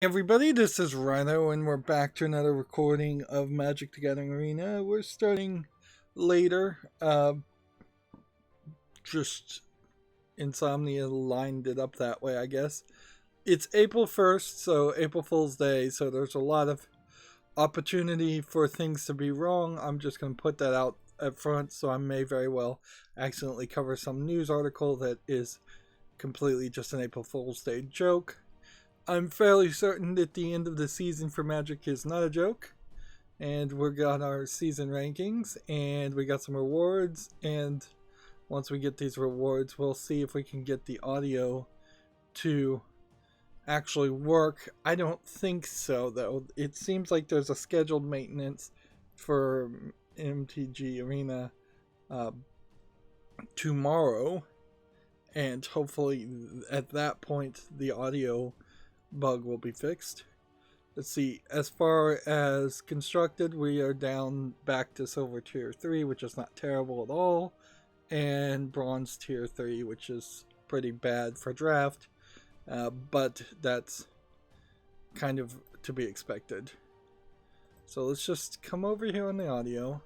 Everybody, this is Rydo, and we're back to another recording of Magic the Gathering Arena. We're starting later. Just insomnia lined it up that way, I guess. It's April 1st, so April Fool's Day, so there's a lot of opportunity for things to be wrong. I'm just going to put that out up front, so I may very well accidentally cover some news article that is completely just an April Fool's Day joke. I'm fairly certain that the end of the season for Magic is not a joke. And we got our season rankings, and we got some rewards, and once we get these rewards, we'll see if we can get the audio to actually work. I don't think so, though. It seems like there's a scheduled maintenance for MTG Arena tomorrow, and hopefully at that point the audio bug will be fixed. Let's see, as far as constructed, we are down back to silver tier 3, which is not terrible at all, and bronze tier 3, which is pretty bad for draft, but that's kind of to be expected. So let's just come over here on the audio.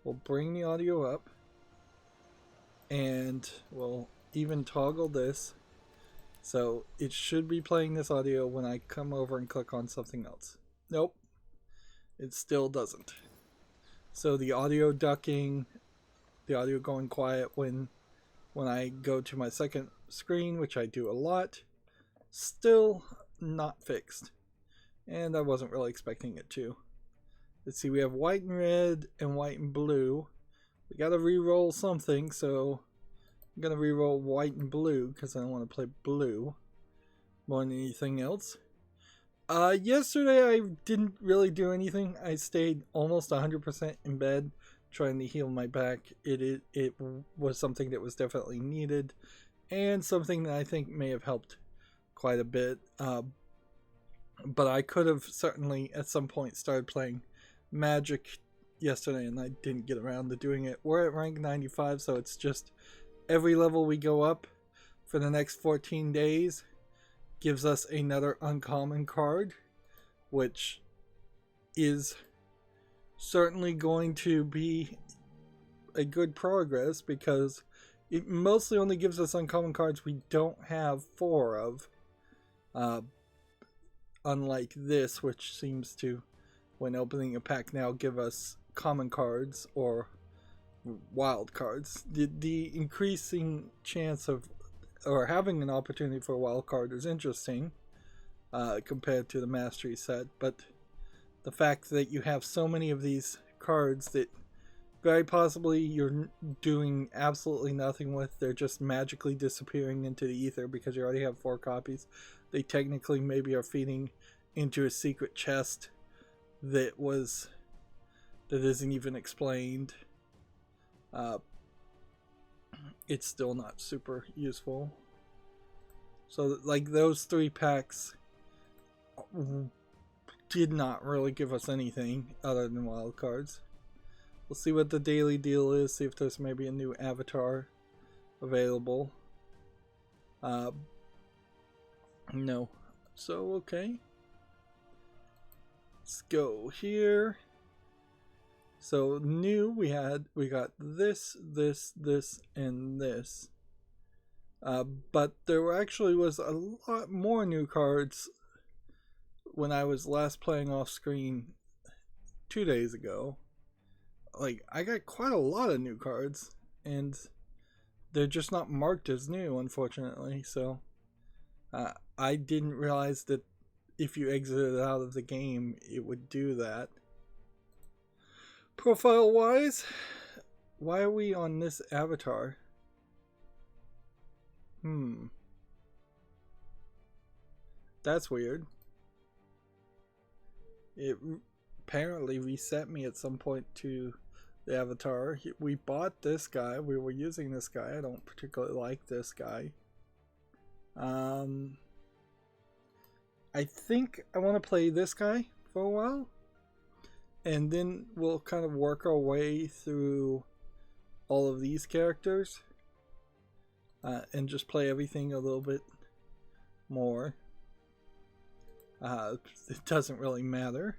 We'll bring the audio up, and we'll even toggle this. So it should be playing this audio when I come over and click on something else. Nope, it still doesn't. So the audio ducking, the audio going quiet when I go to my second screen, which I do a lot, still not fixed. And I wasn't really expecting it to. Let's see, we have white and red and white and blue. We gotta re-roll something, so I'm going to reroll white and blue because I don't want to play blue more than anything else. Yesterday I didn't really do anything. I stayed almost 100% in bed trying to heal my back. It was something that was definitely needed and something that I think may have helped quite a bit. But I could have certainly at some point started playing Magic yesterday and I didn't get around to doing it. We're at rank 95, so it's just every level we go up for the next 14 days gives us another uncommon card, which is certainly going to be a good progress because it mostly only gives us uncommon cards we don't have 4 of, unlike this, which seems to, when opening a pack now, give us common cards or wild cards. The increasing chance of or having an opportunity for a wild card is interesting compared to the mastery set, but the fact that you have so many of these cards that very possibly you're doing absolutely nothing with, they're just magically disappearing into the ether because you already have 4 copies. They technically maybe are feeding into a secret chest that isn't even explained. It's still not super useful. So like those 3 packs did not really give us anything other than wild cards. We'll see what the daily deal is, see if there's maybe a new avatar available. No. So okay. Let's go here. So new, we got this, and this. But there actually was a lot more new cards when I was last playing off screen 2 days ago. Like, I got quite a lot of new cards, and they're just not marked as new, unfortunately. So I didn't realize that if you exited out of the game, it would do that. Profile wise, why are we on this avatar? That's weird. It apparently reset me at some point to the avatar. We bought this guy. We were using this guy. I don't particularly like this guy. I think I want to play this guy for a while. And then we'll kind of work our way through all of these characters. And just play everything a little bit more. It doesn't really matter.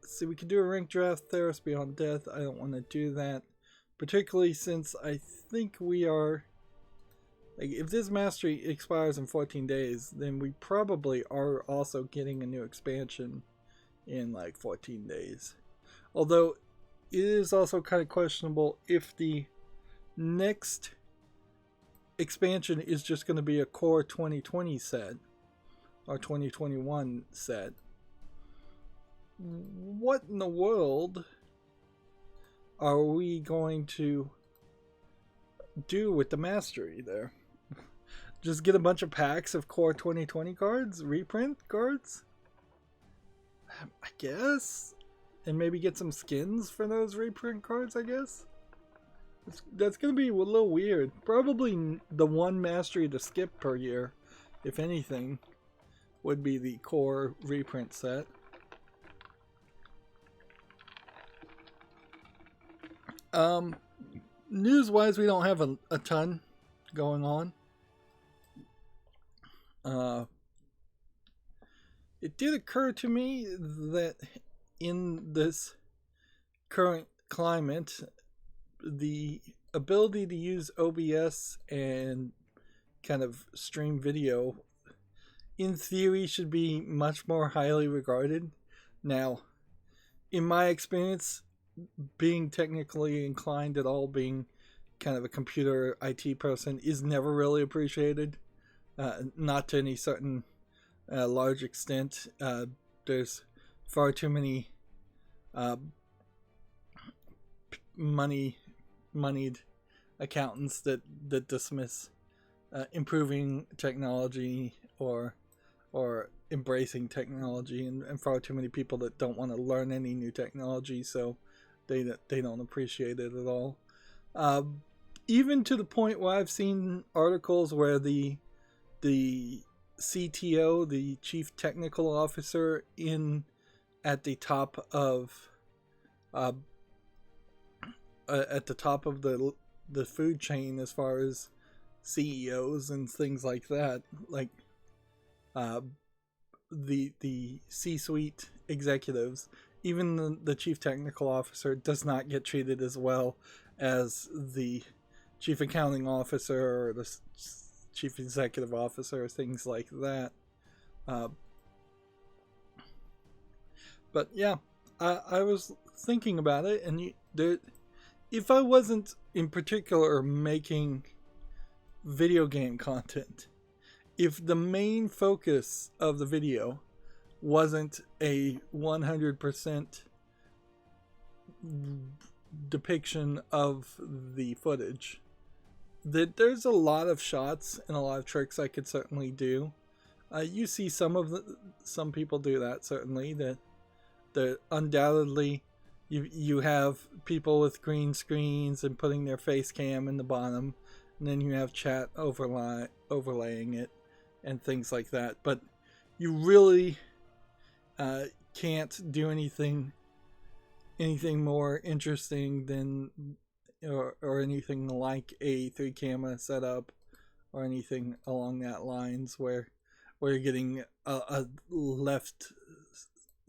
Let's see, we could do a rank draft, Theros Beyond Death. I don't want to do that, particularly since I think we are, like, if this mastery expires in 14 days, then we probably are also getting a new expansion in like 14 days. Although it is also kind of questionable if the next expansion is just going to be a core 2020 set or 2021 set. What in the world are we going to do with the mastery there? Just get a bunch of packs of core 2020 cards, reprint cards, I guess, and maybe get some skins for those reprint cards, I guess. That's gonna be a little weird. Probably the one mastery to skip per year, if anything, would be the core reprint set. News-wise, we don't have a ton going on. It did occur to me that in this current climate, the ability to use OBS and kind of stream video, in theory, should be much more highly regarded. Now, in my experience, being technically inclined at all, being kind of a computer IT person, is never really appreciated. Not to any certain large extent. There's far too many moneyed accountants that dismiss improving technology or embracing technology, and far too many people that don't want to learn any new technology, so they don't appreciate it at all. Even to the point where I've seen articles where the CTO, the Chief Technical Officer, at the top of the food chain as far as CEOs and things like that, like the C-suite executives, even the Chief Technical Officer does not get treated as well as the Chief Accounting Officer or the Chief Executive Officer, things like that. But yeah, I was thinking about it, and if I wasn't in particular making video game content, if the main focus of the video wasn't a 100% depiction of the footage, that there's a lot of shots and a lot of tricks I could certainly do. You see some people do that, certainly, that undoubtedly you have people with green screens and putting their face cam in the bottom, and then you have chat overlaying it and things like that. But you really can't do anything more interesting than or anything like a 3-camera setup or anything along that lines where you're getting a left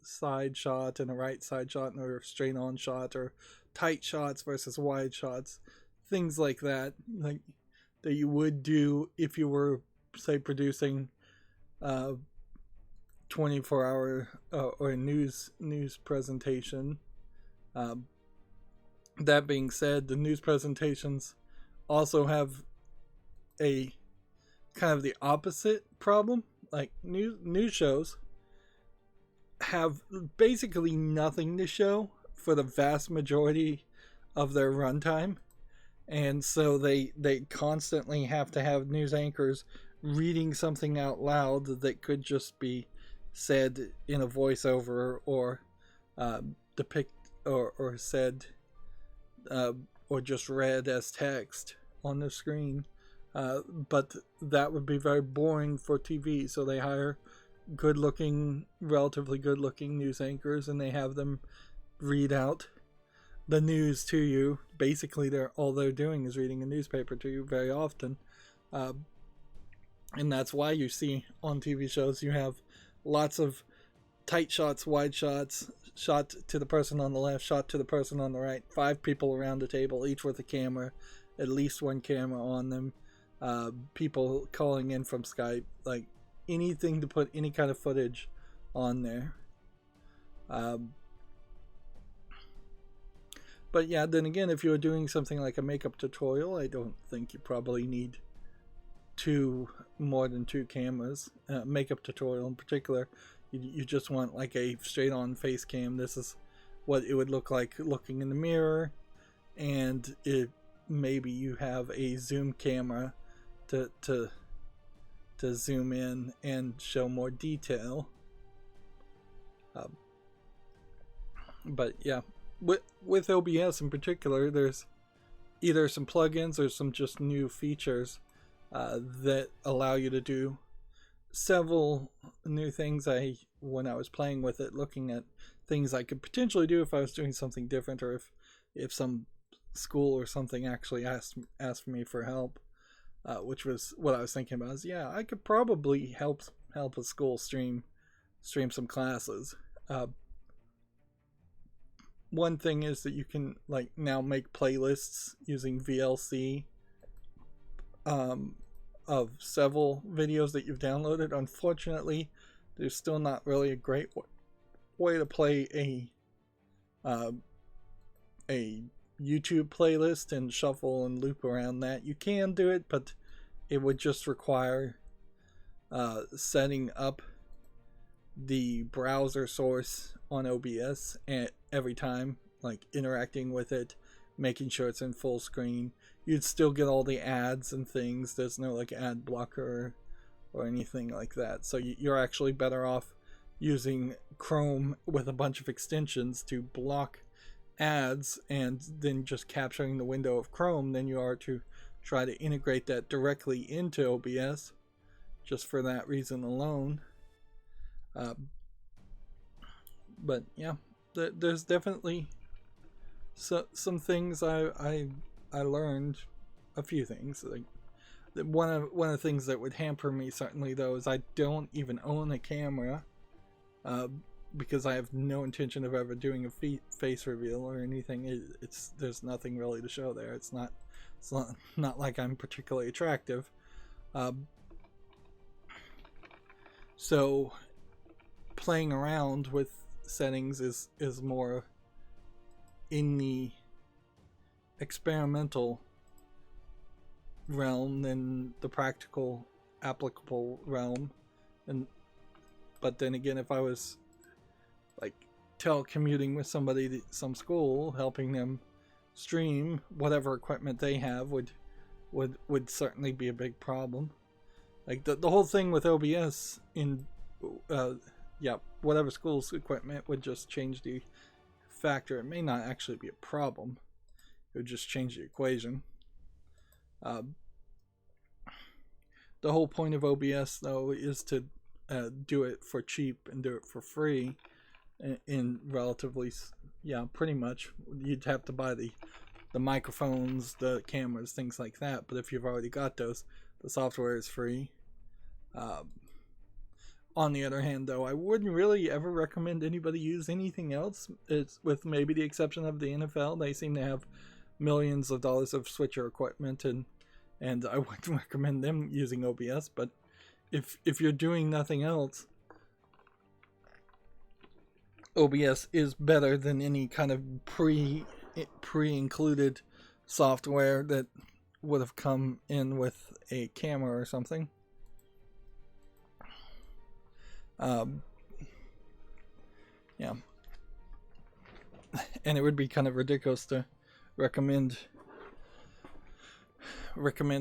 side shot and a right side shot or a straight on shot, or tight shots versus wide shots, things like that, like that you would do if you were, say, producing 24-hour or news presentation. That being said, the news presentations also have a kind of the opposite problem. Like news shows have basically nothing to show for the vast majority of their runtime, and so they constantly have to have news anchors reading something out loud that could just be said in a voiceover or depict or said or just read as text on the screen. But that would be very boring for TV, so they hire relatively good-looking news anchors, and they have them read out the news to you. Basically, all they're doing is reading a newspaper to you very often. And that's why you see on TV shows you have lots of tight shots, wide shots, shot to the person on the left, shot to the person on the right, 5 people around the table, each with a camera, at least one camera on them, people calling in from Skype, like anything to put any kind of footage on there. But yeah, then again, if you were doing something like a makeup tutorial, I don't think you probably need more than 2 cameras. Makeup tutorial in particular, you just want like a straight on face cam. This is what it would look like looking in the mirror, and maybe you have a zoom camera to zoom in and show more detail. But yeah, with OBS in particular, there's either some plugins or some just new features that allow you to do several new things. When I was playing with it, looking at things I could potentially do if I was doing something different, or if some school or something actually asked me for help, which was what I was thinking about. Is yeah, I could probably help a school stream some classes. One thing is that you can like now make playlists using VLC of several videos that you've downloaded. Unfortunately, there's still not really a great way to play a YouTube playlist and shuffle and loop around that. You can do it, but it would just require setting up the browser source on OBS every time, like interacting with it, making sure it's in full screen. You'd still get all the ads and things. There's no like ad blocker or anything like that. So you're actually better off using Chrome with a bunch of extensions to block ads and then just capturing the window of Chrome than you are to try to integrate that directly into OBS, just for that reason alone. But yeah, there's definitely some things I learned. A few things, like one of the things that would hamper me certainly though is I don't even own a camera, because I have no intention of ever doing a face reveal or anything. There's nothing really to show there. It's not like I'm particularly attractive. So playing around with settings is more in the experimental realm than the practical applicable realm. But then again, if I was like telecommuting with somebody, some school, helping them stream, whatever equipment they have would certainly be a big problem. Like the whole thing with OBS in whatever school's equipment would just change the factor. It may not actually be a problem. It would just change the equation. The whole point of OBS though is to do it for cheap and do it for free in relatively, pretty much. You'd have to buy the microphones, the cameras, things like that, but if you've already got those, the software is free. On the other hand though, I wouldn't really ever recommend anybody use anything else. It's with maybe the exception of the NFL. They seem to have millions of dollars of switcher equipment, and I wouldn't recommend them using OBS. But if you're doing nothing else, OBS is better than any kind of pre-included software that would have come in with a camera or something. Yeah, and it would be kind of ridiculous to recommend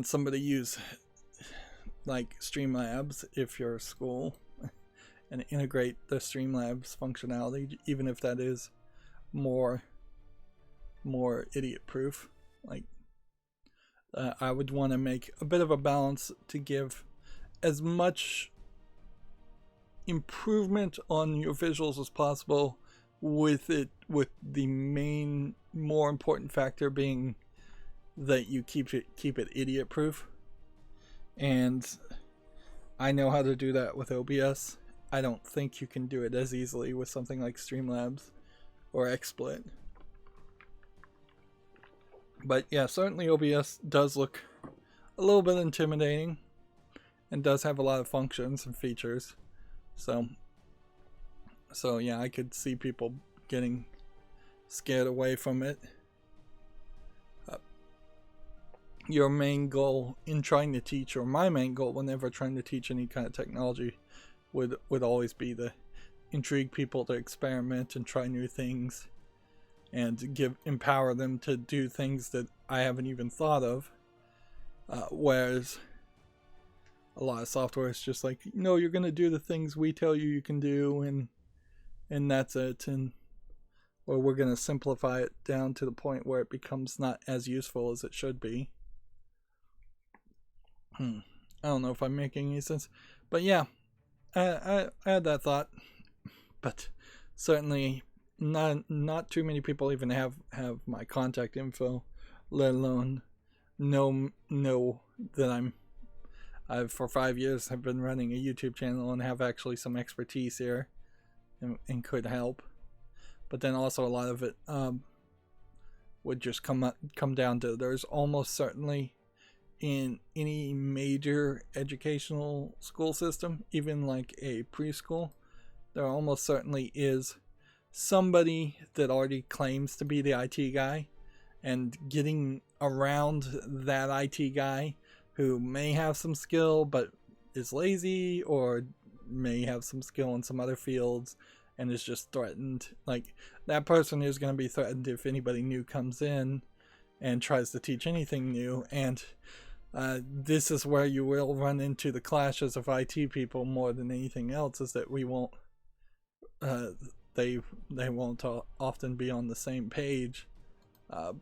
somebody use like Streamlabs if you're a school and integrate the Streamlabs functionality, even if that is more idiot proof. Like I would want to make a bit of a balance to give as much improvement on your visuals as possible, with the main more important factor being that you keep it idiot proof. And I know how to do that with OBS. I don't think you can do it as easily with something like Streamlabs or XSplit. But yeah, certainly OBS does look a little bit intimidating and does have a lot of functions and features. So yeah, I could see people getting scared away from it. Your main goal in trying to teach, or my main goal whenever trying to teach any kind of technology, would always be to intrigue people to experiment and try new things, and empower them to do things that I haven't even thought of. Whereas a lot of software is just like, no, you're gonna do the things we tell you can do, and that's it, or we're gonna simplify it down to the point where it becomes not as useful as it should be. I don't know if I'm making any sense, but yeah, I had that thought, but certainly not too many people even have my contact info, let alone know that I've for 5 years have been running a YouTube channel and have actually some expertise here and could help. But then also a lot of it would just come down to, there's almost certainly in any major educational school system, even like a preschool, there almost certainly is somebody that already claims to be the IT guy, and getting around that IT guy who may have some skill but is lazy, or may have some skill in some other fields and is just threatened. Like, that person is going to be threatened if anybody new comes in and tries to teach anything new. And this is where you will run into the clashes of IT people more than anything else, is that we won't they won't often be on the same page. And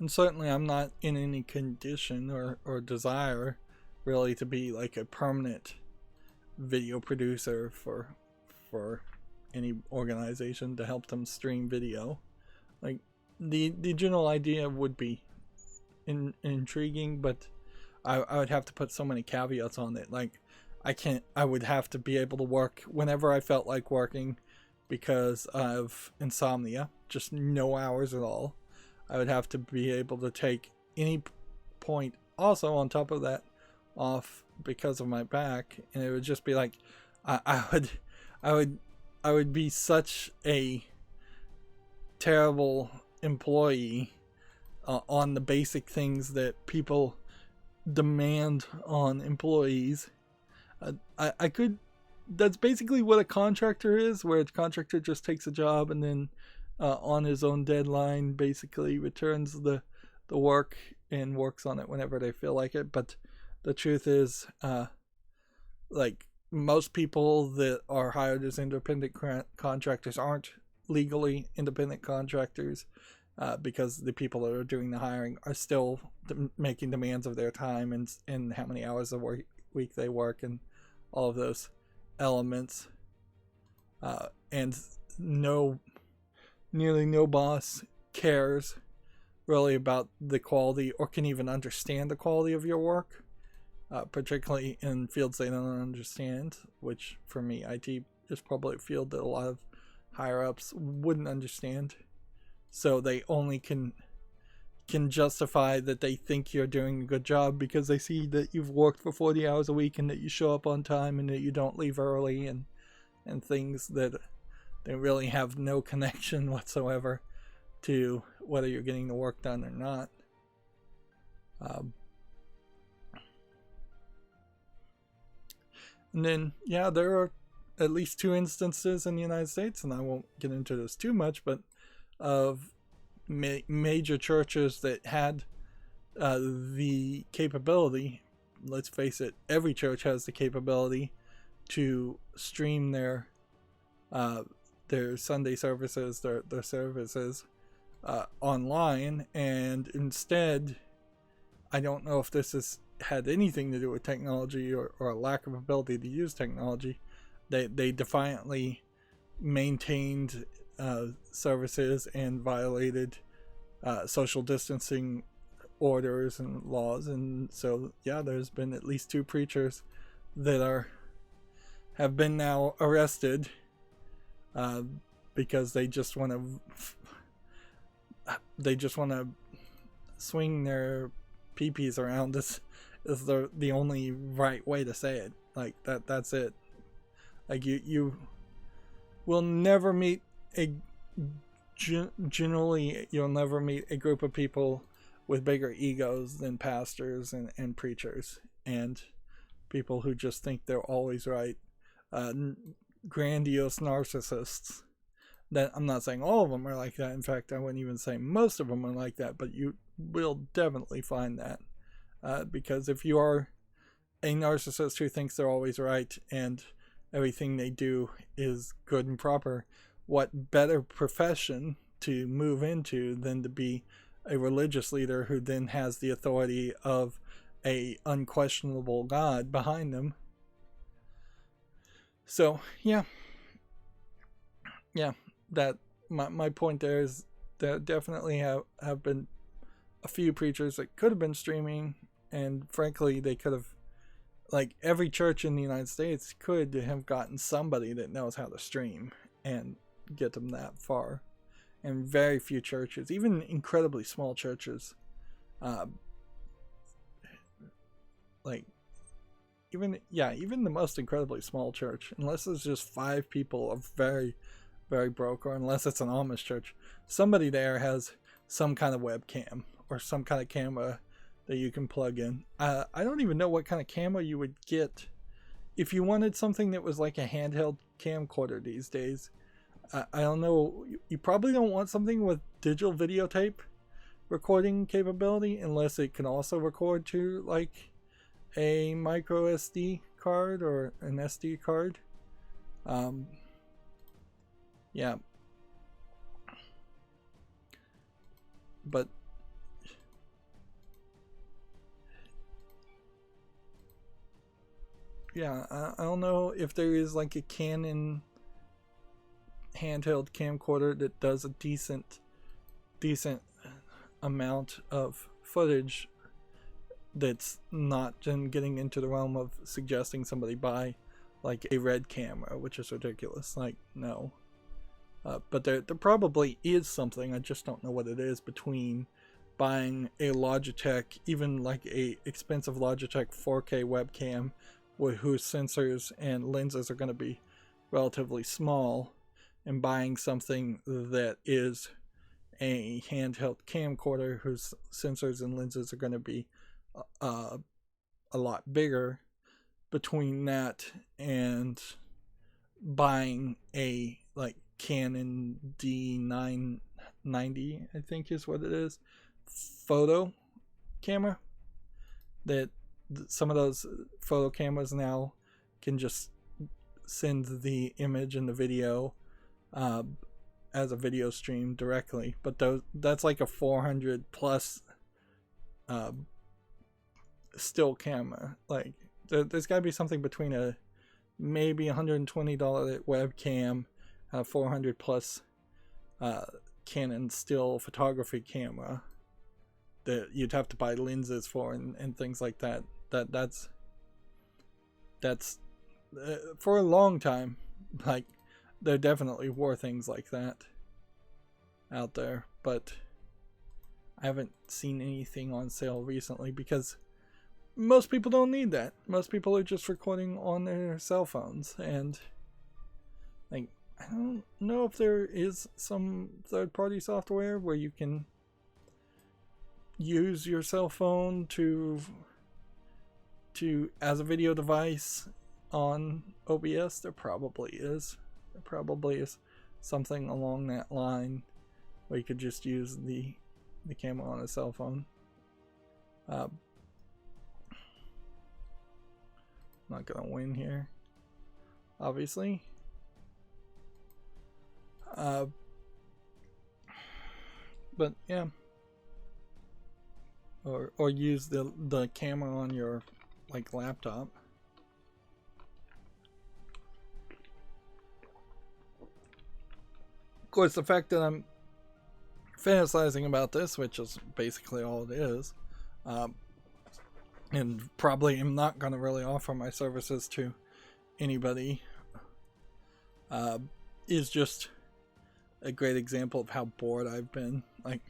certainly I'm not in any condition or desire really to be like a permanent video producer for any organization to help them stream video. Like, the general idea would be intriguing, but I would have to put so many caveats on it. Like, I would have to be able to work whenever I felt like working because of insomnia, just no hours at all. I would have to be able to take any point also on top of that off because of my back, and it would just be like, I would be such a terrible employee on the basic things that people demand on employees. I could, that's basically what a contractor is, where a contractor just takes a job and then on his own deadline basically returns the work and works on it whenever they feel like it. But the truth is, like, most people that are hired as independent contractors aren't legally independent contractors, because the people that are doing the hiring are still making demands of their time and how many hours a week they work and all of those elements. And nearly no boss cares really about the quality or can even understand the quality of your work, particularly in fields they don't understand, which for me, IT is probably a field that a lot of higher ups wouldn't understand. So they only can justify that they think you're doing a good job because they see that you've worked for 40 hours a week and that you show up on time and that you don't leave early and things that they really have no connection whatsoever to whether you're getting the work done or not. And then, yeah, there are at least 2 instances in the United States, and I won't get into this too much, but of major churches that had the capability. Let's face it, every church has the capability to stream their Sunday services, their services online, and instead, I don't know if this has had anything to do with technology or a lack of ability to use technology. They defiantly maintained services and violated social distancing orders and laws, and so yeah, there's been at least 2 preachers that have been now arrested because they just want to swing their peepees around. This is the only right way to say it. Like that's it. Like you will never meet generally you'll never meet a group of people with bigger egos than pastors and preachers and people who just think they're always right. Grandiose narcissists. That I'm not saying all of them are like that. In fact, I wouldn't even say most of them are like that, but you will definitely find that. Because if you are a narcissist who thinks they're always right and everything they do is good and proper, what better profession to move into than to be a religious leader who then has the authority of a unquestionable God behind them. So yeah, that my point there is there definitely have been a few preachers that could have been streaming, and frankly they could have, like, every church in the United States could have gotten somebody that knows how to stream and get them that far. And very few churches, even incredibly small churches, even the most incredibly small church, unless it's just 5 people, are very, very broke, or unless it's an Amish church, somebody there has some kind of webcam or some kind of camera that you can plug in. I don't even know what kind of camera you would get if you wanted something that was like a handheld camcorder these days. I don't know. You probably don't want something with digital videotape recording capability unless it can also record to like a micro SD card or an SD card. Yeah. But yeah, I don't know if there is like a Canon handheld camcorder that does a decent amount of footage that's not getting into the realm of suggesting somebody buy like a red camera, which is ridiculous. Like, no. But there probably is something, I just don't know what it is, between buying a Logitech, even like a expensive Logitech 4K webcam whose sensors and lenses are going to be relatively small, and buying something that is a handheld camcorder whose sensors and lenses are going to be a lot bigger. Between that and buying a like Canon D990, I think is what it is, photo camera, that some of those photo cameras now can just send the image and the video as a video stream directly, but that's like a 400 plus still camera. Like there's got to be something between a maybe $120 webcam, 400 plus Canon still photography camera that you'd have to buy lenses for and things like that. That's for a long time, like, there definitely were things like that out there, but I haven't seen anything on sale recently because most people don't need that. Most people are just recording on their cell phones, and like, I don't know if there is some third-party software where you can use your cell phone to as a video device on OBS. There probably is. There probably is something along that line where you could just use the camera on a cell phone. Not gonna win here, obviously. But yeah, or use the camera on your like laptop. Of course, the fact that I'm fantasizing about this, which is basically all it is, And probably am not going to really offer my services to anybody, is just a great example of how bored I've been. Like,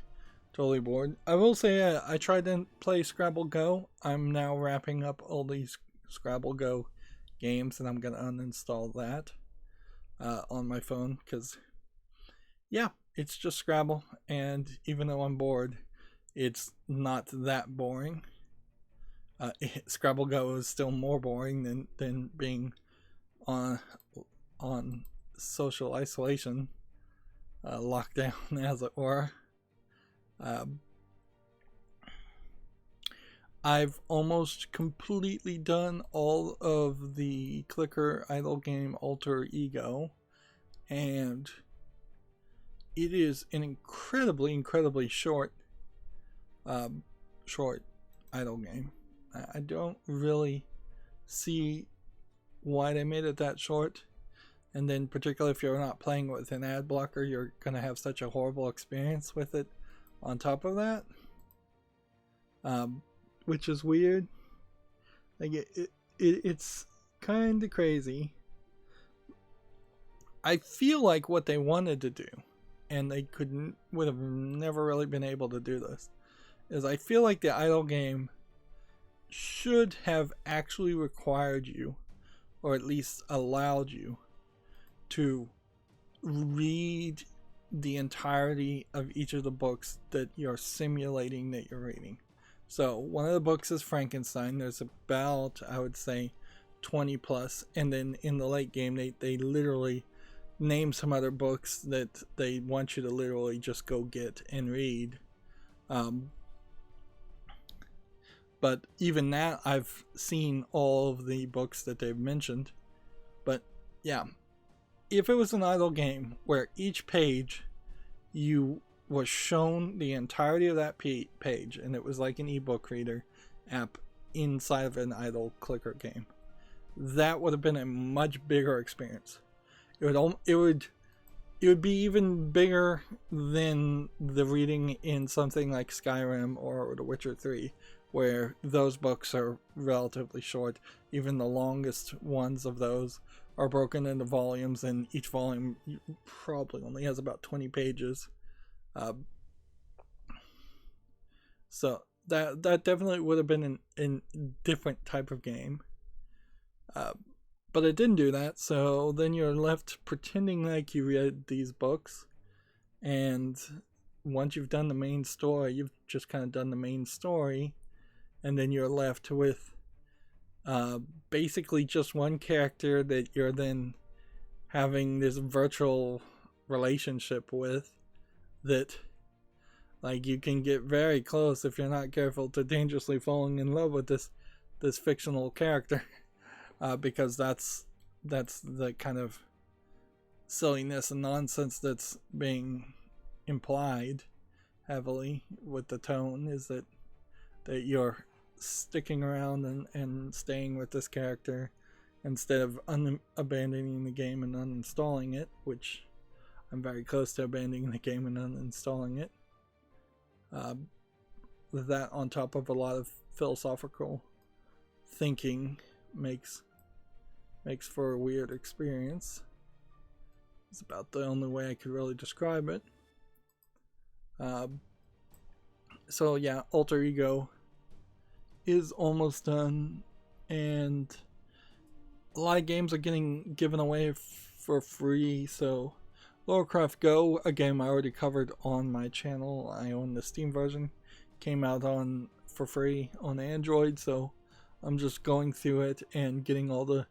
totally bored. I will say I tried to play Scrabble Go. I'm now wrapping up all these Scrabble Go games, and I'm going to uninstall that on my phone, because, yeah, it's just Scrabble, and even though I'm bored, it's not that boring. Scrabble Go is still more boring than being on social isolation, lockdown, as it were. I've almost completely done all of the clicker idle game Alter Ego, and it is an incredibly short idle game. I don't really see why they made it that short, and then particularly if you're not playing with an ad blocker, you're gonna have such a horrible experience with it on top of that, which is weird. Like it's kind of crazy. I feel like what they wanted to do, and they would have never really been able to do this, is I feel like the idle game should have actually required you, or at least allowed you, to read the entirety of each of the books that you're simulating that you're reading. So one of the books is Frankenstein. There's about, I would say, 20 plus, and then in the late game they literally name some other books that they want you to literally just go get and read. But even that, I've seen all of the books that they've mentioned. But yeah, if it was an idle game where each page you was shown the entirety of that page, and it was like an ebook reader app inside of an idle clicker game, that would have been a much bigger experience. It would be even bigger than the reading in something like Skyrim or The Witcher 3, where those books are relatively short. Even the longest ones of those are broken into volumes, and each volume probably only has about 20 pages. So that definitely would have been a different type of game. But it didn't do that, so then you're left pretending like you read these books, and once you've done the main story, you've just kind of done the main story, and then you're left with basically just one character that you're then having this virtual relationship with, that like you can get very close, if you're not careful, to dangerously falling in love with this fictional character. Because that's the kind of silliness and nonsense that's being implied heavily with the tone, is that you're sticking around and staying with this character instead of abandoning the game and uninstalling it, which I'm very close to abandoning the game and uninstalling it. That on top of a lot of philosophical thinking makes for a weird experience. It's about the only way I could really describe it. So yeah, Alter Ego is almost done, and a lot of games are getting given away for free. So Lorecraft Go, a game I already covered on my channel, I own the Steam version, came out for free on Android, so I'm just going through it and getting all the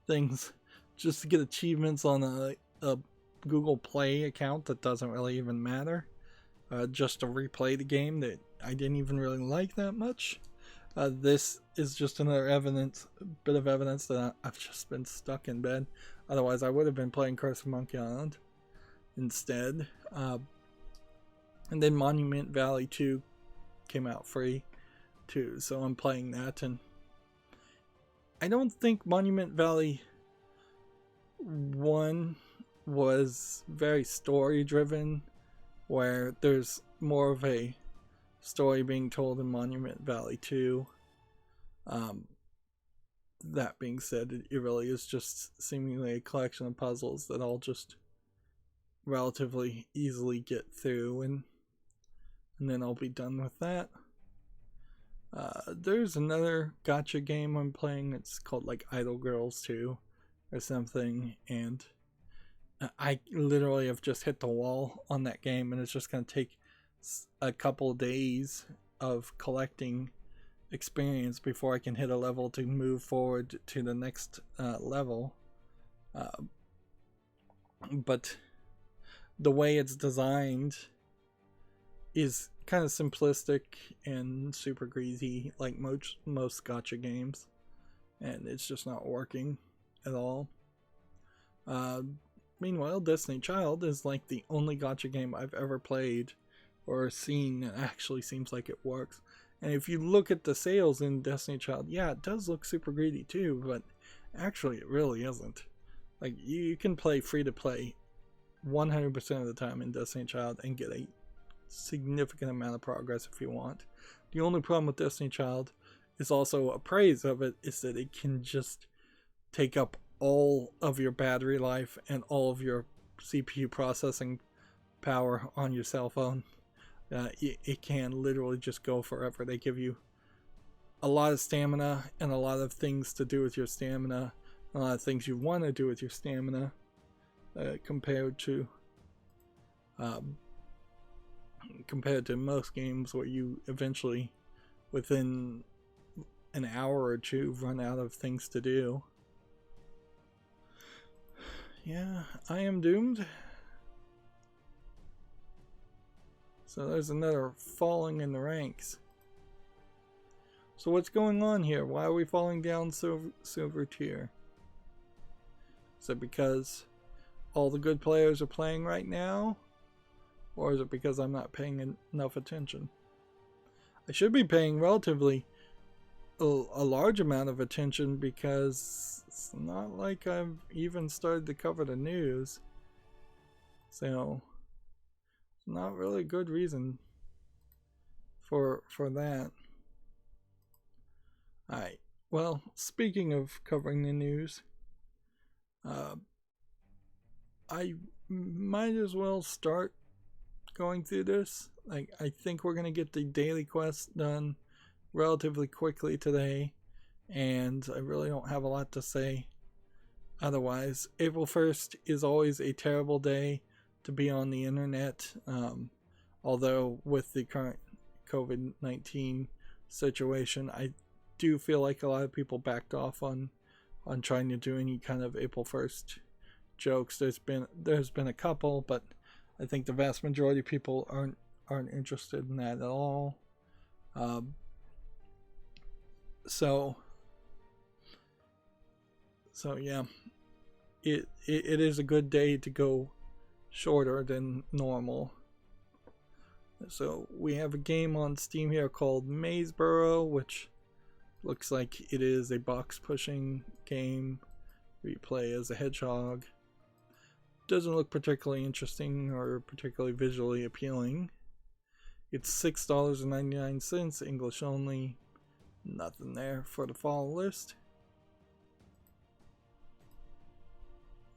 things just to get achievements on a Google Play account that doesn't really even matter, just to replay the game that I didn't even really like that much. This is just another bit of evidence that I've just been stuck in bed. Otherwise I would have been playing Curse of Monkey Island instead. And then Monument Valley 2 came out free too, so I'm playing that, and I don't think Monument Valley 1 was very story driven, where there's more of a story being told in Monument Valley 2. That being said, it really is just seemingly a collection of puzzles that I'll just relatively easily get through, and then I'll be done with that. There's another gacha game I'm playing. It's called like Idol Girls 2 or something, and I literally have just hit the wall on that game, and it's just going to take a couple days of collecting experience before I can hit a level to move forward to the next level. But the way it's designed is kind of simplistic and super greasy, like most gacha games, and it's just not working at all. Meanwhile, Destiny Child is like the only gacha game I've ever played or seen that actually seems like it works. And if you look at the sales in Destiny Child, yeah, it does look super greedy too, but actually it really isn't. Like, you can play free to play 100% of the time in Destiny Child and get a significant amount of progress if you want. The only problem with Destiny Child is also a praise of it is that it can just take up all of your battery life and all of your CPU processing power on your cell phone. It can literally just go forever. They give you a lot of stamina and a lot of things to do with your stamina, a lot of things you want to do with your stamina, compared to most games where you eventually, within an hour or two, run out of things to do. Yeah, I am doomed. So there's another falling in the ranks. So what's going on here? Why are we falling down silver tier? Is it because all the good players are playing right now? Or is it because I'm not paying enough attention? I should be paying relatively a large amount of attention, because it's not like I've even started to cover the news. So not really a good reason for that. Alright, well, speaking of covering the news, I might as well start going through this. Like, I think we're going to get the daily quest done relatively quickly today, and I really don't have a lot to say otherwise. April 1st is always a terrible day to be on the internet, although with the current COVID-19 situation, I do feel like a lot of people backed off on trying to do any kind of April 1st jokes. There's been a couple, but I think the vast majority of people aren't interested in that at all. So yeah, it is a good day to go shorter than normal. So we have a game on Steam here called Mazeboro, which looks like it is a box pushing game where you play as a hedgehog. Doesn't look particularly interesting or particularly visually appealing. It's $6.99, English only. Nothing there for the follow list.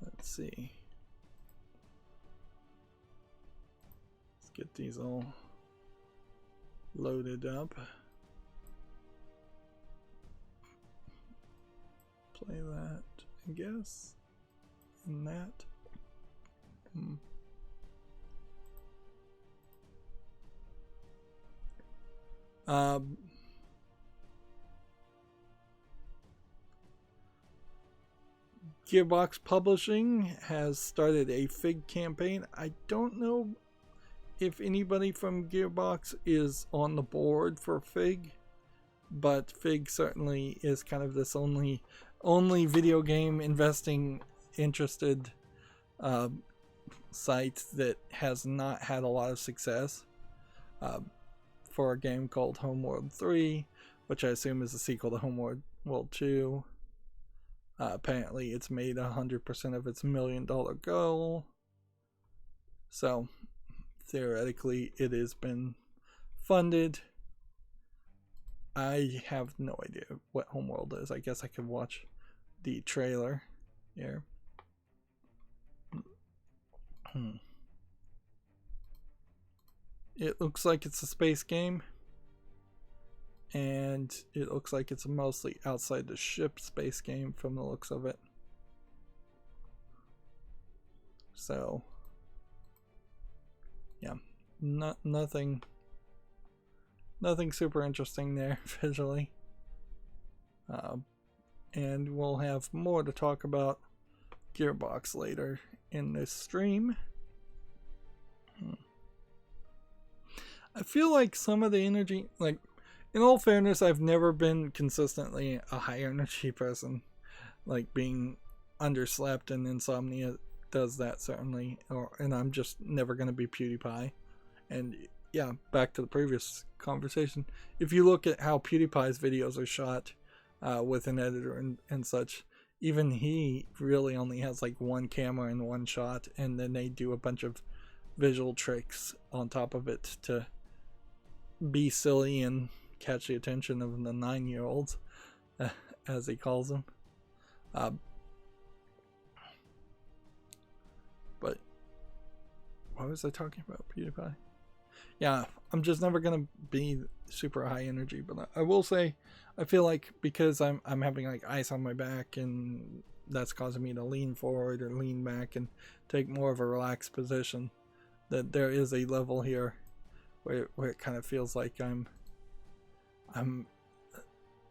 Let's see. Let's get these all loaded up. Play that, I guess. And that. Gearbox Publishing has started a Fig campaign. I don't know if anybody from Gearbox is on the board for Fig, but Fig certainly is kind of this only video game investing interested site that has not had a lot of success for a game called Homeworld 3, which I assume is a sequel to Homeworld 2. Apparently it's made 100% of its $1 million goal, so theoretically it has been funded. I have no idea what Homeworld is. I guess I could watch the trailer here. It looks like it's a space game, and it looks like it's a mostly outside the ship space game from the looks of it. So yeah, nothing super interesting there visually. And we'll have more to talk about Gearbox later in this stream. I feel like some of the energy, like, in all fairness, I've never been consistently a high energy person. Like, being underslept and insomnia does that, certainly. And I'm just never going to be PewDiePie. And yeah, back to the previous conversation. If you look at how PewDiePie's videos are shot with an editor and such, even he really only has like one camera and one shot, and then they do a bunch of visual tricks on top of it to be silly and catch the attention of the 9-year-olds, as he calls them. But what was I talking about? PewDiePie? Yeah, I'm just never gonna be super high energy, but I will say I feel like because I'm having like ice on my back, and that's causing me to lean forward or lean back and take more of a relaxed position, that there is a level here where it kind of feels like I'm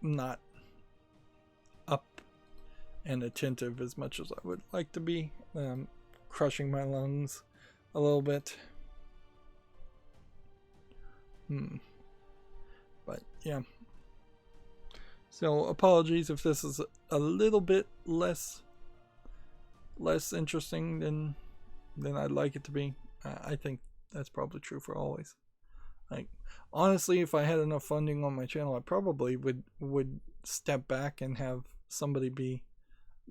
not up and attentive as much as I would like to be. Crushing my lungs a little bit. But yeah. So apologies if this is a little bit less interesting than I'd like it to be. I think that's probably true for always. Like, honestly, if I had enough funding on my channel, I probably would step back and have somebody be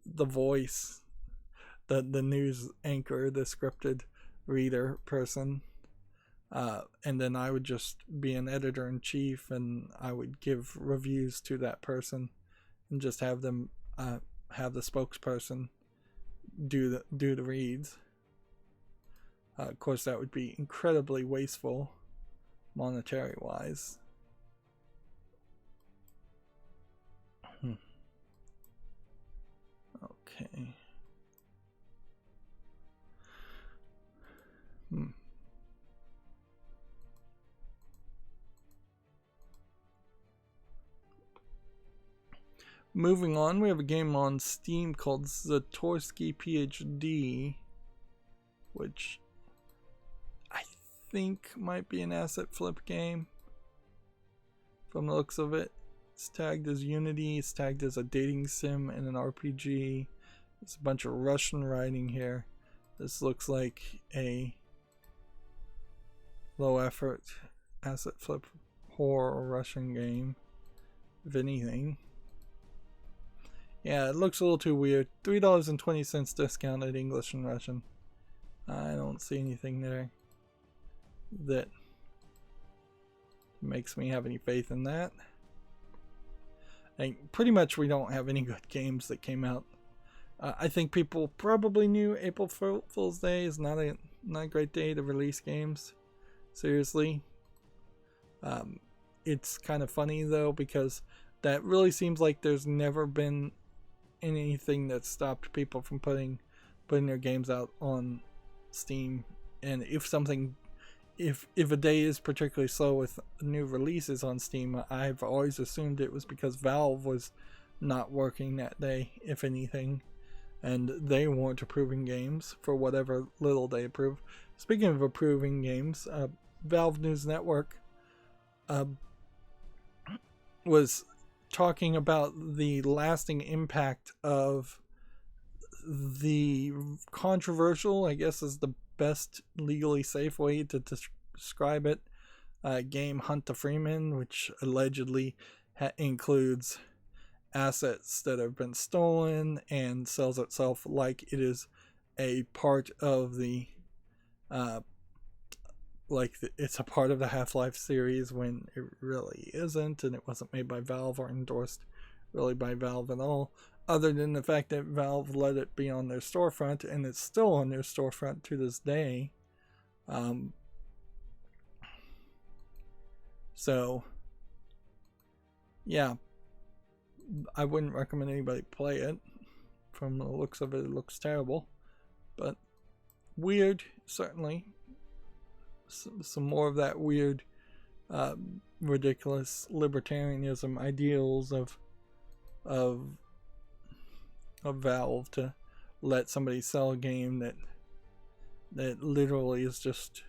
the voice, the news anchor, the scripted reader person, and then I would just be an editor-in-chief, and I would give reviews to that person, and just have them have the spokesperson do the reads. Of course, that would be incredibly wasteful, monetary wise. Okay. Moving on, we have a game on Steam called Zatorsky PhD, which I think might be an asset flip game from the looks of it. It's tagged as Unity, it's tagged as a dating sim and an RPG. There's a bunch of Russian writing here. This looks like a low effort asset flip horror Russian game, if anything. Yeah, it looks a little too weird. $3.20 discounted English and Russian. I don't see anything there that makes me have any faith in that. And pretty much we don't have any good games that came out. I think people probably knew April Fool's Day is not a great day to release games. Seriously. It's kind of funny though, because that really seems like there's never been anything that stopped people from putting their games out on Steam. And if a day is particularly slow with new releases on Steam, I've always assumed it was because Valve was not working that day, if anything, and they weren't approving games for whatever little they approve. Speaking of approving games, Valve News Network was talking about the lasting impact of the controversial, I guess is the best legally safe way to describe it, game Hunt the Freeman, which allegedly includes assets that have been stolen and sells itself like it is a part of the like it's a part of the Half-Life series when it really isn't, and it wasn't made by Valve or endorsed really by Valve at all, other than the fact that Valve let it be on their storefront, and it's still on their storefront to this day. So yeah, I wouldn't recommend anybody play it. From the looks of it, it looks terrible, but weird, certainly. Some more of that weird, ridiculous libertarianism ideals of Valve to let somebody sell a game that literally is just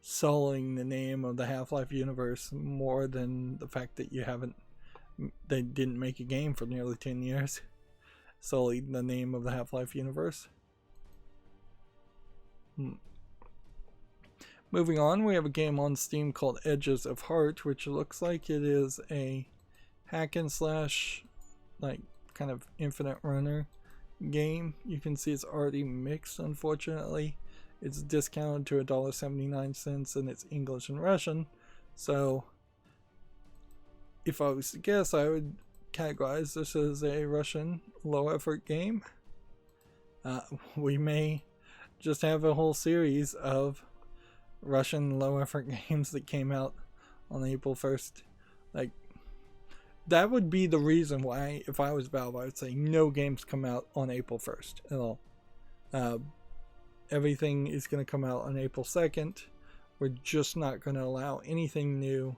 sullying the name of the Half-Life universe more than the fact that they didn't make a game for nearly 10 years. Sullied the name of the Half-Life universe. Moving on, we have a game on Steam called Edges of Heart, which looks like it is a hack and slash, like, kind of infinite runner game. You can see it's already mixed, unfortunately. It's discounted to $1.79 and it's English and Russian. So, if I was to guess, I would categorize this as a Russian low-effort game. We may just have a whole series of Russian low-effort games that came out on April 1st. Like, that would be the reason why, if I was Valve, I would say no games come out on April 1st at all. Everything is going to come out on April 2nd. We're just not going to allow anything new.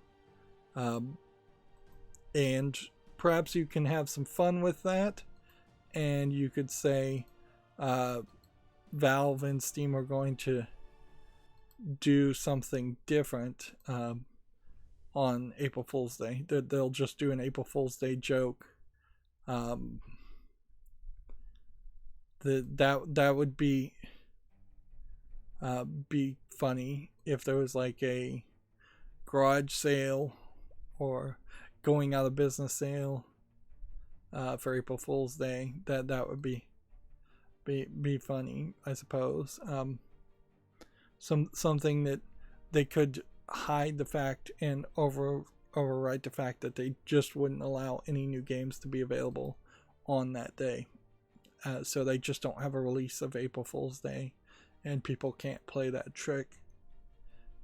And perhaps you can have some fun with that. And you could say Valve and Steam are going to do something different on April Fool's Day. They'll just do an April Fool's Day joke. That would be funny if there was like a garage sale or going out of business sale for April Fool's Day. That would be funny, I suppose. Something that they could hide the fact and overwrite the fact that they just wouldn't allow any new games to be available on that day. So they just don't have a release of April Fool's Day, and people can't play that trick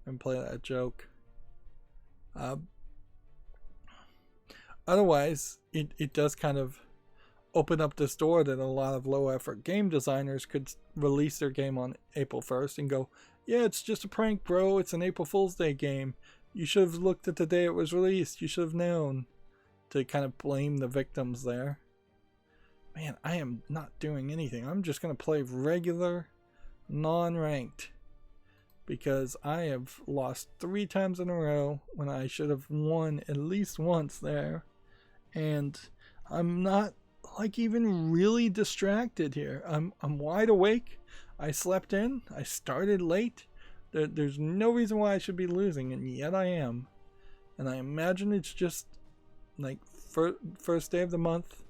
and play that joke. Otherwise, it does kind of open up this door that a lot of low-effort game designers could release their game on April 1st and go, yeah, it's just a prank, bro. It's an April Fool's Day game. You should have looked at the day it was released. You should have known. To kind of blame the victims there. Man, I am not doing anything. I'm just going to play regular, non-ranked. Because I have lost 3 times in a row when I should have won at least once there. And I'm not like even really distracted here. I'm wide awake. I slept in. I started late. There's no reason why I should be losing, and yet I am. And I imagine it's just like first day of the month.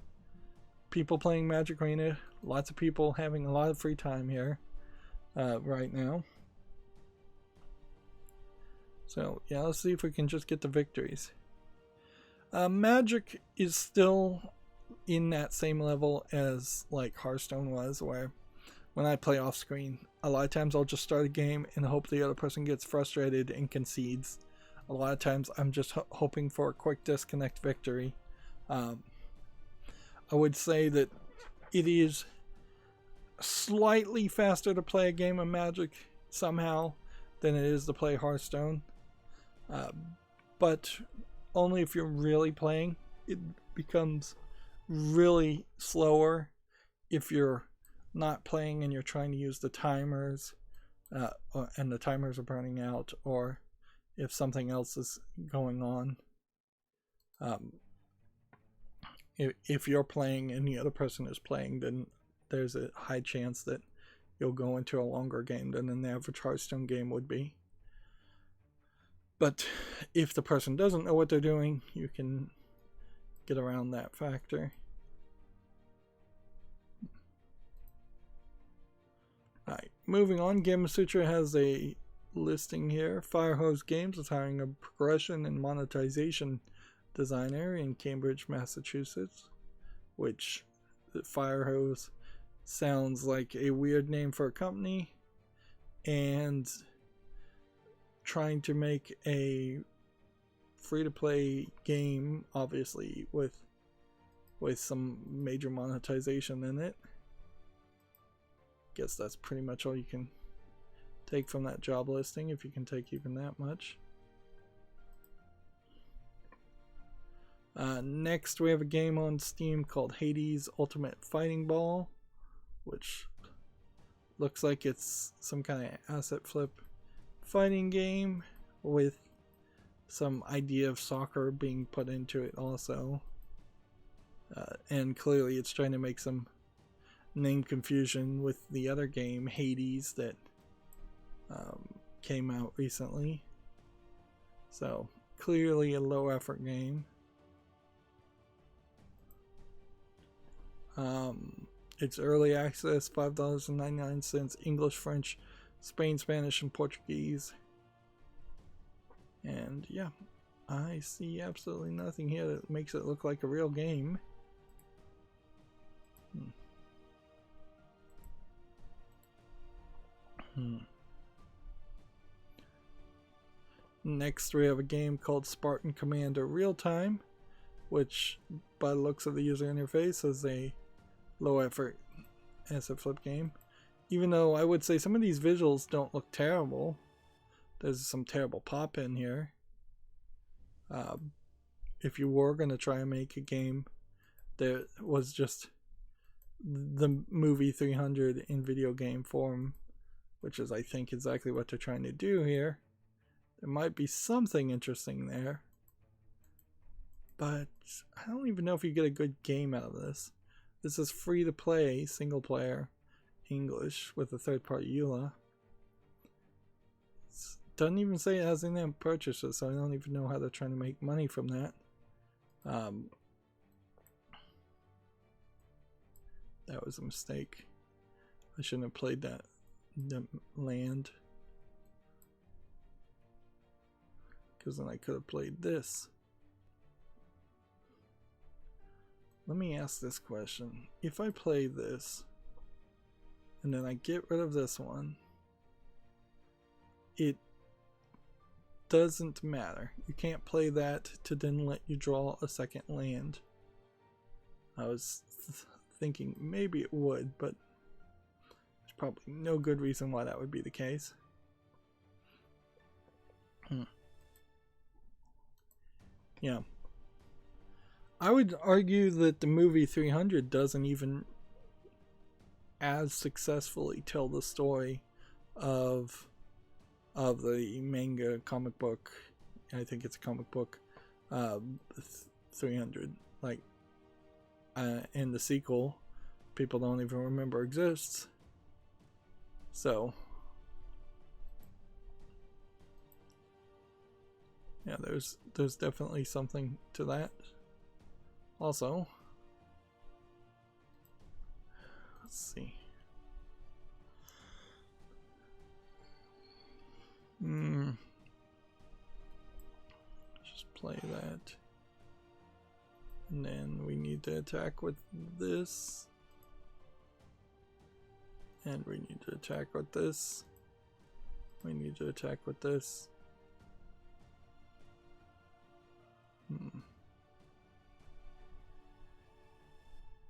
People playing Magic Arena. Lots of people having a lot of free time here right now. So yeah, let's see if we can just get the victories. Magic is still in that same level as like Hearthstone was, where when I play off screen, a lot of times I'll just start a game and hope the other person gets frustrated and concedes. A lot of times I'm just hoping for a quick disconnect victory. I would say that it is slightly faster to play a game of Magic somehow than it is to play Hearthstone. But only if you're really playing. It becomes really slower if you're not playing and you're trying to use the timers and the timers are burning out, or if something else is going on. If you're playing and the other person is playing, then there's a high chance that you'll go into a longer game than an average Hearthstone game would be. But if the person doesn't know what they're doing, you can get around that factor. Alright, moving on. Gamasutra has a listing here. Firehose Games is hiring a progression and monetization designer in Cambridge, Massachusetts, which Firehose sounds like a weird name for a company, and trying to make a free-to-play game, obviously with some major monetization in it. Guess that's pretty much all you can take from that job listing, if you can take even that much. Next, we have a game on Steam called Hades Ultimate Fighting Ball, which looks like it's some kind of asset flip fighting game with some idea of soccer being put into it also. And clearly it's trying to make some name confusion with the other game, Hades, that came out recently. So clearly a low effort game. It's early access, $5.99, English, French, Spain, Spanish, and Portuguese. And yeah, I see absolutely nothing here that makes it look like a real game. Next, we have a game called Spartan Commander Real Time, which by the looks of the user interface is a low effort asset flip game. Even though I would say some of these visuals don't look terrible. There's some terrible pop in here. If you were going to try and make a game that was just the movie 300 in video game form, which is I think exactly what they're trying to do here, there might be something interesting there. But I don't even know if you get a good game out of this. This is free to play, single player, English with a third party EULA. It doesn't even say it has in-app purchases, so I don't even know how they're trying to make money from that. That was a mistake. I shouldn't have played that land, because then I could have played this. Let me ask this question. If I play this, and then I get rid of this one, it doesn't matter. You can't play that to then let you draw a second land. I was thinking maybe it would, but there's probably no good reason why that would be the case. Yeah. I would argue that the movie 300 doesn't even as successfully tell the story of the manga comic book. I think it's a comic book, 300. Like, and the sequel, people don't even remember exists. So, yeah, there's definitely something to that. Also, let's see. Just play that. And then we need to attack with this. And we need to attack with this. We need to attack with this.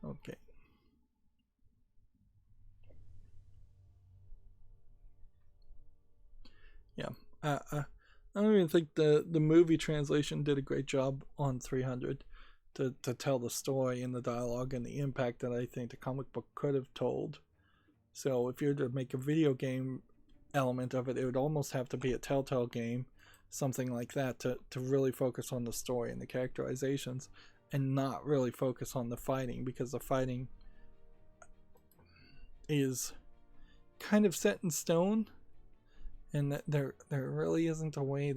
Okay. Yeah. I don't even think the movie translation did a great job on 300 to tell the story and the dialogue and the impact that I think the comic book could have told. So if you're to make a video game element of it, it would almost have to be a Telltale game, something like that, to really focus on the story and the characterizations, and not really focus on the fighting, because the fighting is kind of set in stone, and that there really isn't a way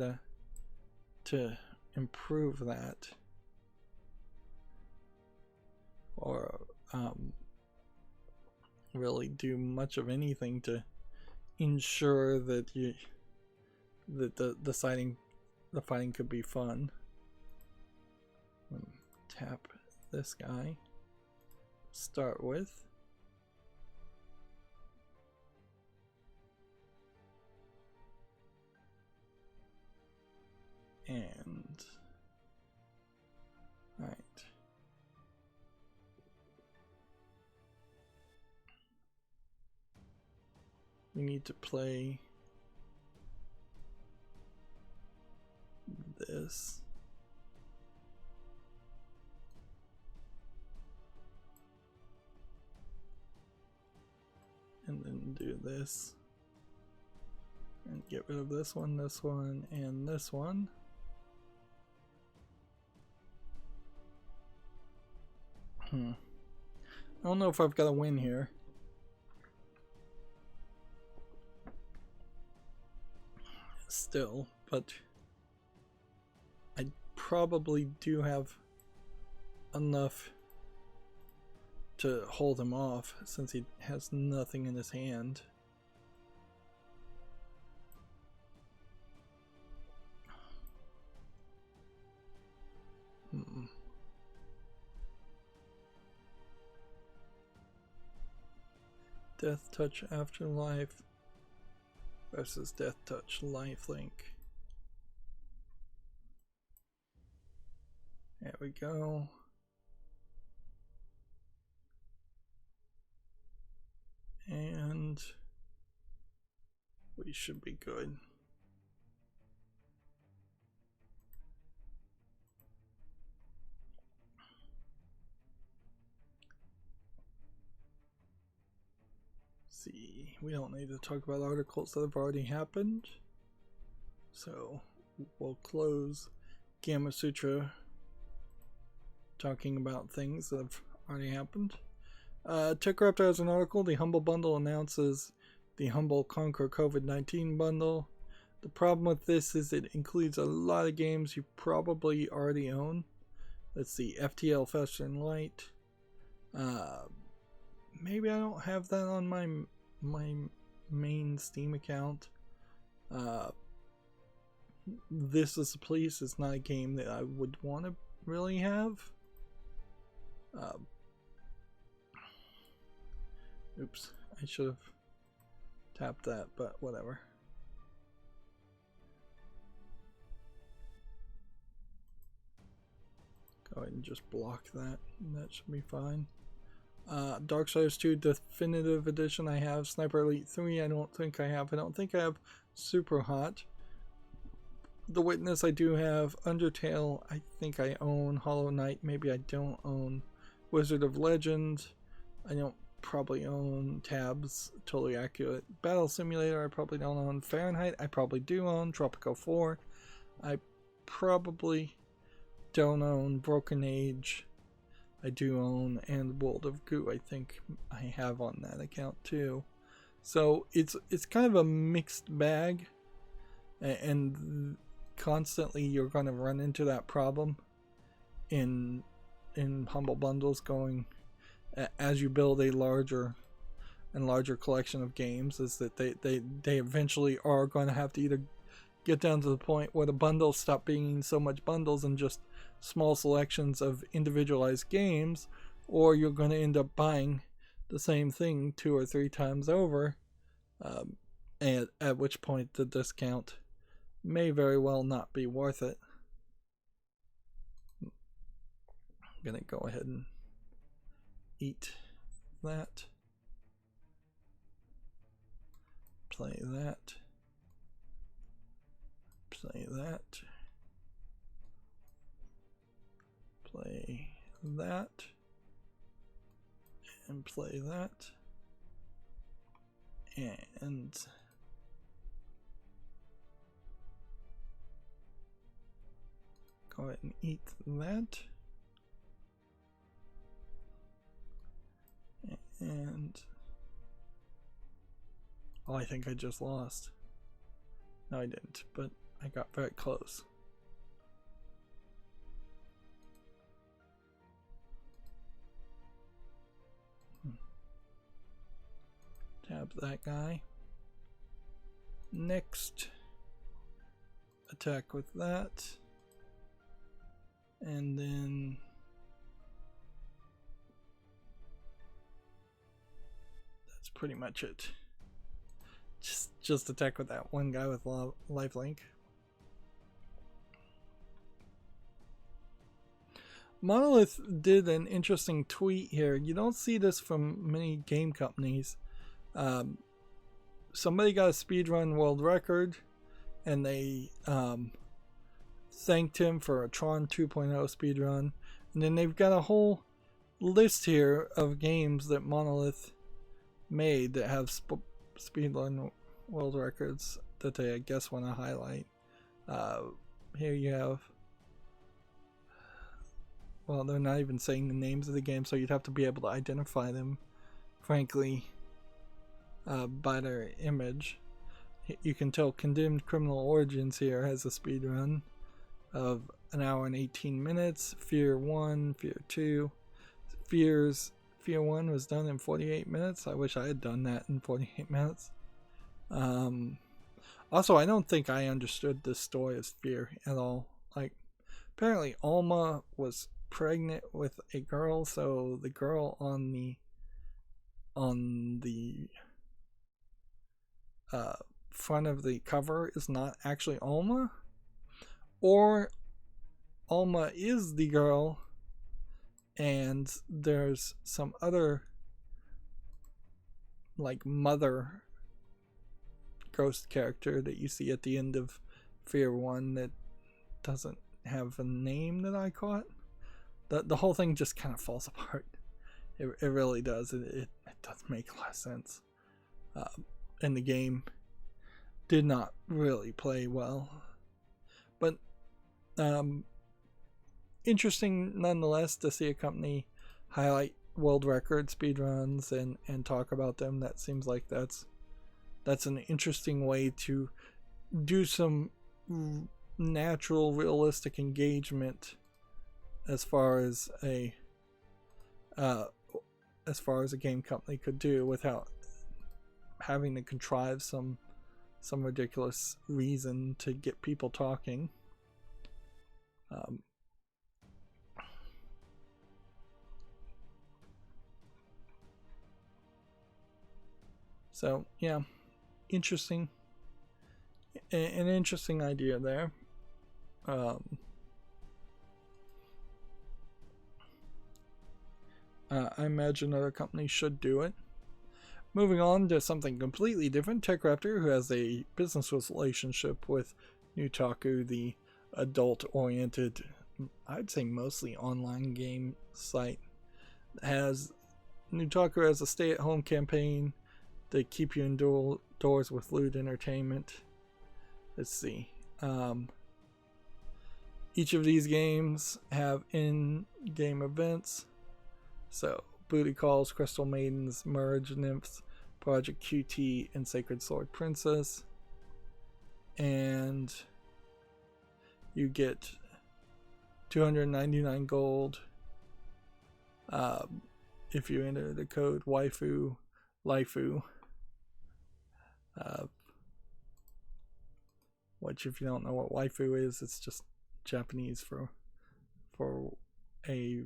to improve that, or really do much of anything to ensure that that the fighting could be fun. Tap this guy. Start with. And all right. We need to play this. And then do this. And get rid of this one, and this one. I don't know if I've got a win here. Still, but I probably do have enough to hold him off since he has nothing in his hand. Death Touch Afterlife versus Death Touch Lifelink. There we go. And we should be good. See, we don't need to talk about articles that have already happened, so we'll close Gamma Sutra talking about things that have already happened. TechRaptor has an article. The Humble Bundle announces the Humble Conquer COVID-19 bundle. The problem with this is it includes a lot of games you probably already own. Let's see, FTL Faster Than Light. Maybe I don't have that on my main Steam account. This Is the Police is not a game that I would want to really have. Oops, I should have tapped that, but whatever. Go ahead and just block that, and that should be fine. Darksiders 2 Definitive Edition I have. Sniper Elite 3 I don't think I have. I don't think I have Super Hot. The Witness I do have. Undertale I think I own. Hollow Knight maybe I don't own. Wizard of Legend I don't probably own. Tabs totally accurate. Battle Simulator I probably don't own. Fahrenheit I probably do own. Tropico 4 I probably don't own. Broken Age I do own, and World of Goo I think I have on that account too. So it's kind of a mixed bag, and constantly you're going to run into that problem in Humble Bundles going as you build a larger and larger collection of games, is that they eventually are going to have to either get down to the point where the bundles stop being so much bundles and just small selections of individualized games, or you're going to end up buying the same thing 2 or 3 times over, and at which point the discount may very well not be worth it. I'm going to go ahead and eat that, play that, play that, play that, and play that, and go ahead and eat that, and oh, I think I just lost. No, I didn't, but I got very close. Tab that guy. Next, attack with that. And then that's pretty much it. Just attack with that one guy with lifelink. Monolith did an interesting tweet here. You don't see this from many game companies. Somebody got a speedrun world record, and they thanked him for a Tron 2.0 speedrun. And then they've got a whole list here of games that Monolith made that have speedrun world records that they, I guess, want to highlight. Here you have, well, they're not even saying the names of the game, so you'd have to be able to identify them, frankly, by their image. You can tell Condemned Criminal Origins here has a speedrun of 1 hour and 18 minutes. Fear 1, Fear 2. Fear 1 was done in 48 minutes. I wish I had done that in 48 minutes. Also, I don't think I understood this story as Fear at all. Like, apparently Alma was pregnant with a girl, so the girl on the front of the cover is not actually Alma, or Alma is the girl and there's some other like mother ghost character that you see at the end of Fear 1 that doesn't have a name that I caught. The whole thing just kind of falls apart. It really does. It doesn't make a lot of sense. And the game did not really play well. But interesting nonetheless to see a company highlight world record speedruns and talk about them. That seems like that's an interesting way to do some natural, realistic engagement as far as a game company could do without having to contrive some ridiculous reason to get people talking. So yeah, interesting. An interesting idea there. I imagine other companies should do it. Moving on to something completely different, TechRaptor, who has a business relationship with Newtaku, the adult-oriented, I'd say mostly online game site, Newtaku has a stay-at-home campaign to keep you indoors with lewd entertainment. Let's see. Each of these games have in-game events. So, Booty Calls, Crystal Maidens, Merge Nymphs, Project QT, and Sacred Sword Princess. And you get 299 gold if you enter the code waifu laifu, which, if you don't know what waifu is, it's just Japanese for a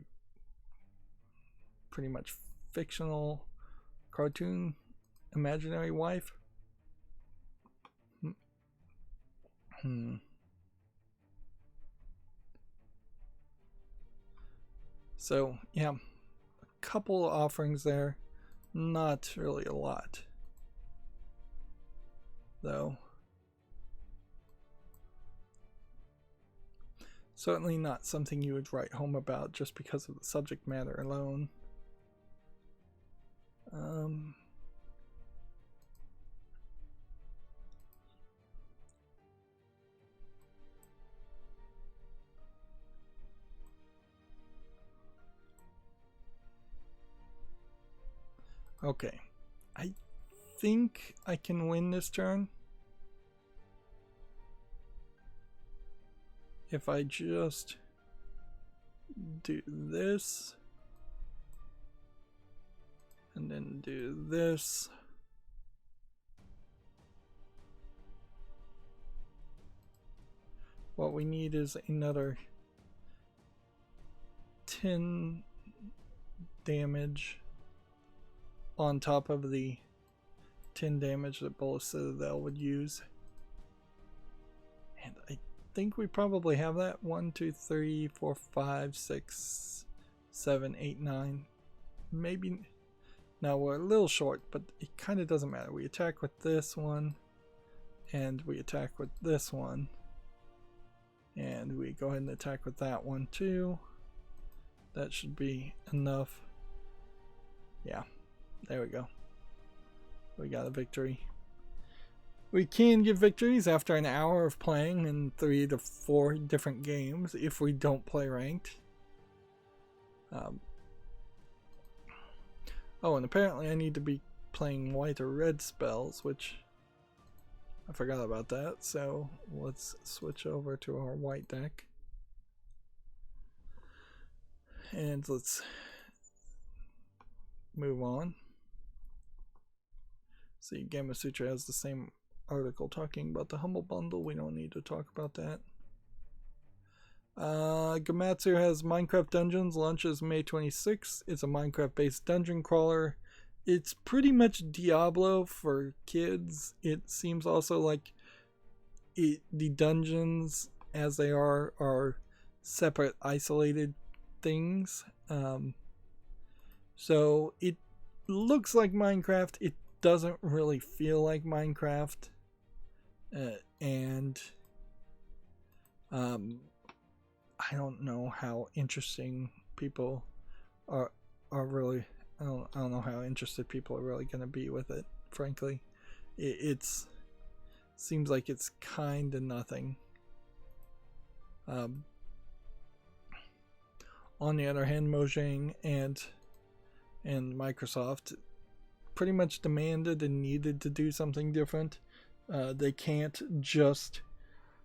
pretty much fictional cartoon imaginary wife. So yeah, a couple of offerings there, not really a lot though. Certainly not something you would write home about just because of the subject matter alone. Okay, I think I can win this turn if I just do this and then do this. what we need is another 10 damage on top of the 10 damage that Bullet Citadel would use. And I think we probably have that. 1, 2, 3, 4, 5, 6, 7, 8, 9. Maybe. Now we're a little short, but it kind of doesn't matter. We attack with this one, and we attack with this one. And we go ahead and attack with that one too. That should be enough. Yeah, there we go. We got a victory. We can get victories after an hour of playing in 3 to 4 different games if we don't play ranked. Oh, and apparently I need to be playing white or red spells, which I forgot about that. So let's switch over to our white deck. And let's move on. See, Gamma Sutra has the same article talking about the Humble Bundle. We don't need to talk about that. Gamatsu has Minecraft Dungeons, launches May 26th. It's a Minecraft based dungeon crawler. It's pretty much Diablo for kids. It seems also like the dungeons as they are separate, isolated things. So it looks like Minecraft. It doesn't really feel like Minecraft. And I don't know how interesting people are really. I don't know how interested people are really going to be with it. Frankly, it's seems like it's kind of nothing. On the other hand, Mojang and Microsoft pretty much demanded and needed to do something different. They can't just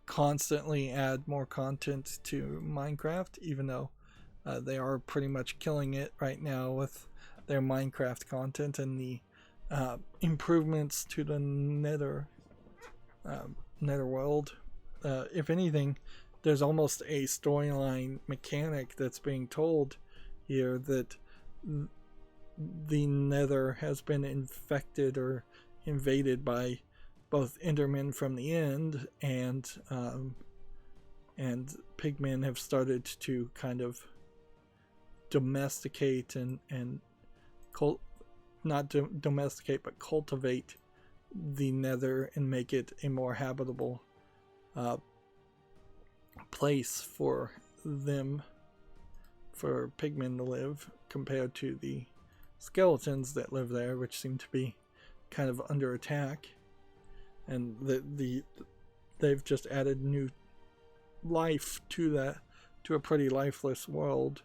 constantly add more content to Minecraft, even though they are pretty much killing it right now with their Minecraft content and the improvements to the Nether world. If anything, there's almost a storyline mechanic that's being told here that the Nether has been infected or invaded by both Endermen from the end and pigmen have started to kind of domesticate and domesticate but cultivate the Nether and make it a more habitable place for them, for pigmen to live, compared to the skeletons that live there, which seem to be kind of under attack. And they've just added new life to a pretty lifeless world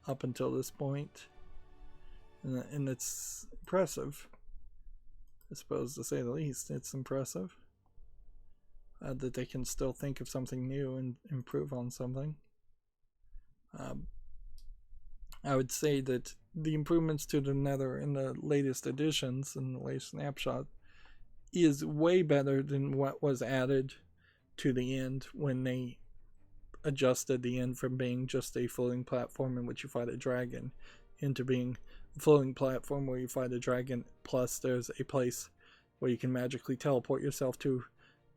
up until this point, and it's impressive, I suppose, to say the least. It's impressive that they can still think of something new and improve on something. I would say that the improvements to the Nether in the latest editions and the latest snapshot is way better than what was added to the end when they adjusted the end from being just a floating platform in which you fight a dragon into being a floating platform where you fight a dragon, plus there's a place where you can magically teleport yourself to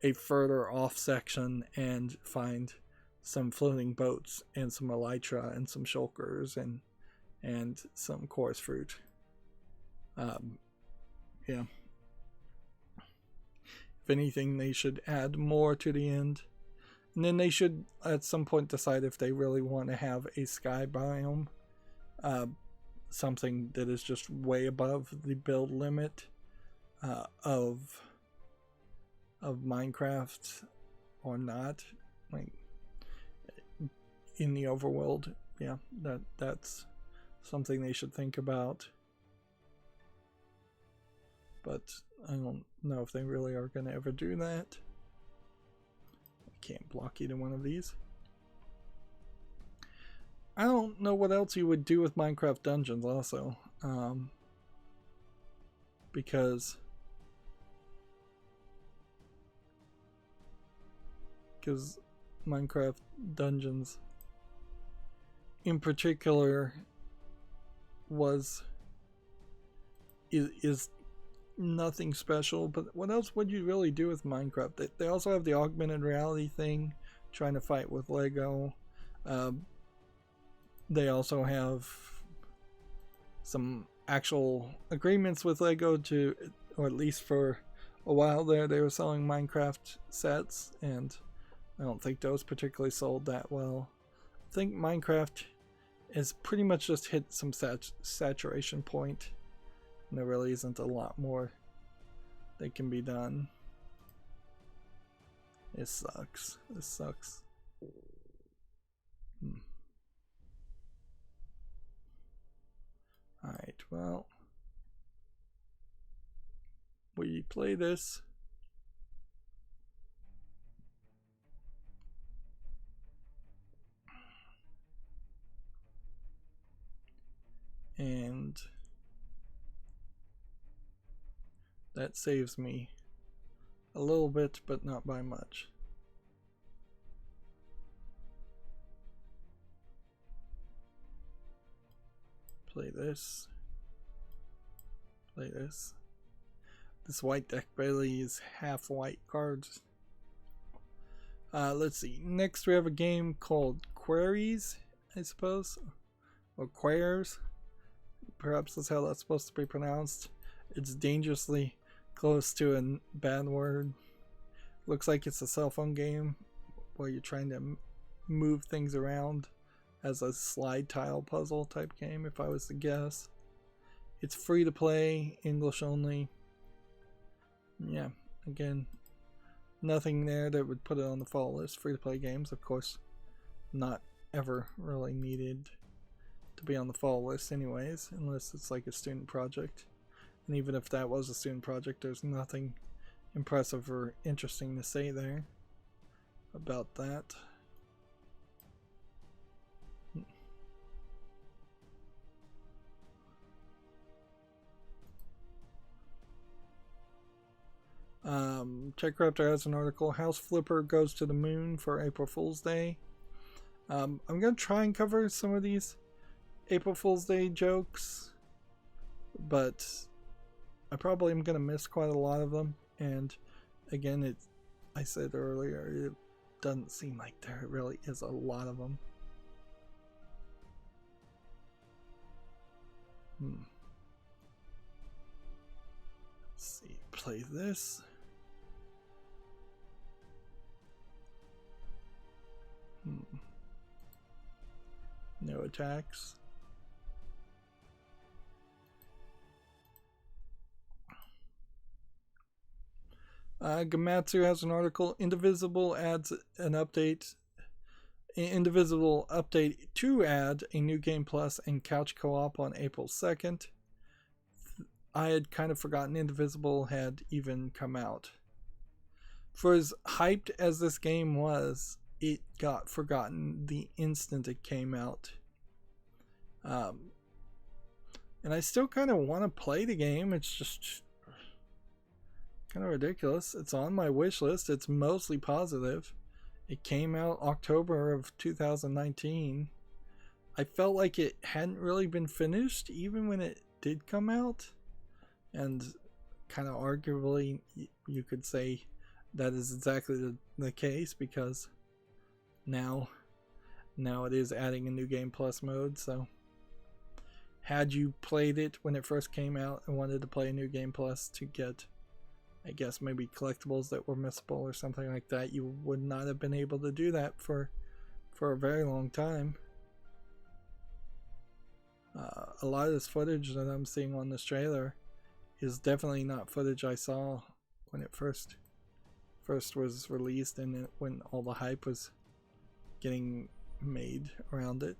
a further off section and find some floating boats and some elytra and some shulkers and some chorus fruit. Yeah. If anything, they should add more to the end. And then they should, at some point, decide if they really want to have a sky biome. Something that is just way above the build limit of Minecraft or not. Like, in the overworld, yeah, that's something they should think about. But I don't know if they really are going to ever do that. I can't block either one of these. I don't know what else you would do with Minecraft Dungeons also. Because Minecraft Dungeons in particular is nothing special. But what else would you really do with Minecraft? They also have the augmented reality thing, trying to fight with Lego. They also have some actual agreements with Lego to, or at least for a while there, they were selling Minecraft sets, and I don't think those particularly sold that well. I think Minecraft has pretty much just hit some saturation point, and there really isn't a lot more that can be done. It sucks. This sucks. Alright, well, we play this. And that saves me a little bit, but not by much. Play this. Play this. This white deck barely is half white cards. Let's see. Next we have a game called Queries, I suppose. Or Quares. Perhaps that's how that's supposed to be pronounced. It's dangerously close to a bad word. Looks like it's a cell phone game where you're trying to move things around as a slide tile puzzle type game, if I was to guess. It's free to play, English only. Yeah, again, nothing there that would put it on the fall list. Free to play games, of course, not ever really needed to be on the fall list anyways, unless it's like a student project. And even if that was a student project, there's nothing impressive or interesting to say there about that. TechRaptor has an article, House Flipper goes to the moon for April Fool's Day. I'm going to try and cover some of these April Fool's Day jokes, but I probably am going to miss quite a lot of them. And again, I said earlier, it doesn't seem like there really is a lot of them. Let's see, play this. No attacks. Gamatsu has an article. Indivisible adds an update. Indivisible update to add a new game plus and couch co-op on April 2nd. I had kind of forgotten Indivisible had even come out. For as hyped as this game was, it got forgotten the instant it came out. And I still kind of want to play the game. It's just kind of ridiculous. It's on my wish list. It's mostly positive. It came out October of 2019. I felt like it hadn't really been finished even when it did come out. And kind of arguably, you could say that is exactly the case, because now it is adding a new game plus mode. So had you played it when it first came out and wanted to play a new game plus to get, I guess, maybe collectibles that were missable or something like that, you would not have been able to do that for a very long time. A lot of this footage that I'm seeing on this trailer is definitely not footage I saw when it first was released, and when all the hype was getting made around it.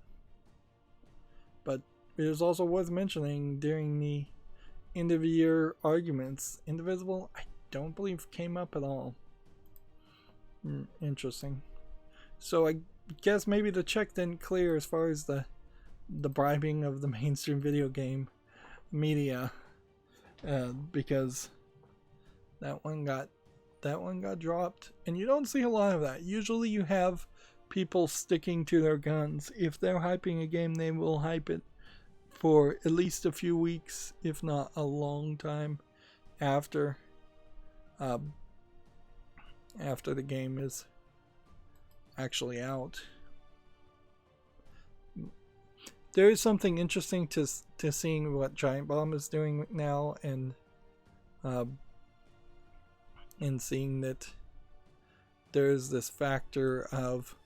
But it is also worth mentioning, during the end of year arguments, Indivisible, I don't believe came up at all. Interesting. So I guess maybe the check didn't clear as far as the bribing of the mainstream video game media, because that one got that one got dropped. And you don't see a lot of that. Usually you have people sticking to their guns. If they're hyping a game, they will hype it for at least a few weeks, if not a long time after the game is actually out. There is something interesting to seeing what Giant Bomb is doing now, and seeing that there's this factor of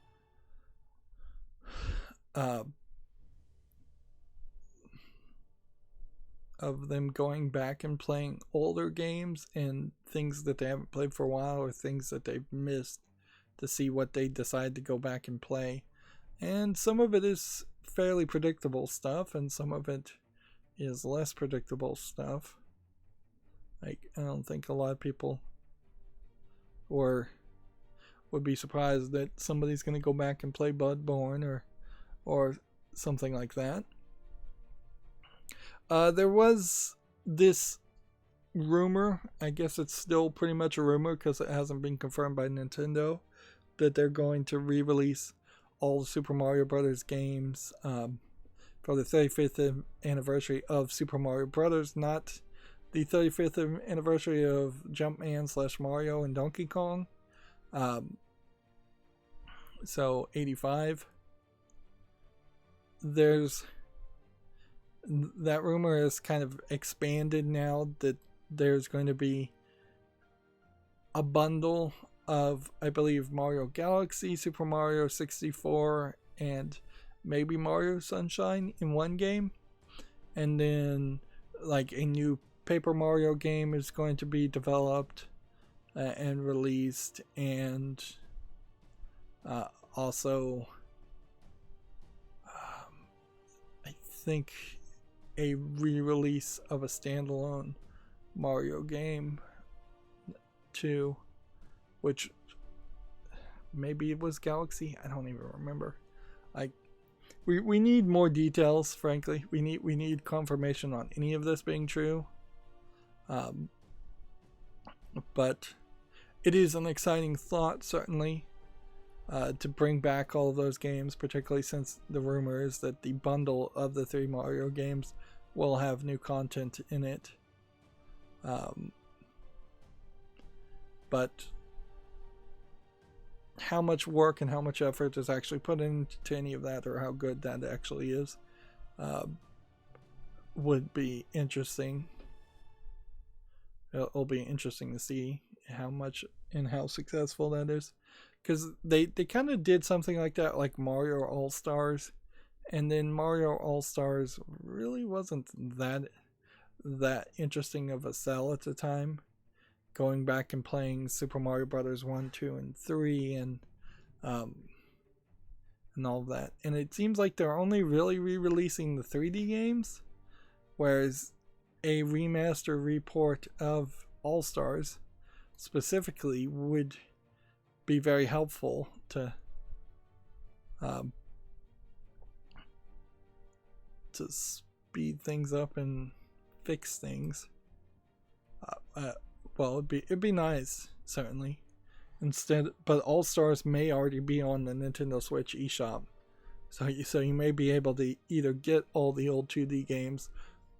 them going back and playing older games and things that they haven't played for a while, or things that they've missed, to see what they decide to go back and play. And some of it is fairly predictable stuff, and some of it is less predictable stuff. Like, I don't think a lot of people would be surprised that somebody's going to go back and play Bloodborne or something like that. There was this rumor, I guess it's still pretty much a rumor because it hasn't been confirmed by Nintendo, that they're going to re-release all the Super Mario Brothers games for the 35th anniversary of Super Mario Brothers, not the 35th anniversary of Jumpman / Mario and Donkey Kong. So 85. That rumor is kind of expanded now, that there's going to be a bundle of, I believe, Mario Galaxy, Super Mario 64, and maybe Mario Sunshine in one game. And then like a new Paper Mario game is going to be developed and released, and also I think a re-release of a standalone Mario game too, which maybe it was Galaxy, I don't even remember. We need more details, frankly. We need confirmation on any of this being true. But it is an exciting thought, certainly, to bring back all of those games, particularly since the rumor is that the bundle of the 3 Mario games will have new content in it. But how much work and how much effort is actually put into any of that, or how good that actually is, would be interesting. It'll be interesting to see how much and how successful that is, because they kind of did something like that, like Mario All-Stars, and then Mario All-Stars really wasn't that interesting of a sell at the time. Going back and playing Super Mario Brothers 1, 2, and 3, and all of that. And it seems like they're only really re-releasing the 3D games, whereas a remaster report of All-Stars specifically would be very helpful to speed things up and fix things. Well, it'd be nice, certainly. But All-Stars may already be on the Nintendo Switch eShop, so you may be able to either get all the old 2D games,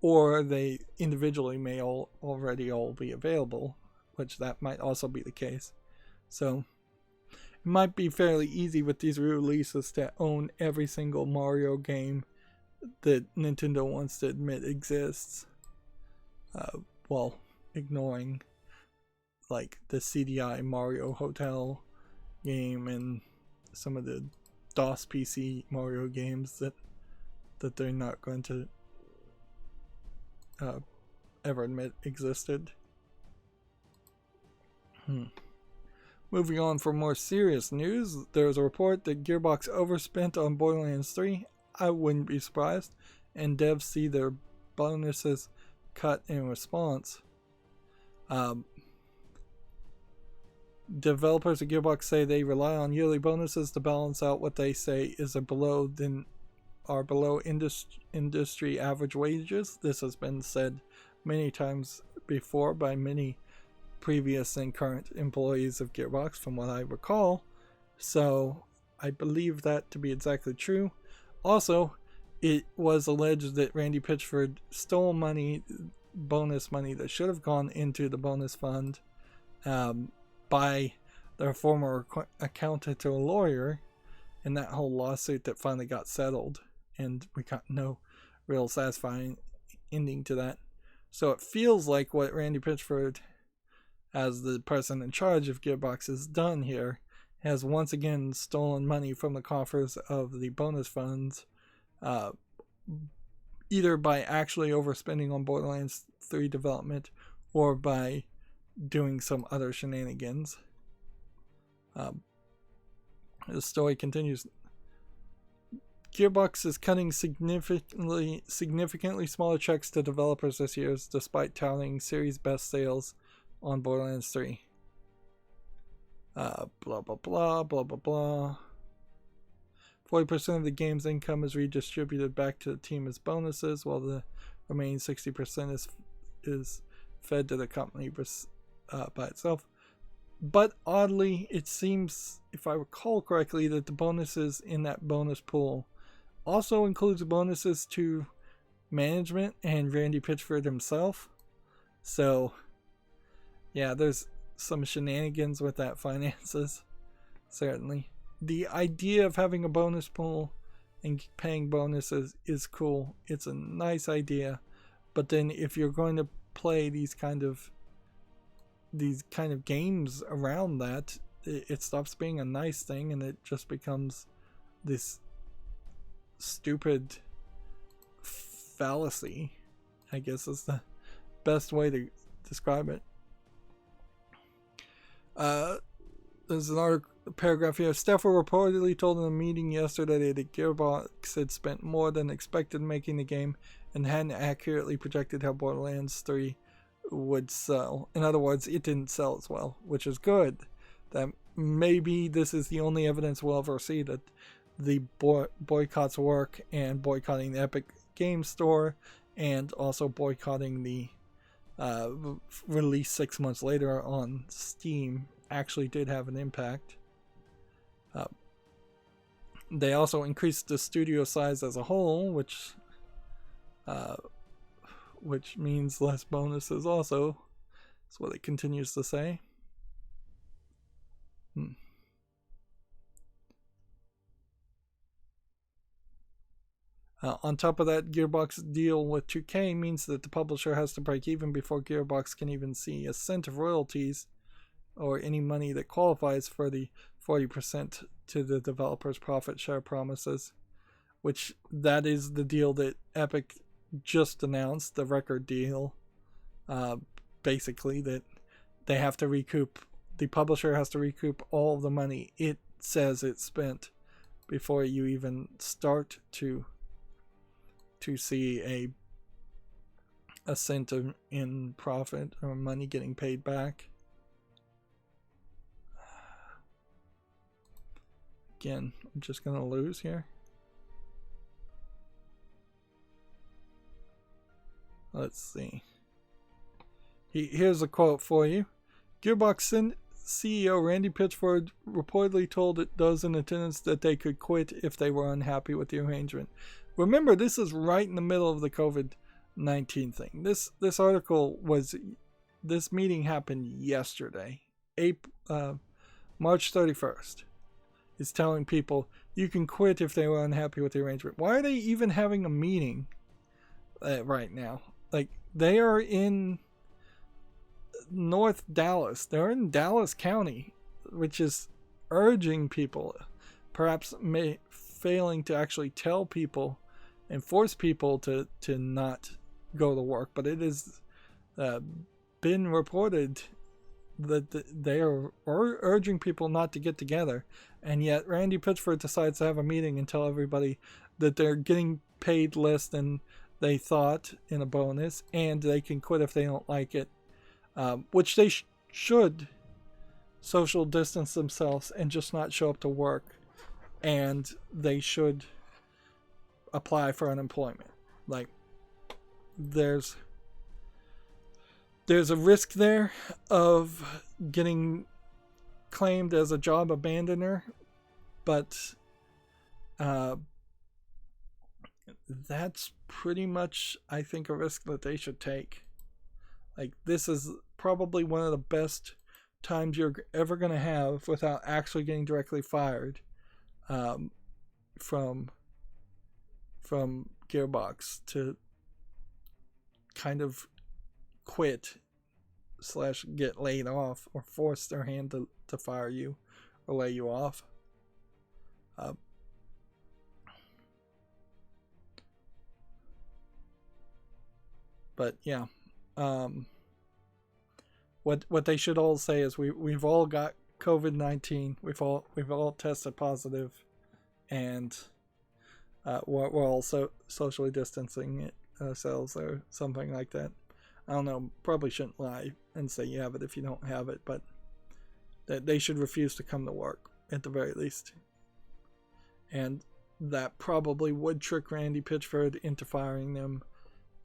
or they individually may already be available, which that might also be the case. So it might be fairly easy with these releases to own every single Mario game that Nintendo wants to admit exists, while ignoring like the CDI Mario Hotel game and some of the DOS PC Mario games that they're not going to ever admit existed. Moving on for more serious news, there's a report that Gearbox overspent on Borderlands 3. I wouldn't be surprised, and devs see their bonuses cut in response. Developers at Gearbox say they rely on yearly bonuses to balance out what they say is below industry average wages. This has been said many times before by many previous and current employees of Gearbox, from what I recall. So I believe that to be exactly true. Also, it was alleged that Randy Pitchford stole money, bonus money that should have gone into the bonus fund by their former accountant to a lawyer in that whole lawsuit that finally got settled, and we got no real satisfying ending to that. So it feels like what Randy Pitchford, as the person in charge of Gearbox, has done here, has once again stolen money from the coffers of the bonus funds, either by actually overspending on Borderlands 3 development or by doing some other shenanigans. The story continues. Gearbox is cutting significantly smaller checks to developers this year, despite touting series best sales on Borderlands 3. Blah blah blah blah blah blah. 40% of the game's income is redistributed back to the team as bonuses, while the remaining 60% is fed to the company by itself. But oddly, it seems, if I recall correctly, that the bonuses in that bonus pool also includes bonuses to management and Randy Pitchford himself. So, yeah, there's some shenanigans with that finances, certainly. The idea of having a bonus pool and paying bonuses is cool. It's a nice idea. But then if you're going to play these kind of games around that, it stops being a nice thing and it just becomes this stupid fallacy, I guess is the best way to describe it. There's a paragraph here. Staff were reportedly told in a meeting yesterday that Gearbox had spent more than expected making the game and hadn't accurately projected how Borderlands 3 would sell. In other words, it didn't sell as well, which is good. That maybe this is the only evidence we'll ever see that the boycotts work, and boycotting the Epic Games Store and also boycotting the release 6 months later on Steam actually did have an impact. They also increased the studio size as a whole, which means less bonuses also. That's what it continues to say. On top of that, Gearbox deal with 2K means that the publisher has to break even before Gearbox can even see a cent of royalties or any money that qualifies for the 40% to the developer's profit share promises, which that is the deal that Epic just announced, the record deal. Basically, that they have to recoup, the publisher has to recoup all of the money it says it spent before you even start to see a cent in profit or money getting paid back. Again, I'm just going to lose here. Let's see. Here's a quote for you. Gearbox CEO Randy Pitchford reportedly told those in attendance that they could quit if they were unhappy with the arrangement. Remember, this is right in the middle of the COVID-19 thing. This meeting happened yesterday, March 31st. It's telling people you can quit if they were unhappy with the arrangement. Why are they even having a meeting right now? Like, they are in North Dallas. They're in Dallas County, which is urging people, perhaps failing to actually tell people and force people to not go to work. But it has been reported that they are urging people not to get together, and yet Randy Pitchford decides to have a meeting and tell everybody that they're getting paid less than they thought in a bonus, and they can quit if they don't like it, which they should social distance themselves and just not show up to work, and they should apply for unemployment. Like, there's There's a risk there of getting claimed as a job abandoner, but that's pretty much, I think, a risk that they should take. Like, this is probably one of the best times you're ever going to have without actually getting directly fired from Gearbox to kind of quit / get laid off or force their hand to fire you or lay you off. But yeah, what they should all say is we've all got COVID-19. We've all tested positive, and we're all socially distancing ourselves or something like that. I don't know. Probably shouldn't lie and say you have it if you don't have it, but that they should refuse to come to work at the very least. And that probably would trick Randy Pitchford into firing them,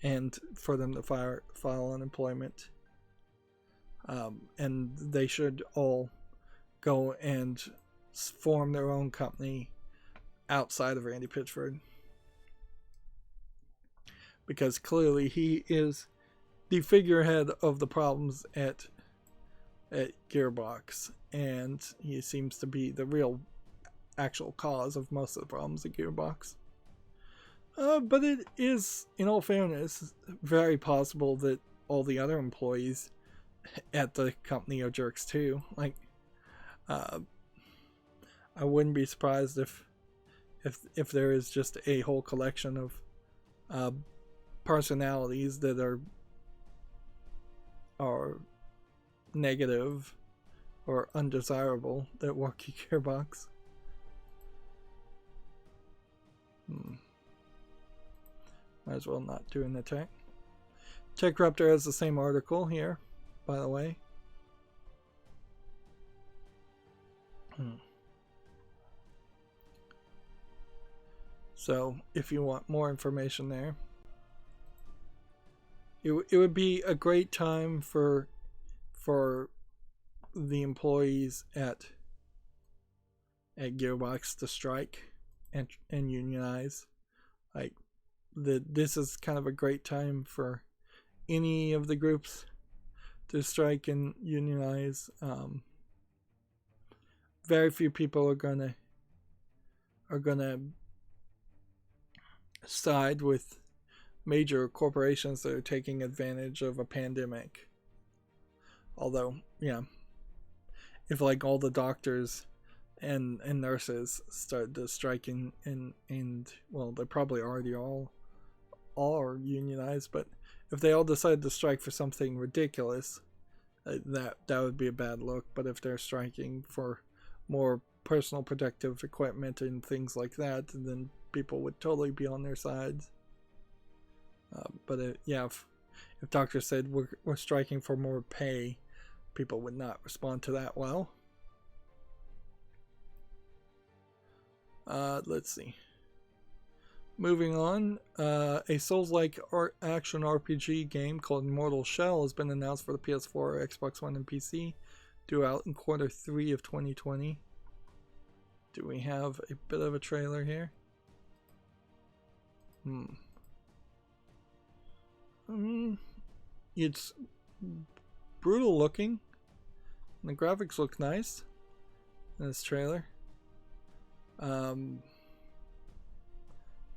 and for them to file unemployment. And they should all go and form their own company outside of Randy Pitchford, because clearly he is the figurehead of the problems at Gearbox, and he seems to be the real actual cause of most of the problems at Gearbox. But it is, in all fairness, very possible that all the other employees at the company are jerks too. Like, I wouldn't be surprised if there is just a whole collection of personalities that are negative or undesirable that work at Gearbox. Might as well not do an attack. TechRaptor has the same article here, by the way. So, if you want more information there, it would be a great time for the employees at Gearbox to strike and unionize. Like, this is kind of a great time for any of the groups to strike and unionize. Very few people are gonna side with major corporations that are taking advantage of a pandemic. Although, yeah, if like all the doctors and nurses start to strike and well, they probably already all are unionized, but if they all decide to strike for something ridiculous, that would be a bad look. But if they're striking for more personal protective equipment and things like that, then people would totally be on their sides. But if doctors said we're striking for more pay, people would not respond to that well. Let's see. Moving on, a Souls-like action RPG game called Immortal Shell has been announced for the PS4, Xbox One, and PC, due out in Q3 of 2020. Do we have a bit of a trailer here? It's brutal looking, and the graphics look nice in this trailer.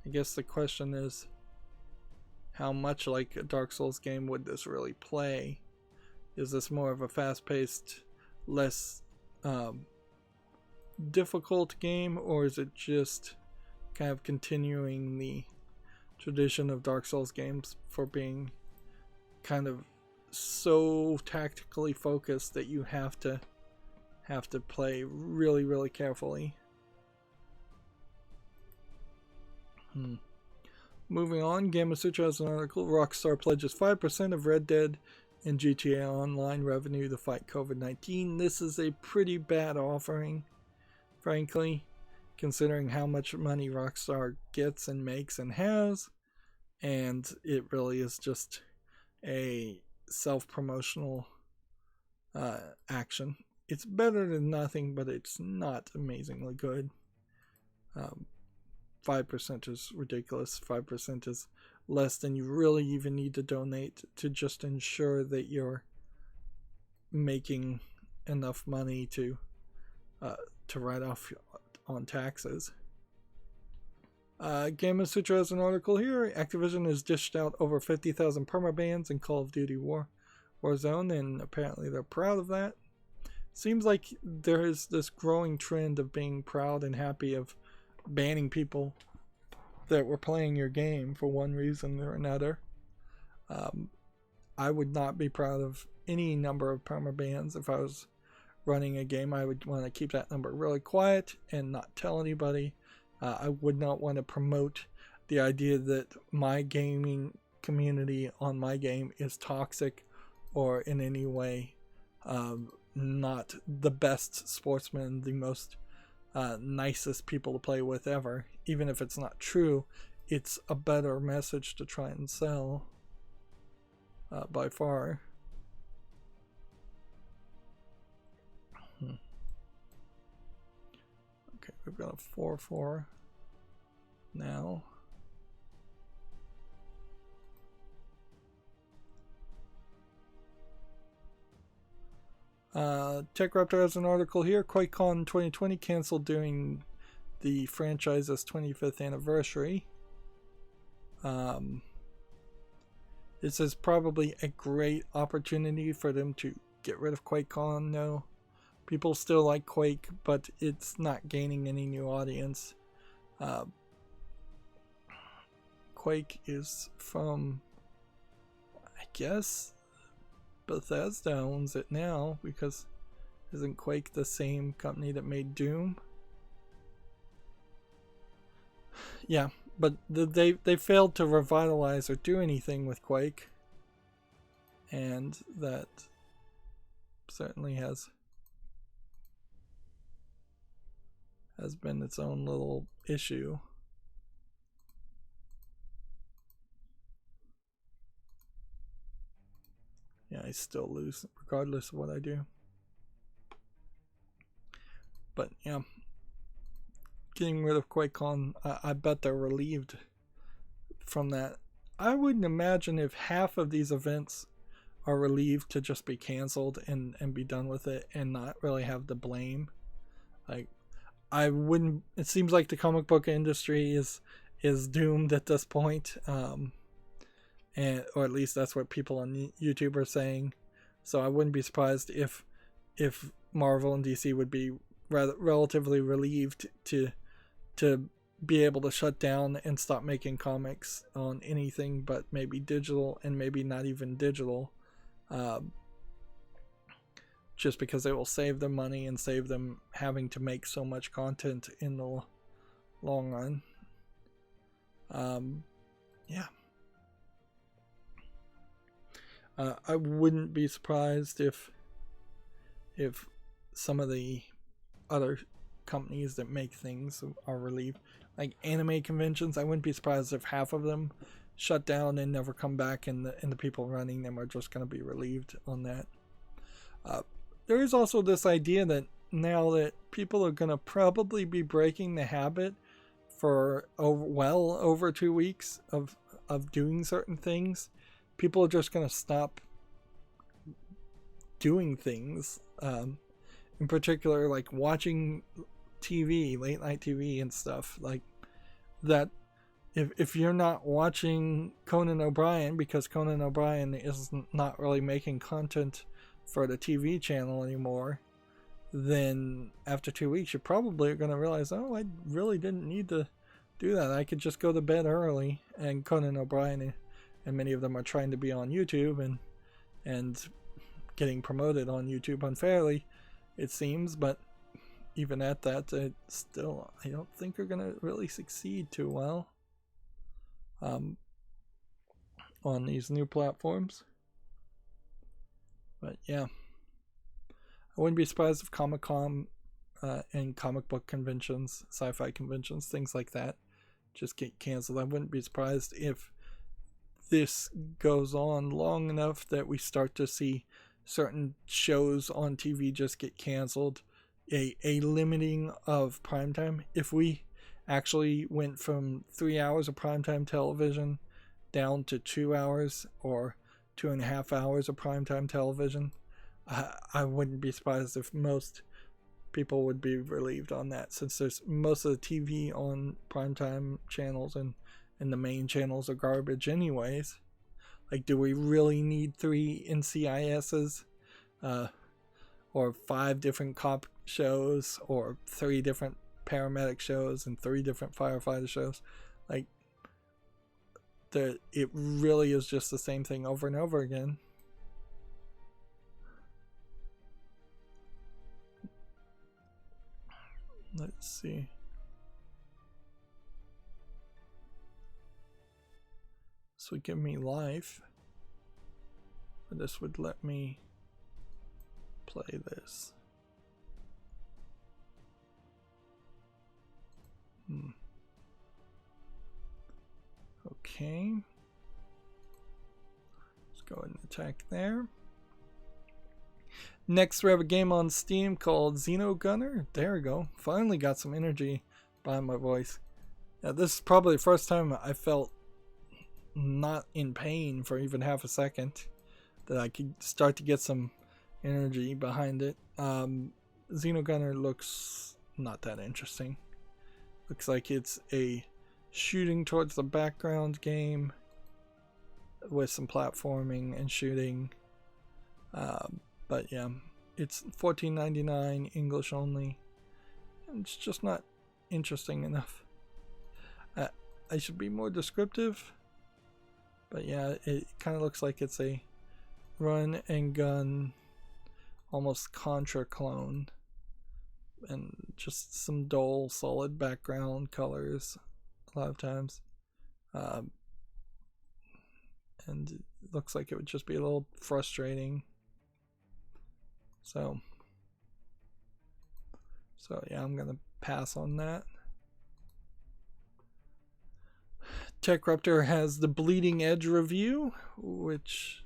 I guess the question is, how much like a Dark Souls game would this really play? Is this more of a fast-paced, less difficult game, or is it just kind of continuing the tradition of Dark Souls games for being kind of so tactically focused that you have to play really, really carefully? Moving on, Gamasutra has an article. Rockstar pledges 5% of Red Dead and GTA Online revenue to fight COVID-19. This is a pretty bad offering, frankly, considering how much money Rockstar gets and makes and has. And it really is just a self-promotional action. It's better than nothing, but it's not amazingly good. 5% is ridiculous. 5% is less than you really even need to donate to just ensure that you're making enough money to write off on taxes. Gamma Sutra has an article here. Activision has dished out over 50,000 permabans in Call of Duty Warzone, and apparently they're proud of that. Seems like there is this growing trend of being proud and happy of banning people that were playing your game for one reason or another. I would not be proud of any number of permabans. If I was running a game, I would want to keep that number really quiet and not tell anybody. I would not want to promote the idea that my gaming community on my game is toxic or in any way not the best sportsmen, the most nicest people to play with ever. Even if it's not true, it's a better message to try and sell by far. Okay, we've got a 4-4 now. TechRaptor has an article here. QuakeCon 2020 canceled during the franchise's 25th anniversary. This is probably a great opportunity for them to get rid of QuakeCon now. People still like Quake, but it's not gaining any new audience. Quake is from, I guess, Bethesda owns it now, because isn't Quake the same company that made Doom? Yeah, but they failed to revitalize or do anything with Quake, and that certainly has been its own little issue. Yeah, I still lose regardless of what I do. But yeah, getting rid of QuakeCon, I bet they're relieved from that. I wouldn't imagine if half of these events are relieved to just be canceled and be done with it and not really have the blame. Like, I wouldn't. It seems like the comic book industry is doomed at this point, and or at least that's what people on YouTube are saying. So I wouldn't be surprised if Marvel and DC would be relatively relieved to be able to shut down and stop making comics on anything but maybe digital, and maybe not even digital, just because it will save them money and save them having to make so much content in the long run. Yeah. I wouldn't be surprised if some of the other companies that make things are relieved. Like anime conventions, I wouldn't be surprised if half of them shut down and never come back, and the people running them are just going to be relieved on that. There is also this idea that now that people are going to probably be breaking the habit for well over 2 weeks of doing certain things, people are just going to stop doing things. In particular, like watching TV, late night TV and stuff like that. If you're not watching Conan O'Brien because Conan O'Brien is not really making content for the TV channel anymore, then after 2 weeks, you probably are going to realize, oh, I really didn't need to do that. I could just go to bed early. And Conan O'Brien and many of them are trying to be on YouTube and getting promoted on YouTube unfairly, it seems. But even at that, still, I don't think are going to really succeed too well on these new platforms. But yeah, I wouldn't be surprised if Comic-Con and comic book conventions, sci-fi conventions, things like that, just get canceled. I wouldn't be surprised if this goes on long enough that we start to see certain shows on TV just get canceled, a limiting of primetime. If we actually went from 3 hours of primetime television down to 2 hours or 2.5 hours of primetime television, I wouldn't be surprised if most people would be relieved on that, since there's most of the TV on primetime channels and the main channels are garbage anyways. Like, do we really need 3 NCISs or 5 different cop shows or 3 different paramedic shows and 3 different firefighter shows? Like, it really is just the same thing over and over again. Let's see. This would give me life, but this would let me play this. Okay. Let's go ahead and attack there. Next, we have a game on Steam called Xenogunner. There we go. Finally got some energy behind my voice. Now, this is probably the first time I felt not in pain for even half a second, that I could start to get some energy behind it. Xenogunner looks not that interesting. Looks like it's a shooting towards the background game with some platforming and shooting. But yeah, it's $14.99, English only. It's just not interesting enough. I should be more descriptive. But yeah, it kind of looks like it's a run and gun, almost Contra clone. And just some dull, solid background colors a lot of times. And it looks like it would just be a little frustrating. So yeah, I'm gonna pass on that. TechRuptor has the Bleeding Edge review, which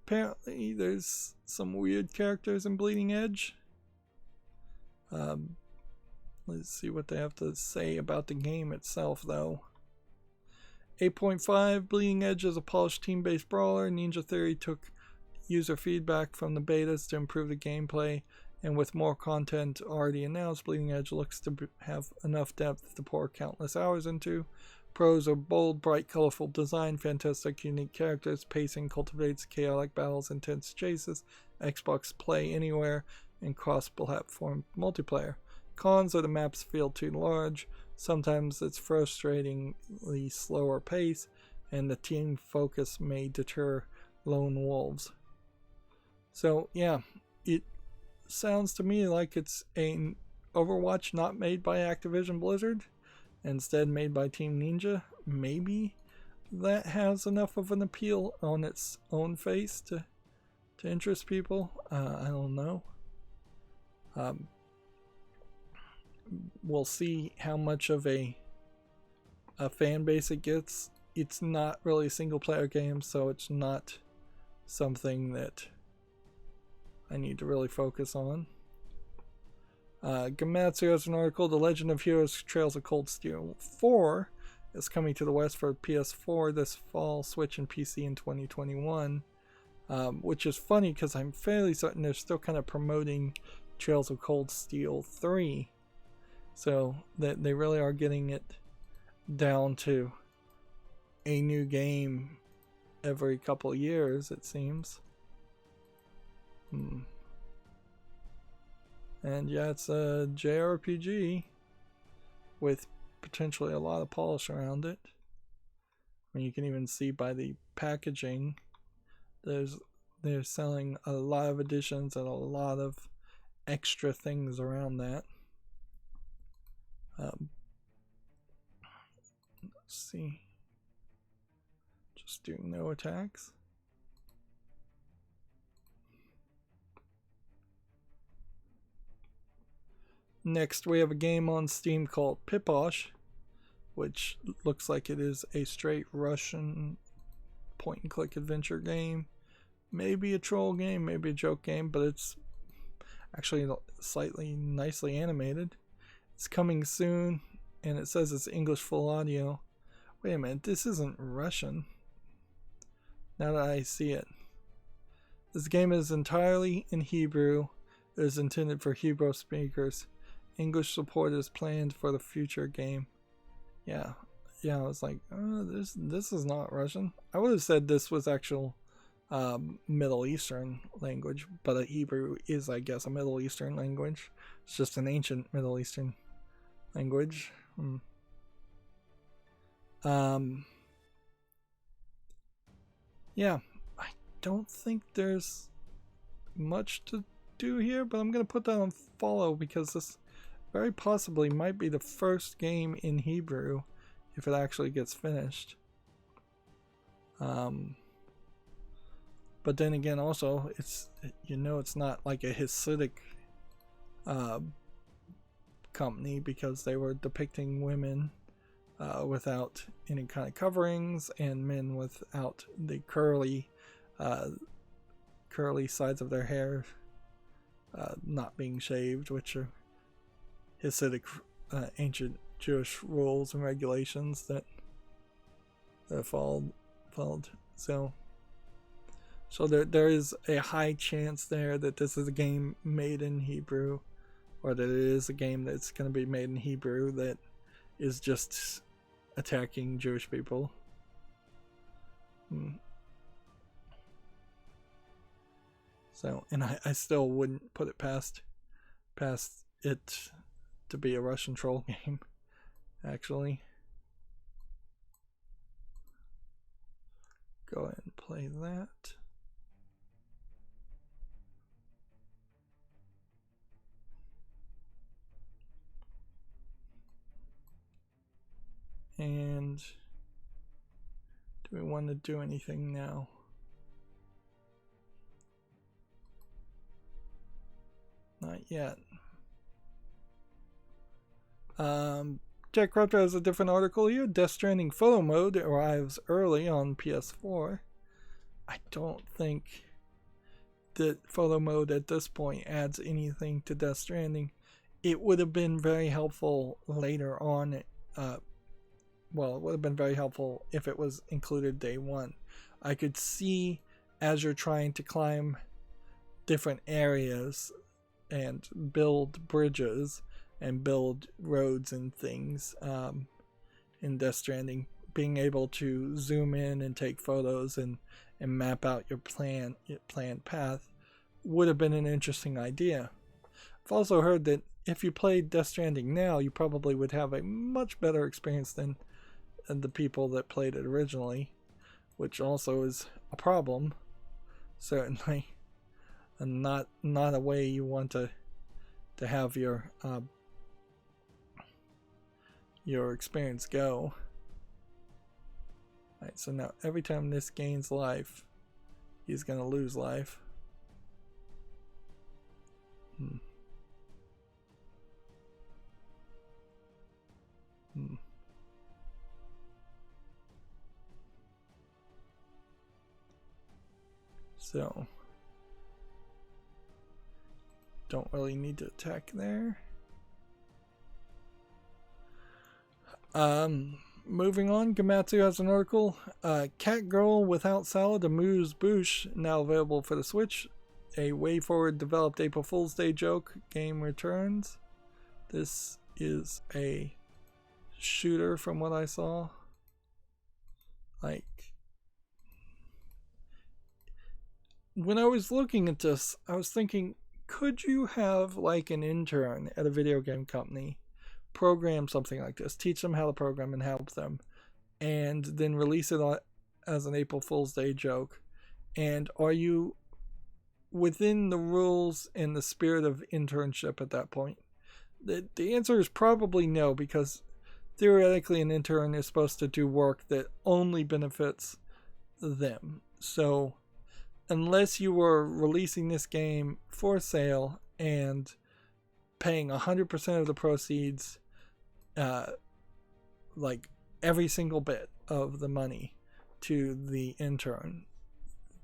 apparently there's some weird characters in Bleeding Edge. Let's see what they have to say about the game itself, though. 8.5, Bleeding Edge is a polished team-based brawler. Ninja Theory took user feedback from the betas to improve the gameplay, and with more content already announced, Bleeding Edge looks to have enough depth to pour countless hours into. Pros are bold, bright, colorful design, fantastic, unique characters, pacing cultivates chaotic battles, intense chases, Xbox Play Anywhere, and cross-platform multiplayer. Cons are the maps feel too large, sometimes it's frustratingly slower pace, and the team focus may deter lone wolves. So yeah, it sounds to me like it's an Overwatch not made by Activision Blizzard, instead made by Team Ninja. Maybe that has enough of an appeal on its own face to interest people. I don't know. We'll see how much of a fan base it gets. It's not really a single player game, so it's not something that I need to really focus on. Gamatsu has an article, The Legend of Heroes Trails of Cold Steel 4 is coming to the West for PS4 this fall, Switch and PC in 2021. Which is funny because I'm fairly certain they're still kind of promoting Trails of Cold Steel 3. So that they really are getting it down to a new game every couple of years, it seems. And yeah, it's a JRPG with potentially a lot of polish around it. I mean, you can even see by the packaging, they're selling a lot of editions and a lot of extra things around that. Let's see. Just do no attacks. Next, we have a game on Steam called Piposh, which looks like it is a straight Russian point and click adventure game. Maybe a troll game, maybe a joke game, but it's actually slightly nicely animated. It's coming soon, and it says it's English full audio. Wait a minute, this isn't Russian. Now that I see it. This game is entirely in Hebrew. It is intended for Hebrew speakers. English support is planned for the future game. Yeah, I was like, oh, this is not Russian. I would have said this was actual Middle Eastern language, but Hebrew is, I guess, a Middle Eastern language. It's just an ancient Middle Eastern language. Yeah, I don't think there's much to do here, but I'm going to put that on follow because this very possibly might be the first game in Hebrew if it actually gets finished. But then again, also, it's not like a Hasidic company, because they were depicting women without any kind of coverings and men without the curly sides of their hair not being shaved, which are Hasidic ancient Jewish rules and regulations that followed. So there is a high chance there that this is a game made in Hebrew, or that it is a game that's going to be made in Hebrew that is just attacking Jewish people. So, and I still wouldn't put it past it to be a Russian troll game, actually. Go ahead and play that. And do we want to do anything now? Not yet. Jack Raptor has a different article here. Death Stranding photo mode arrives early on PS4. I don't think that photo mode at this point adds anything to Death Stranding. It would have been very helpful later on. Well, it would have been very helpful if it was included day one. I could see as you're trying to climb different areas and build bridges and build roads and things in Death Stranding, being able to zoom in and take photos and map out your planned path would have been an interesting idea. I've also heard that if you played Death Stranding now, you probably would have a much better experience than the people that played it originally, which also is a problem, certainly, and not a way you want to have your experience go. Alright, so now every time this gains life, he's gonna lose life. So, don't really need to attack there. Moving on, Gamatsu has an article. Cat Girl Without Salad, Amuse Bouche, now available for the Switch. A WayForward developed April Fool's Day joke game returns. This is a shooter from what I saw. Like, when I was looking at this, I was thinking, could you have like an intern at a video game company program something like this, teach them how to program and help them, and then release it as an April Fool's Day joke? And are you within the rules and the spirit of internship at that point? The answer is probably no, because theoretically an intern is supposed to do work that only benefits them. So unless you were releasing this game for sale and paying 100% of the proceeds, like every single bit of the money to the intern.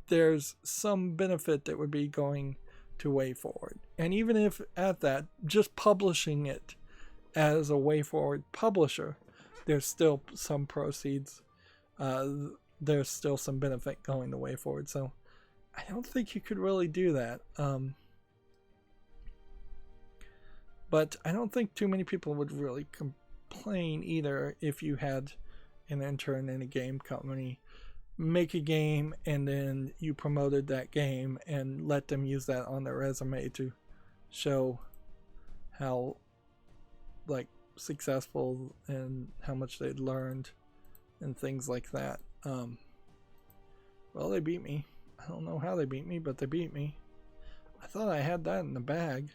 There's some benefit that would be going to WayForward. And even if at that, just publishing it as a WayForward publisher, there's still some proceeds. There's still some benefit going to WayForward. So I don't think you could really do that. But I don't think too many people would really complain either if you had an intern in a game company make a game and then you promoted that game and let them use that on their resume to show how like successful and how much they'd learned and things like that. Well, they beat me. I don't know how they beat me, but they beat me. I thought I had that in the bag.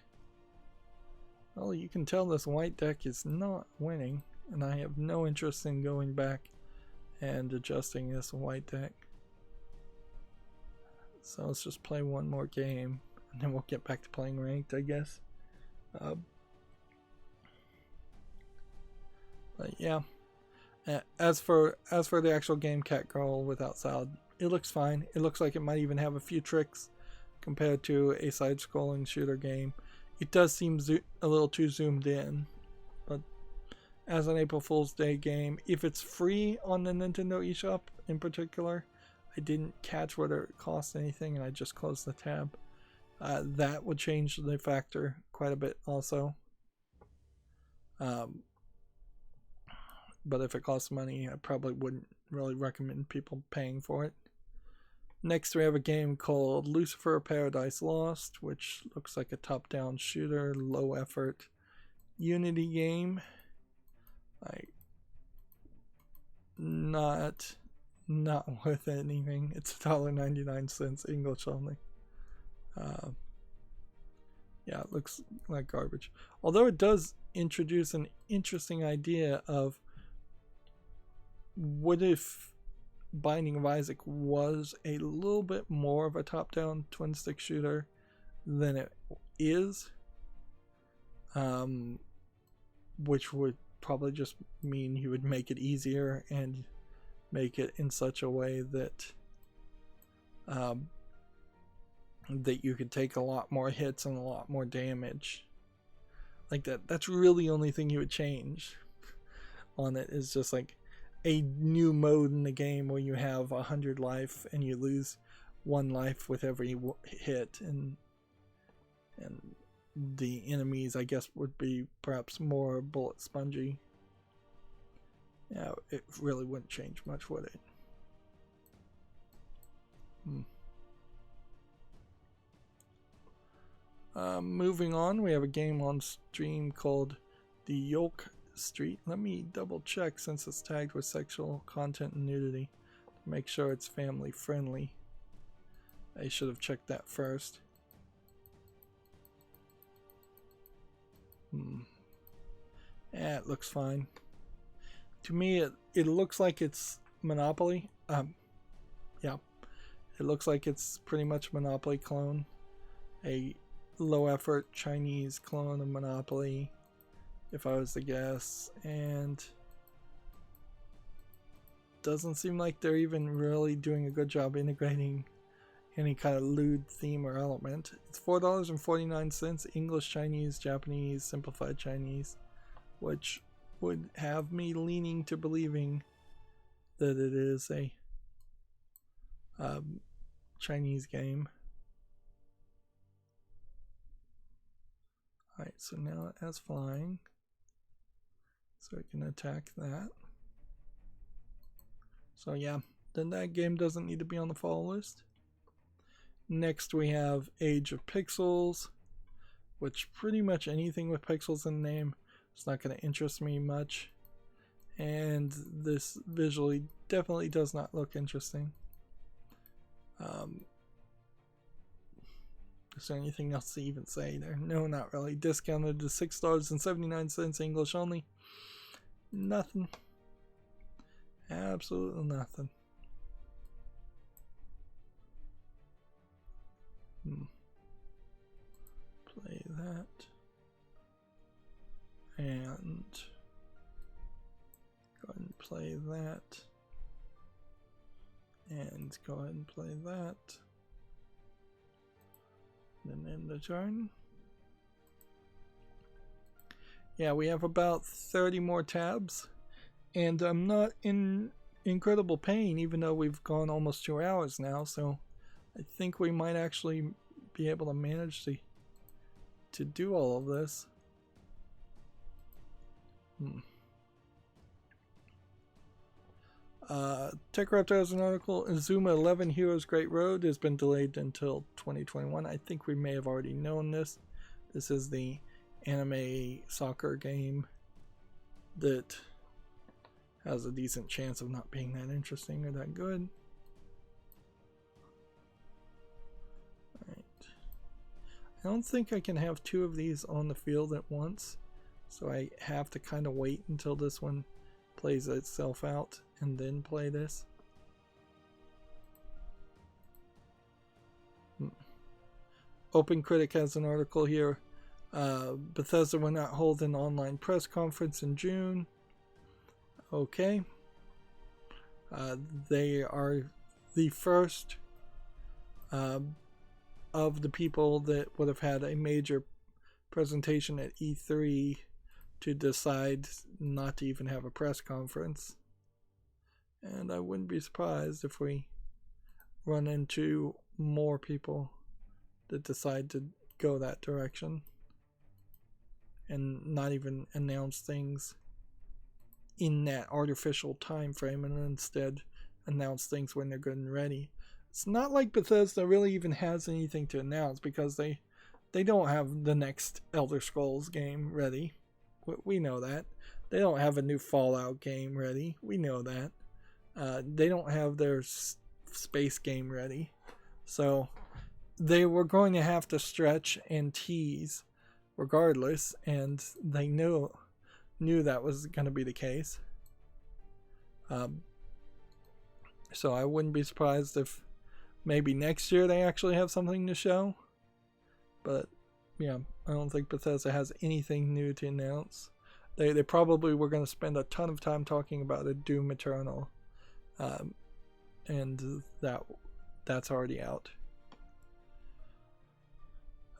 Well, you can tell this white deck is not winning, and I have no interest in going back and adjusting this white deck. So let's just play one more game, and then we'll get back to playing ranked, I guess. But yeah, as for the actual game, Cat Girl Without Salad, it looks fine. It looks like it might even have a few tricks compared to a side-scrolling shooter game. It does seem a little too zoomed in, but as an April Fool's Day game, if it's free on the Nintendo eShop in particular, I didn't catch whether it cost anything and I just closed the tab. That would change the factor quite a bit also. But if it costs money, I probably wouldn't really recommend people paying for it. Next, we have a game called Lucifer Paradise Lost, which looks like a top-down shooter, low-effort Unity game. Not worth anything. It's $1.99 English only. Yeah, it looks like garbage. Although it does introduce an interesting idea of what if Binding of Isaac was a little bit more of a top-down twin-stick shooter than it is, which would probably just mean you would make it easier and make it in such a way that that you could take a lot more hits and a lot more damage. Like that's really the only thing you would change on it, is just like a new mode in the game where you have 100 life and you lose 1 life with every hit, and the enemies, I guess, would be perhaps more bullet spongy. Yeah, it really wouldn't change much, would it? Moving on, we have a game on stream called The Yolk Street. Let me double check, since it's tagged with sexual content and nudity, to make sure it's family friendly. I should have checked that first. Yeah, it looks fine. To me, it looks like it's Monopoly. Yeah, it looks like it's pretty much Monopoly clone. A low effort Chinese clone of Monopoly, if I was to guess, and doesn't seem like they're even really doing a good job integrating any kind of lewd theme or element. It's $4.49, English, Chinese, Japanese, simplified Chinese, which would have me leaning to believing that it is a Chinese game. Alright, so now it has flying, so I can attack that. So yeah, then that game doesn't need to be on the follow list. Next we have Age of Pixels, which pretty much anything with pixels in the name is not going to interest me much. And this visually definitely does not look interesting. Is there anything else to even say there? No, not really. Discounted to $6.79 English only. Nothing. Absolutely nothing. Play that. And go ahead and play that. And go ahead and play that. Then end the turn. Yeah, we have about 30 more tabs. And I'm not in incredible pain, even though we've gone almost 2 hours now. So I think we might actually be able to manage to do all of this. TechRaptor has an article. Inazuma 11 Heroes Great Road has been delayed until 2021. I think we may have already known this. This is the anime soccer game that has a decent chance of not being that interesting or that good. Alright. I don't think I can have 2 of these on the field at once, so I have to kind of wait until this one plays itself out and then play this. OpenCritic has an article here. Bethesda will not hold an online press conference in June. Okay. They are the first of the people that would have had a major presentation at E3 to decide not to even have a press conference. And I wouldn't be surprised if we run into more people that decide to go that direction and not even announce things in that artificial time frame, and instead announce things when they're good and ready. It's not like Bethesda really even has anything to announce, because they don't have the next Elder Scrolls game ready. We know that. They don't have a new Fallout game ready. We know that. They don't have their space game ready. So they were going to have to stretch and tease regardless, and they knew that was going to be the case. So I wouldn't be surprised if maybe next year they actually have something to show. But yeah, I don't think Bethesda has anything new to announce. They probably were going to spend a ton of time talking about a Doom Eternal, and that's already out.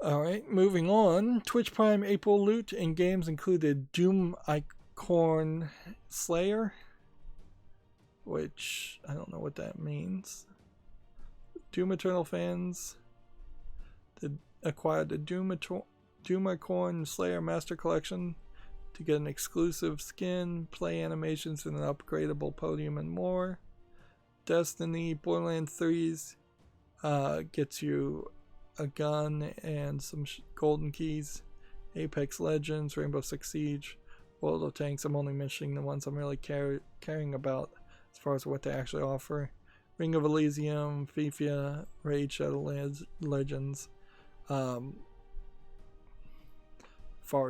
Alright, moving on. Twitch Prime April loot in games included Doom Icorn Slayer, which I don't know what that means. Doom Eternal fans acquired the Doom Icorn Slayer Master Collection to get an exclusive skin, play animations, and an upgradable podium and more. Destiny Borderlands 3's gets you a gun and some golden keys. Apex Legends, Rainbow Six Siege, World of Tanks. I'm only mentioning the ones I'm really caring about as far as what they actually offer. Ring of Elysium, FIFA, Raid Shadow Legends. Far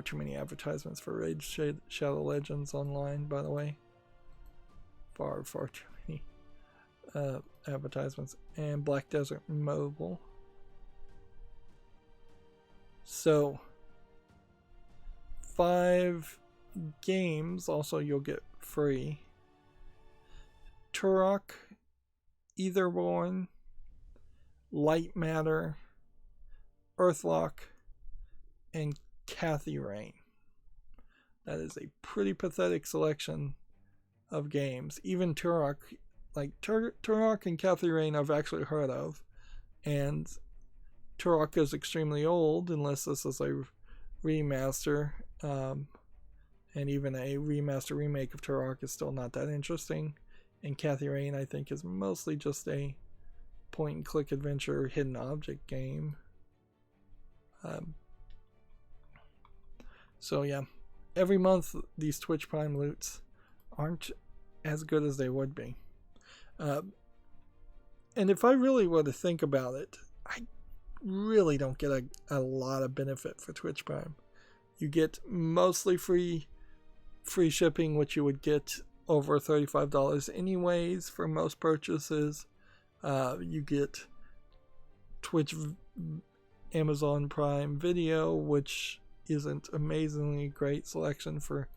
too many advertisements for Raid Shadow Legends online, by the way. Far too many advertisements. And Black Desert Mobile. So 5 games also you'll get free. Turok, Etherborn, Light Matter, Earthlock, and Cathy Rain. That is a pretty pathetic selection of games. Even Turok, like Turok and Cathy Rain I've actually heard of, and Turok is extremely old unless this is a remaster, and even a remaster remake of Turok is still not that interesting. And Cathy Rain I think is mostly just a point and click adventure hidden object game. So yeah, every month these Twitch Prime loots aren't as good as they would be. And if I really were to think about it, I really don't get a lot of benefit for Twitch Prime. You get mostly free shipping, which you would get over $35 anyways for most purchases. You get Twitch Amazon Prime Video, which isn't amazingly great selection for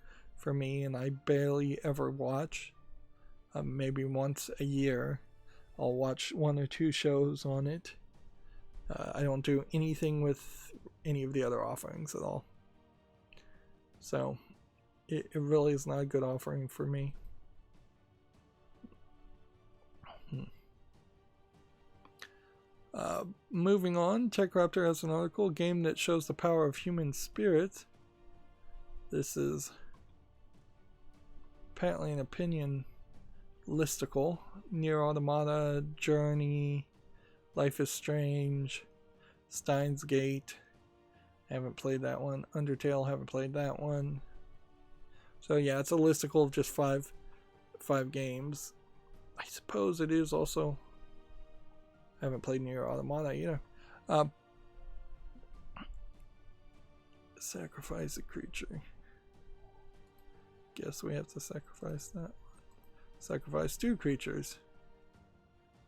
me, and I barely ever watch. Maybe once a year I'll watch 1 or 2 shows on it. I don't do anything with any of the other offerings at all. So it really is not a good offering for me. Moving on, TechRaptor has an article, game that shows the power of human spirit. This is apparently an opinion listicle. Nier Automata, Journey, Life is Strange, Steins Gate. Haven't played that one. Undertale, haven't played that one. So yeah, it's a listicle of just five games. I suppose it is also. I haven't played Nier Automata either. Sacrifice a creature. Guess we have to sacrifice that. Sacrifice 2 creatures.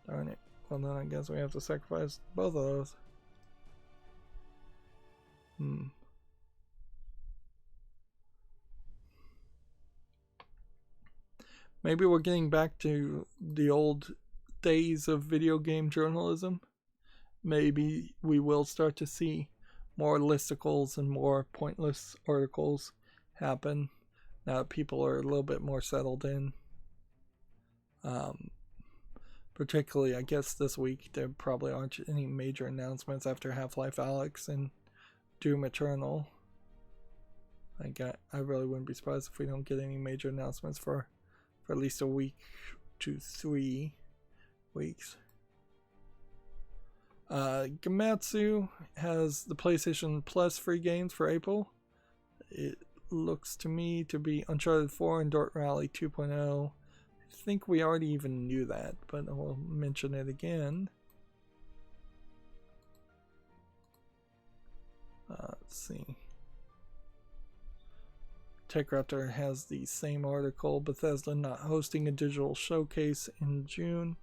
Darn it. Well then I guess we have to sacrifice both of those. Maybe we're getting back to the old days of video game journalism. Maybe we will start to see more listicles and more pointless articles happen now that people are a little bit more settled in. Particularly, I guess this week there probably aren't any major announcements after Half-Life Alyx and Doom Eternal. I really wouldn't be surprised if we don't get any major announcements for at least a week to 3 weeks. Gamatsu has the PlayStation Plus free games for April. It looks to me to be Uncharted 4 and Dirt Rally 2.0. I think we already even knew that, but I'll mention it again. Let's see. TechRaptor has the same article. Bethesda not hosting a digital showcase in June.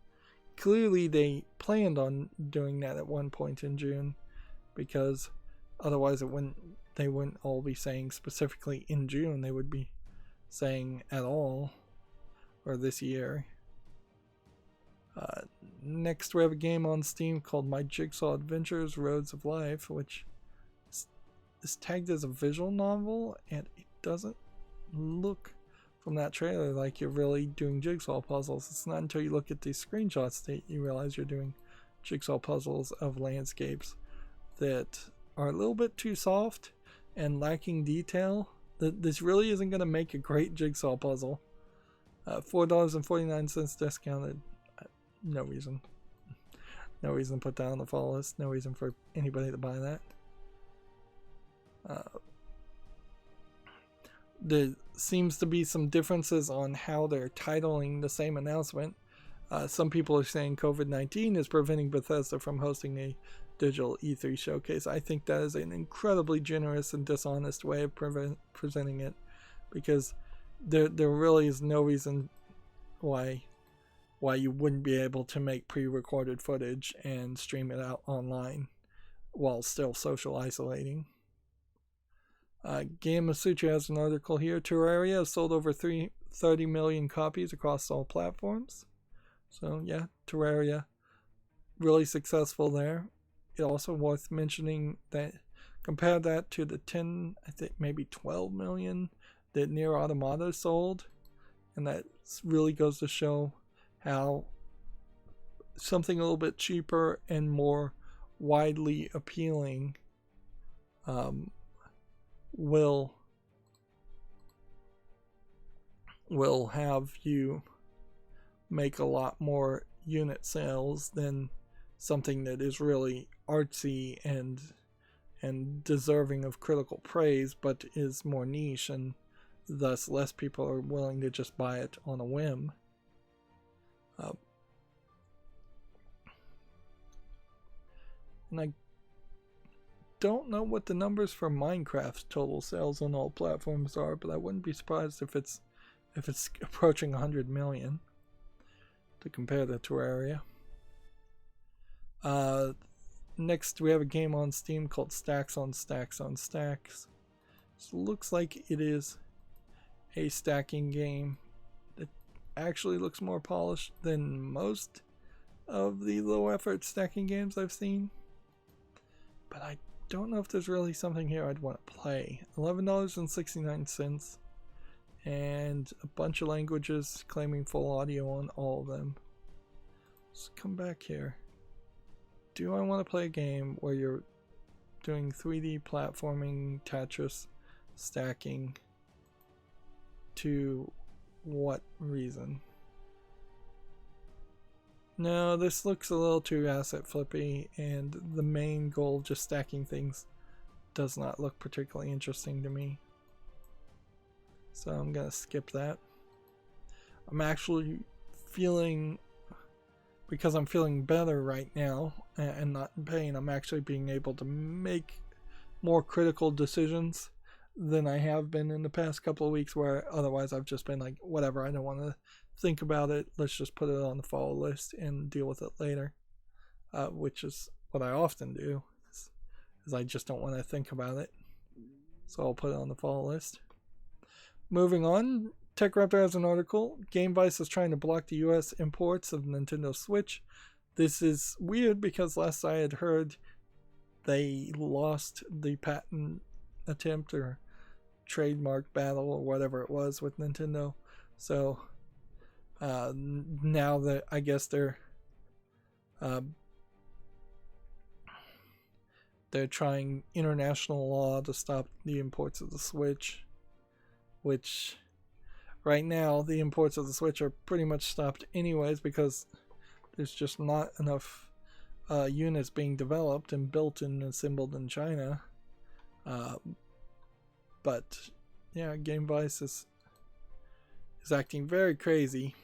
Clearly they planned on doing that at one point in June, because otherwise they wouldn't all be saying specifically in June. They would be saying at all, or this year. Next we have a game on Steam called My Jigsaw Adventures Roads of Life, which is tagged as a visual novel, and it doesn't look from that trailer like you're really doing jigsaw puzzles. It's not until you look at these screenshots that you realize you're doing jigsaw puzzles of landscapes that are a little bit too soft and lacking detail. This really isn't going to make a great jigsaw puzzle. $4.49 discounted. No reason. No reason to put that on the follow list. No reason for anybody to buy that. There seems to be some differences on how they're titling the same announcement. Some people are saying COVID-19 is preventing Bethesda from hosting a digital E3 showcase. I think that is an incredibly generous and dishonest way of presenting it, because there really is no reason why you wouldn't be able to make pre-recorded footage and stream it out online while still social isolating. Gamasutra has an article here. Terraria has sold over 30 million copies across all platforms. So yeah, Terraria really successful there. It's also worth mentioning that compare that to the 10, I think maybe 12 million that Nier Automata sold, and that really goes to show how something a little bit cheaper and more widely appealing will have you make a lot more unit sales than something that is really artsy and deserving of critical praise, but is more niche, and thus less people are willing to just buy it on a whim. And I don't know what the numbers for Minecraft's total sales on all platforms are, but I wouldn't be surprised if it's approaching 100 million to compare that to Terraria. Next we have a game on Steam called Stacks on Stacks on Stacks. This looks like it is a stacking game that actually looks more polished than most of the low effort stacking games I've seen. But I don't know if there's really something here I'd want to play. $11.69 and a bunch of languages claiming full audio on all of them. Let's come back here. Do I want to play a game where you're doing 3D platforming, Tetris, stacking? To what reason? No, this looks a little too asset flippy, and the main goal, just stacking things, does not look particularly interesting to me. So I'm gonna skip that. I'm actually feeling, because I'm feeling better right now and not in pain, I'm actually being able to make more critical decisions than I have been in the past couple of weeks, where otherwise I've just been like, whatever, I don't want to think about it, let's just put it on the follow list and deal with it later, which is what I often do, is I just don't want to think about it, so I'll put it on the follow list. Moving on, TechRaptor has an article. GameVice is trying to block the US imports of Nintendo Switch. This is weird because last I had heard they lost the patent attempt or trademark battle or whatever it was with Nintendo. So now that I guess they're trying international law to stop the imports of the Switch, which right now the imports of the Switch are pretty much stopped anyways because there's just not enough units being developed and built and assembled in China. But yeah, GameVice is acting very crazy.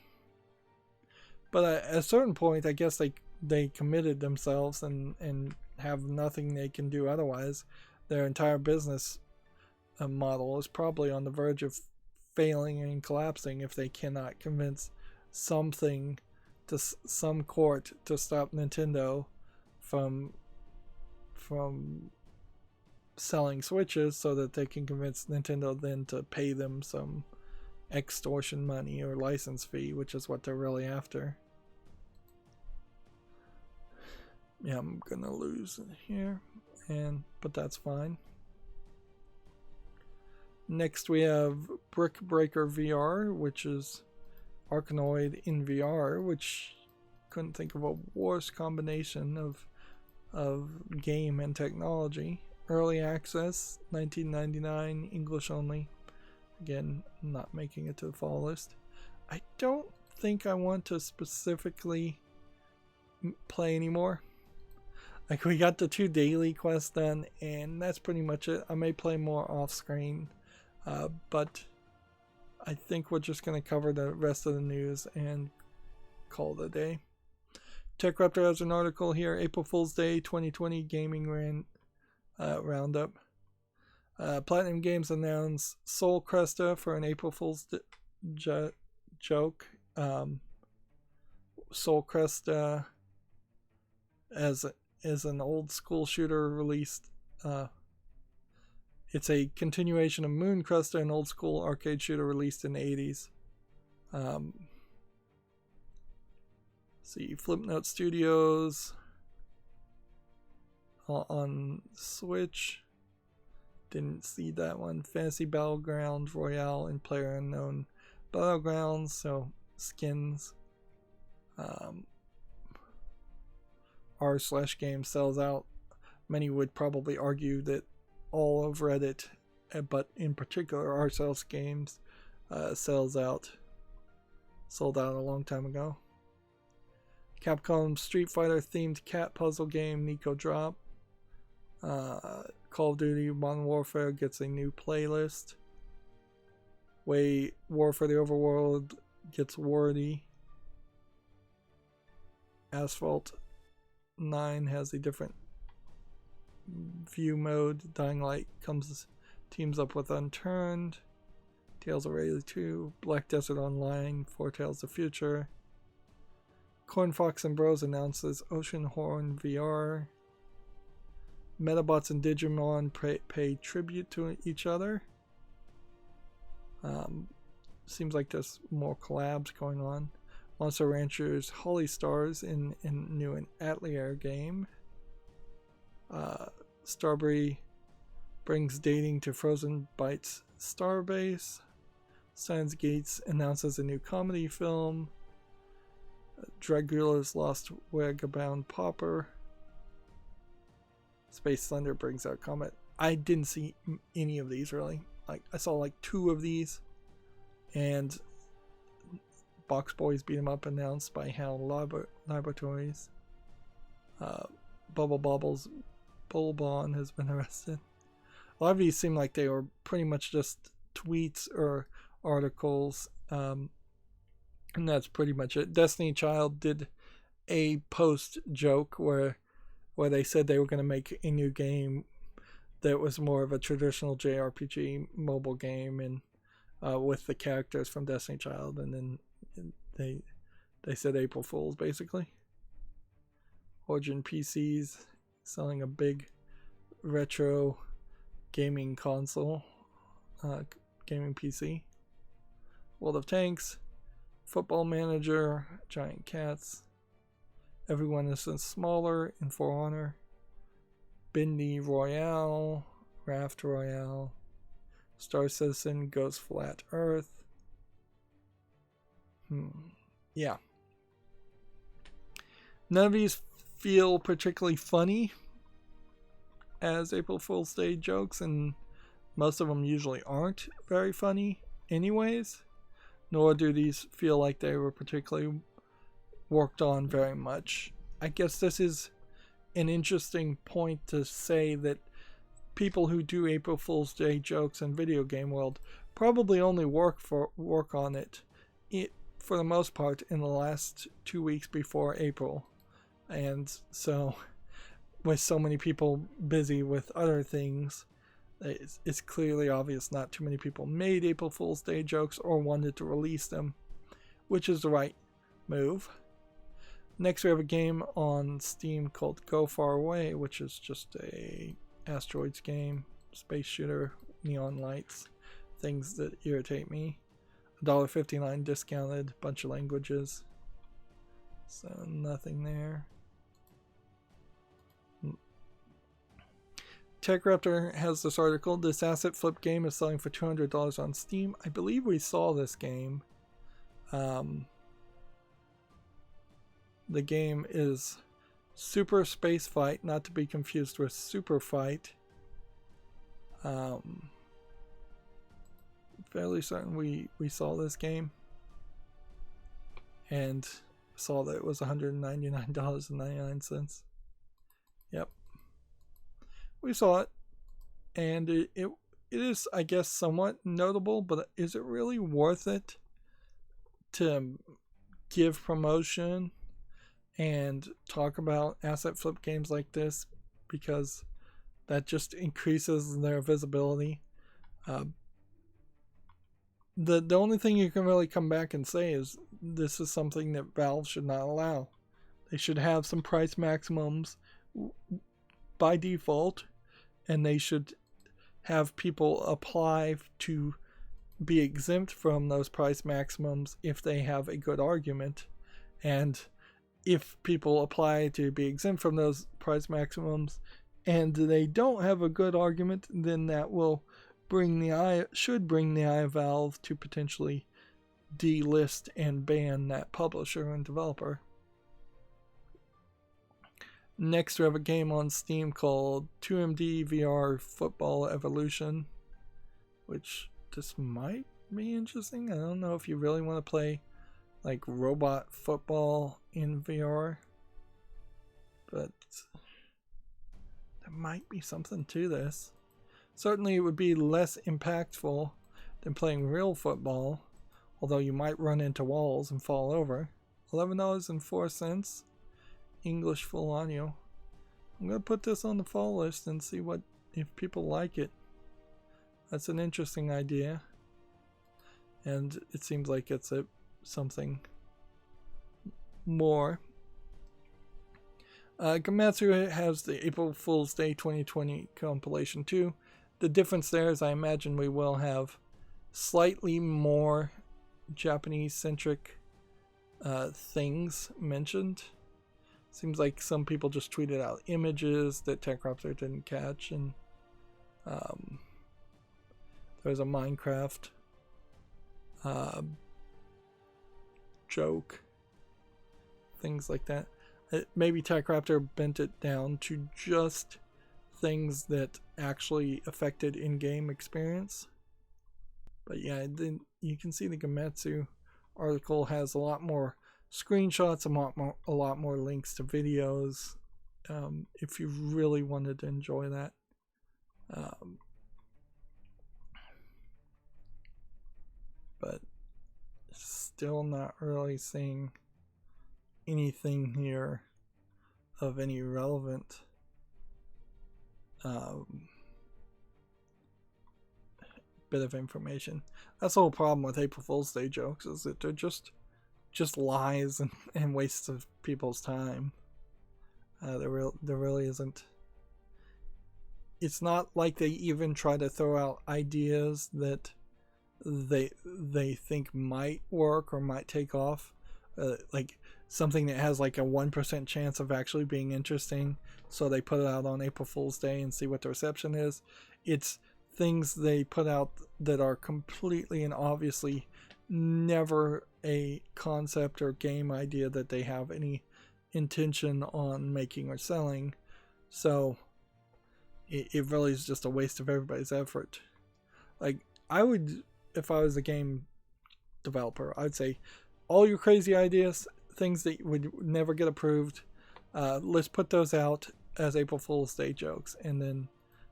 But at a certain point, I guess they committed themselves and have nothing they can do otherwise. Their entire business model is probably on the verge of failing and collapsing if they cannot convince something to some court to stop Nintendo from selling Switches, so that they can convince Nintendo then to pay them some extortion money or license fee, which is what they're really after. Yeah, I'm gonna lose here, but that's fine. Next we have Brick Breaker VR, which is Arkanoid in VR, which couldn't think of a worse combination of game and technology. Early access, $19.99, English only. Again, not making it to the fall list. I don't think I want to specifically play anymore. Like, we got the 2 daily quests done, and that's pretty much it. I may play more off screen, but I think we're just going to cover the rest of the news and call it a day. TechRaptor has an article here, April Fool's Day 2020 Gaming Roundup. Platinum Games announced Soul Cresta for an April Fool's joke. Soul Cresta as an old school shooter released. It's a continuation of Moon Cresta, an old school arcade shooter released in the 80s. See, Flipnote Studios on Switch. Didn't see that one. Fantasy Battleground Royale and Player Unknown Battlegrounds, so skins. r/game sells out. Many would probably argue that all of Reddit, but in particular r/games, sold out a long time ago. Capcom Street Fighter themed cat puzzle game Nico Drop. Call of Duty Modern Warfare gets a new playlist. War for the Overworld gets wordy. Asphalt 9 has a different view mode. Dying Light teams up with Unturned. Tales of Rayleigh 2. Black Desert Online. Four Tales of Future. Corn Fox and Bros announces Ocean Horn VR. Metabots and Digimon pay tribute to each other. Seems like there's more collabs going on. Monster Ranchers Holly Stars in new and Atelier game. Starbreeze brings dating to Frozen Bytes Starbase. Steins Gates announces a new comedy film. Dragula's Lost Vagabond Popper. Space Thunder brings out Comet. I didn't see any of these really. Like I saw like 2 of these, and Box Boys Beat 'em Up announced by HAL Laboratories. Bubble Bobble's Bullbon has been arrested. A lot of these seem like they were pretty much just tweets or articles, and that's pretty much it. Destiny Child did a post joke where they said they were going to make a new game that was more of a traditional JRPG mobile game, and with the characters from Destiny Child, and then they said April Fools basically. Origin PCs selling a big retro gaming console, gaming PC. World of Tanks, Football Manager, Giant Cats, Everyone is Smaller in For Honor, Bindi Royale, Raft Royale, Star Citizen Goes Flat Earth. Yeah. None of these feel particularly funny as April Fool's Day jokes, and most of them usually aren't very funny anyways, nor do these feel like they were particularly worked on very much. I guess this is an interesting point to say that people who do April Fool's Day jokes in video game world probably only work on it for the most part in the last 2 weeks before April. And so with so many people busy with other things, it's clearly obvious not too many people made April Fool's Day jokes or wanted to release them, which is the right move. Next we have a game on Steam called Go Far Away, which is just a asteroids game, space shooter, neon lights, things that irritate me. $1.59 discounted, bunch of languages, so nothing there. TechRaptor has this article. This asset flip game is selling for $200 on Steam. I believe we saw this game. The game is Super Space Fight, not to be confused with Super Fight. Fairly certain we saw this game and saw that it was $199.99. Yep, we saw it, and it is, I guess, somewhat notable, but is it really worth it to give promotion and talk about asset flip games like this, because that just increases their visibility? The only thing you can really come back and say is this is something that Valve should not allow. They should have some price maximums by default, and they should have people apply to be exempt from those price maximums if they have a good argument. And if people apply to be exempt from those price maximums and they don't have a good argument, then that will should bring the eye of Valve to potentially delist and ban that publisher and developer. Next we have a game on Steam called 2MD VR Football Evolution, which this might be interesting. I don't know if you really want to play like robot football in VR, but there might be something to this. Certainly it would be less impactful than playing real football, although you might run into walls and fall over. $11.04, English full audio. I'm going to put this on the fall list and see if people like it. That's an interesting idea, and it seems like it's something more. Gamatsu has the April Fool's Day 2020 compilation too. The difference there is I imagine we will have slightly more Japanese-centric things mentioned. Seems like some people just tweeted out images that TechRaptor didn't catch, and there's a Minecraft joke, things like that. Maybe TechRaptor bent it down to just things that actually affected in-game experience. But yeah, then you can see the Gematsu article has a lot more screenshots, a lot more links to videos, if you really wanted to enjoy that. But still not really seeing anything here of any relevant bit of information. That's the whole problem with April Fool's Day jokes, is that they're just lies and wastes of people's time. There really isn't. It's not like they even try to throw out ideas that they think might work or might take off, like something that has like a 1% chance of actually being interesting, so they put it out on April Fool's Day and see what the reception is. It's things they put out that are completely and obviously never a concept or game idea that they have any intention on making or selling. So it really is just a waste of everybody's effort. Like, I would, if I was a game developer, I'd say all your crazy ideas, things that would never get approved, let's put those out as April Fool's Day jokes, and then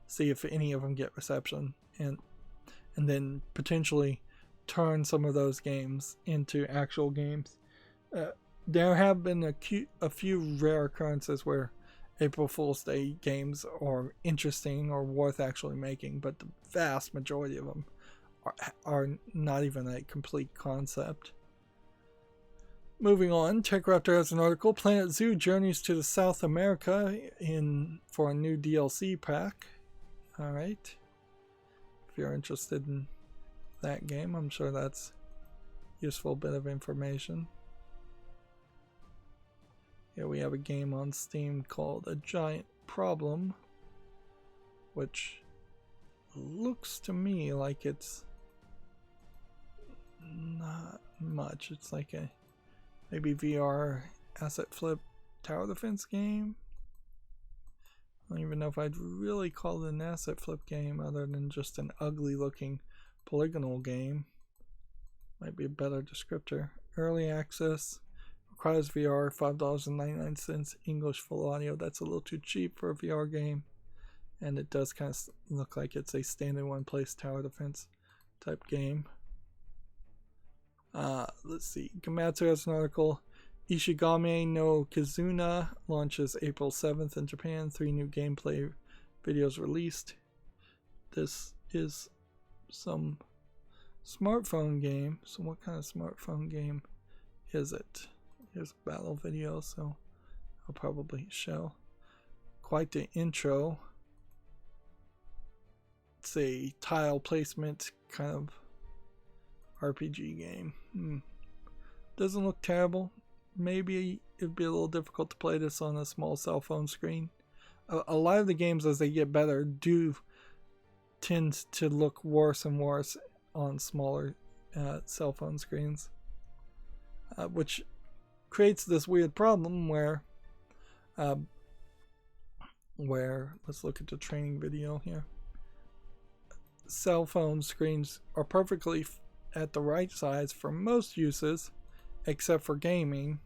see if any of them get reception, and then potentially turn some of those games into actual games. There have been a few rare occurrences where April Fool's Day games are interesting or worth actually making, but the vast majority of them are not even a complete concept. Moving on, TechRaptor has an article. Planet Zoo journeys to South America for a new DLC pack. Alright. If you're interested in that game, I'm sure that's a useful bit of information. Here we have a game on Steam called A Giant Problem, which looks to me like it's not much. It's like a maybe VR asset flip tower defense game. I don't even know if I'd really call it an asset flip game other than just an ugly looking polygonal game. Might be a better descriptor. Early access, requires VR, $5.99, English full audio. That's a little too cheap for a VR game. And it does kind of look like it's a stand in one place tower defense type game. Let's see. Gematsu has an article. Ishigami no Kizuna launches April 7th in Japan. 3 new gameplay videos released. This is some smartphone game. So what kind of smartphone game is it? Here's a battle video, so I'll probably show. Quite the intro. It's a tile placement kind of RPG game. Doesn't look terrible. Maybe it'd be a little difficult to play this on a small cell phone screen. A lot of the games, as they get better, do tend to look worse and worse on smaller cell phone screens, which creates this weird problem where let's look at the training video here. Cell phone screens are perfectly at the right size for most uses, except for gaming,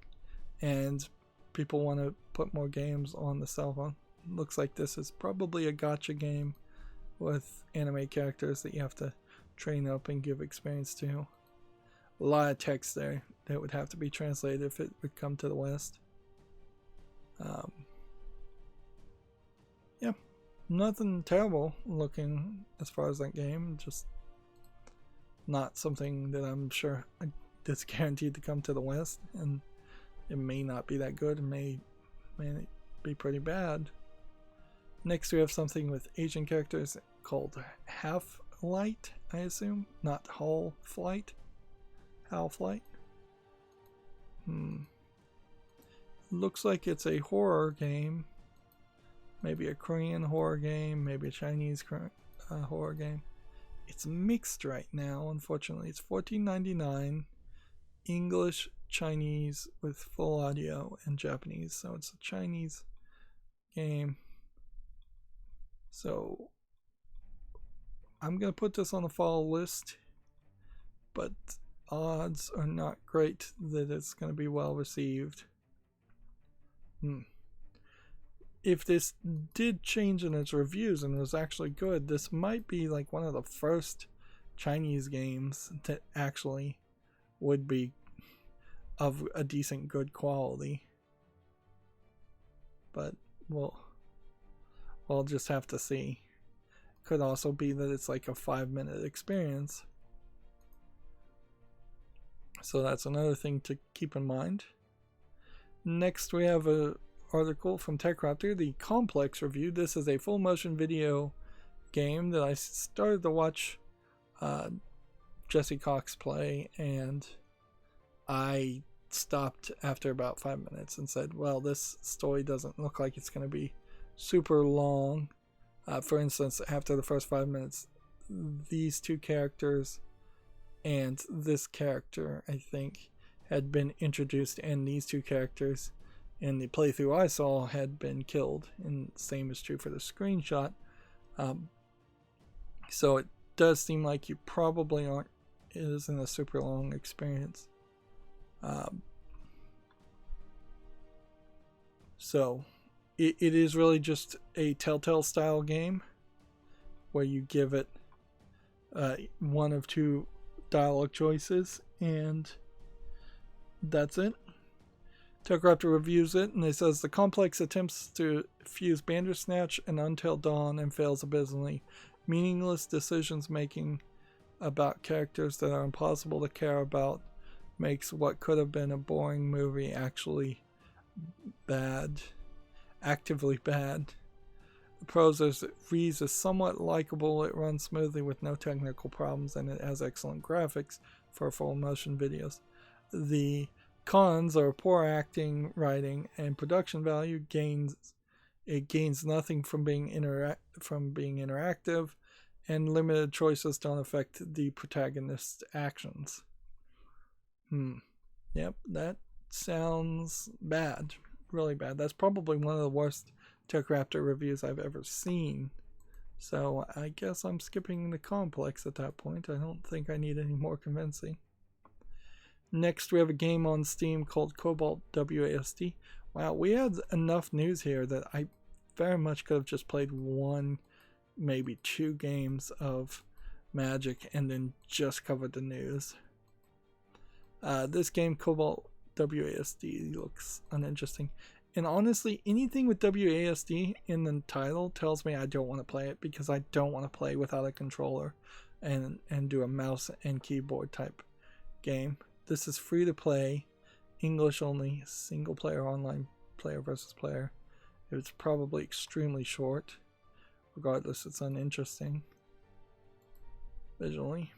and people want to put more games on the cell phone. Looks like this is probably a gacha game with anime characters that you have to train up and give experience to. A lot of text there that would have to be translated if it would come to the West. Yeah, nothing terrible looking as far as that game. Just not something that I'm sure that's guaranteed to come to the West, and it may not be that good. It may be pretty bad. Next we have something with Asian characters called Half-Light, I assume, not Half-Light. Half-Light. Looks like it's a horror game. Maybe a Korean horror game, maybe a Chinese horror game. It's mixed right now, unfortunately. It's $14.99, English, Chinese with full audio, and Japanese. So it's a Chinese game. So I'm going to put this on the fall list, but odds are not great that it's going to be well received. If this did change in its reviews and was actually good, this might be like one of the first Chinese games that actually would be of a decent good quality. But we'll just have to see. Could also be that it's like a 5-minute experience. So that's another thing to keep in mind. Next we have a article from TechRaptor, the Complex review. This is a full motion video game that I started to watch Jesse Cox play, and I stopped after about 5 minutes and said, well, this story doesn't look like it's going to be super long. For instance, after the first 5 minutes, these two characters and this character, I think, had been introduced, and these two characters in the playthrough I saw had been killed, and same is true for the screenshot. So it does seem like you probably aren't, it isn't a super long experience. So it is really just a Telltale style game where you give it one of two dialogue choices, and that's it. TechRaptor reviews it, and it says the Complex attempts to fuse Bandersnatch and Until Dawn and fails abysmally. Meaningless decisions making about characters that are impossible to care about makes what could have been a boring movie actually bad, actively bad. The prose is reads is somewhat likable, it runs smoothly with no technical problems, and it has excellent graphics for full motion videos. The cons are poor acting, writing, and production value. It gains nothing from being interactive, and limited choices don't affect the protagonist's actions. Yep, that sounds bad. Really bad. That's probably one of the worst TechRaptor reviews I've ever seen. So I guess I'm skipping the Complex at that point. I don't think I need any more convincing. Next, we have a game on Steam called Cobalt WASD. Wow, we had enough news here that I very much could have just played one, maybe two games of Magic and then just covered the news. This game, Cobalt WASD, looks uninteresting. And honestly, anything with WASD in the title tells me I don't want to play it, because I don't want to play without a controller and do a mouse and keyboard type game. This is free to play, English only, single player, online player versus player. It's probably extremely short. Regardless, it's uninteresting visually.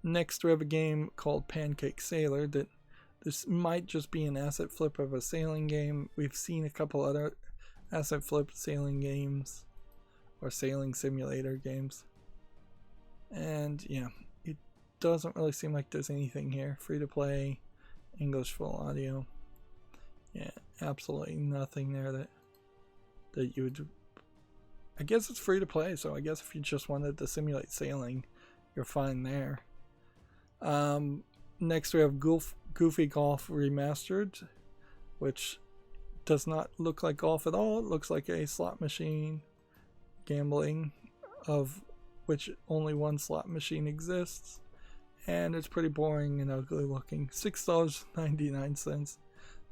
Next, we have a game called Pancake Sailor. That this might just be an asset flip of a sailing game. We've seen a couple other asset flip sailing games or sailing simulator games, and yeah, it doesn't really seem like there's anything here. Free to play, English full audio. Yeah, absolutely nothing there that you would. I guess it's free to play, so I guess if you just wanted to simulate sailing, you're fine there. Next we have Goofy Golf Remastered, which does not look like golf at all. It looks like a slot machine gambling, of which only one slot machine exists, and it's pretty boring and ugly looking. $6.99.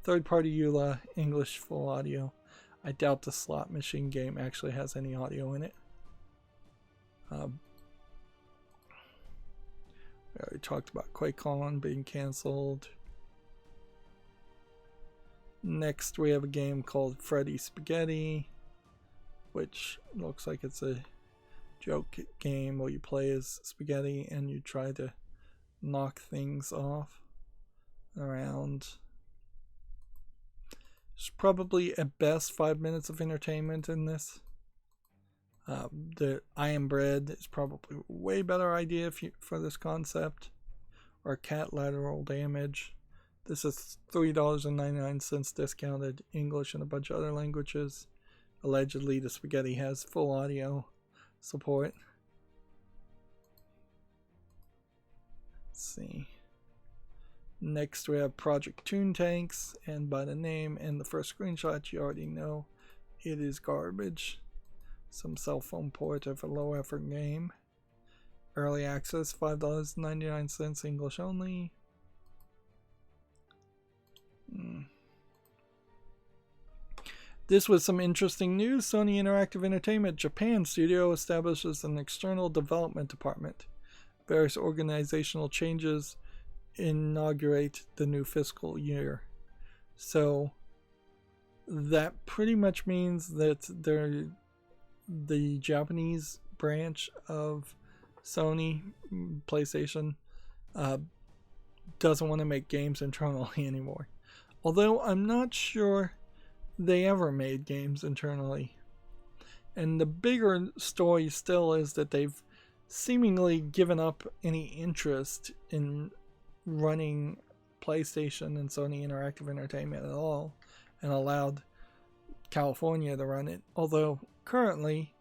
Third party EULA, English full audio. I doubt the slot machine game actually has any audio in it. We already talked about QuakeCon being cancelled. Next, we have a game called Freddy Spaghetti, which looks like it's a joke game where you play as spaghetti and you try to knock things off around. There's probably at best 5 minutes of entertainment in this. The I Am Bread is probably a way better idea for this concept. Or cat lateral damage. This is $3.99 discounted, English and a bunch of other languages. Allegedly, the spaghetti has full audio support. Let's see. Next, we have Project Toon Tanks, and by the name and the first screenshot, you already know it is garbage. Some cell phone port of a low effort game. Early access, $5.99, English only. This was some interesting news. Sony Interactive Entertainment Japan studio establishes an external development department. Various organizational changes inaugurate the new fiscal year. So that pretty much means that the Japanese branch of Sony PlayStation doesn't want to make games internally anymore. Although I'm not sure they ever made games internally. And the bigger story still is that they've seemingly given up any interest in running PlayStation and Sony Interactive Entertainment at all and allowed California to run it. Although currently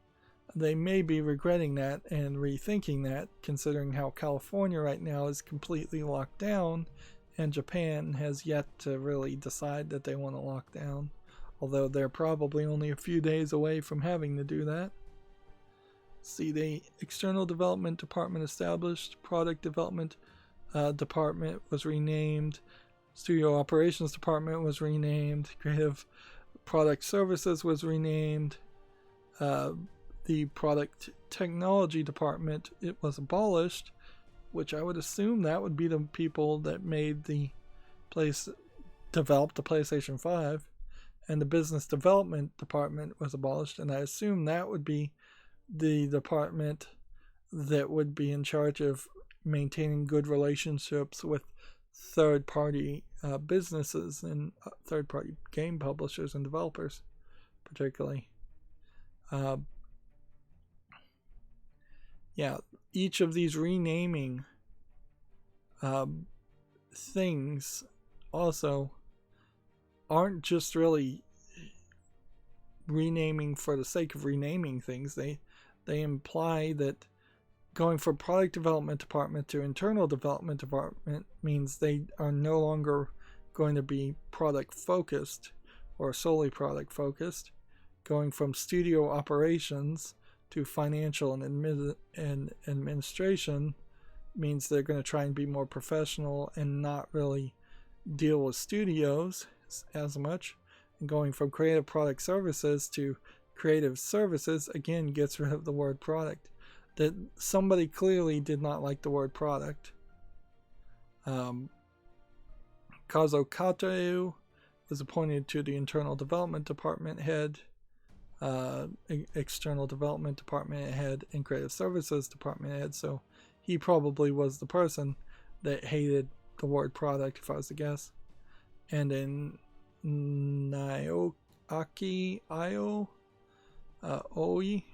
they may be regretting that and rethinking that, considering how California right now is completely locked down and Japan has yet to really decide that they want to lock down. Although they're probably only a few days away from having to do that. See, the external development department established, product development department was renamed, studio operations department was renamed, creative product services was renamed, the product technology department, it was abolished, which I would assume that would be the people that made developed the PlayStation 5. And the business development department was abolished, and I assume that would be the department that would be in charge of maintaining good relationships with third-party businesses and third-party game publishers and developers, particularly. Yeah, each of these renaming things also aren't just really renaming for the sake of renaming things. They imply that going from product development department to internal development department means they are no longer going to be product focused or solely product focused. Going from studio operations to financial and administration means they're going to try and be more professional and not really deal with studios as much. And going from creative product services to creative services again gets rid of the word product. That somebody clearly did not like the word product. Kazo Kato was appointed to the internal development department head, external development department head, and creative services department head. So he probably was the person that hated the word product, if I was to guess. And then Naoaki Oi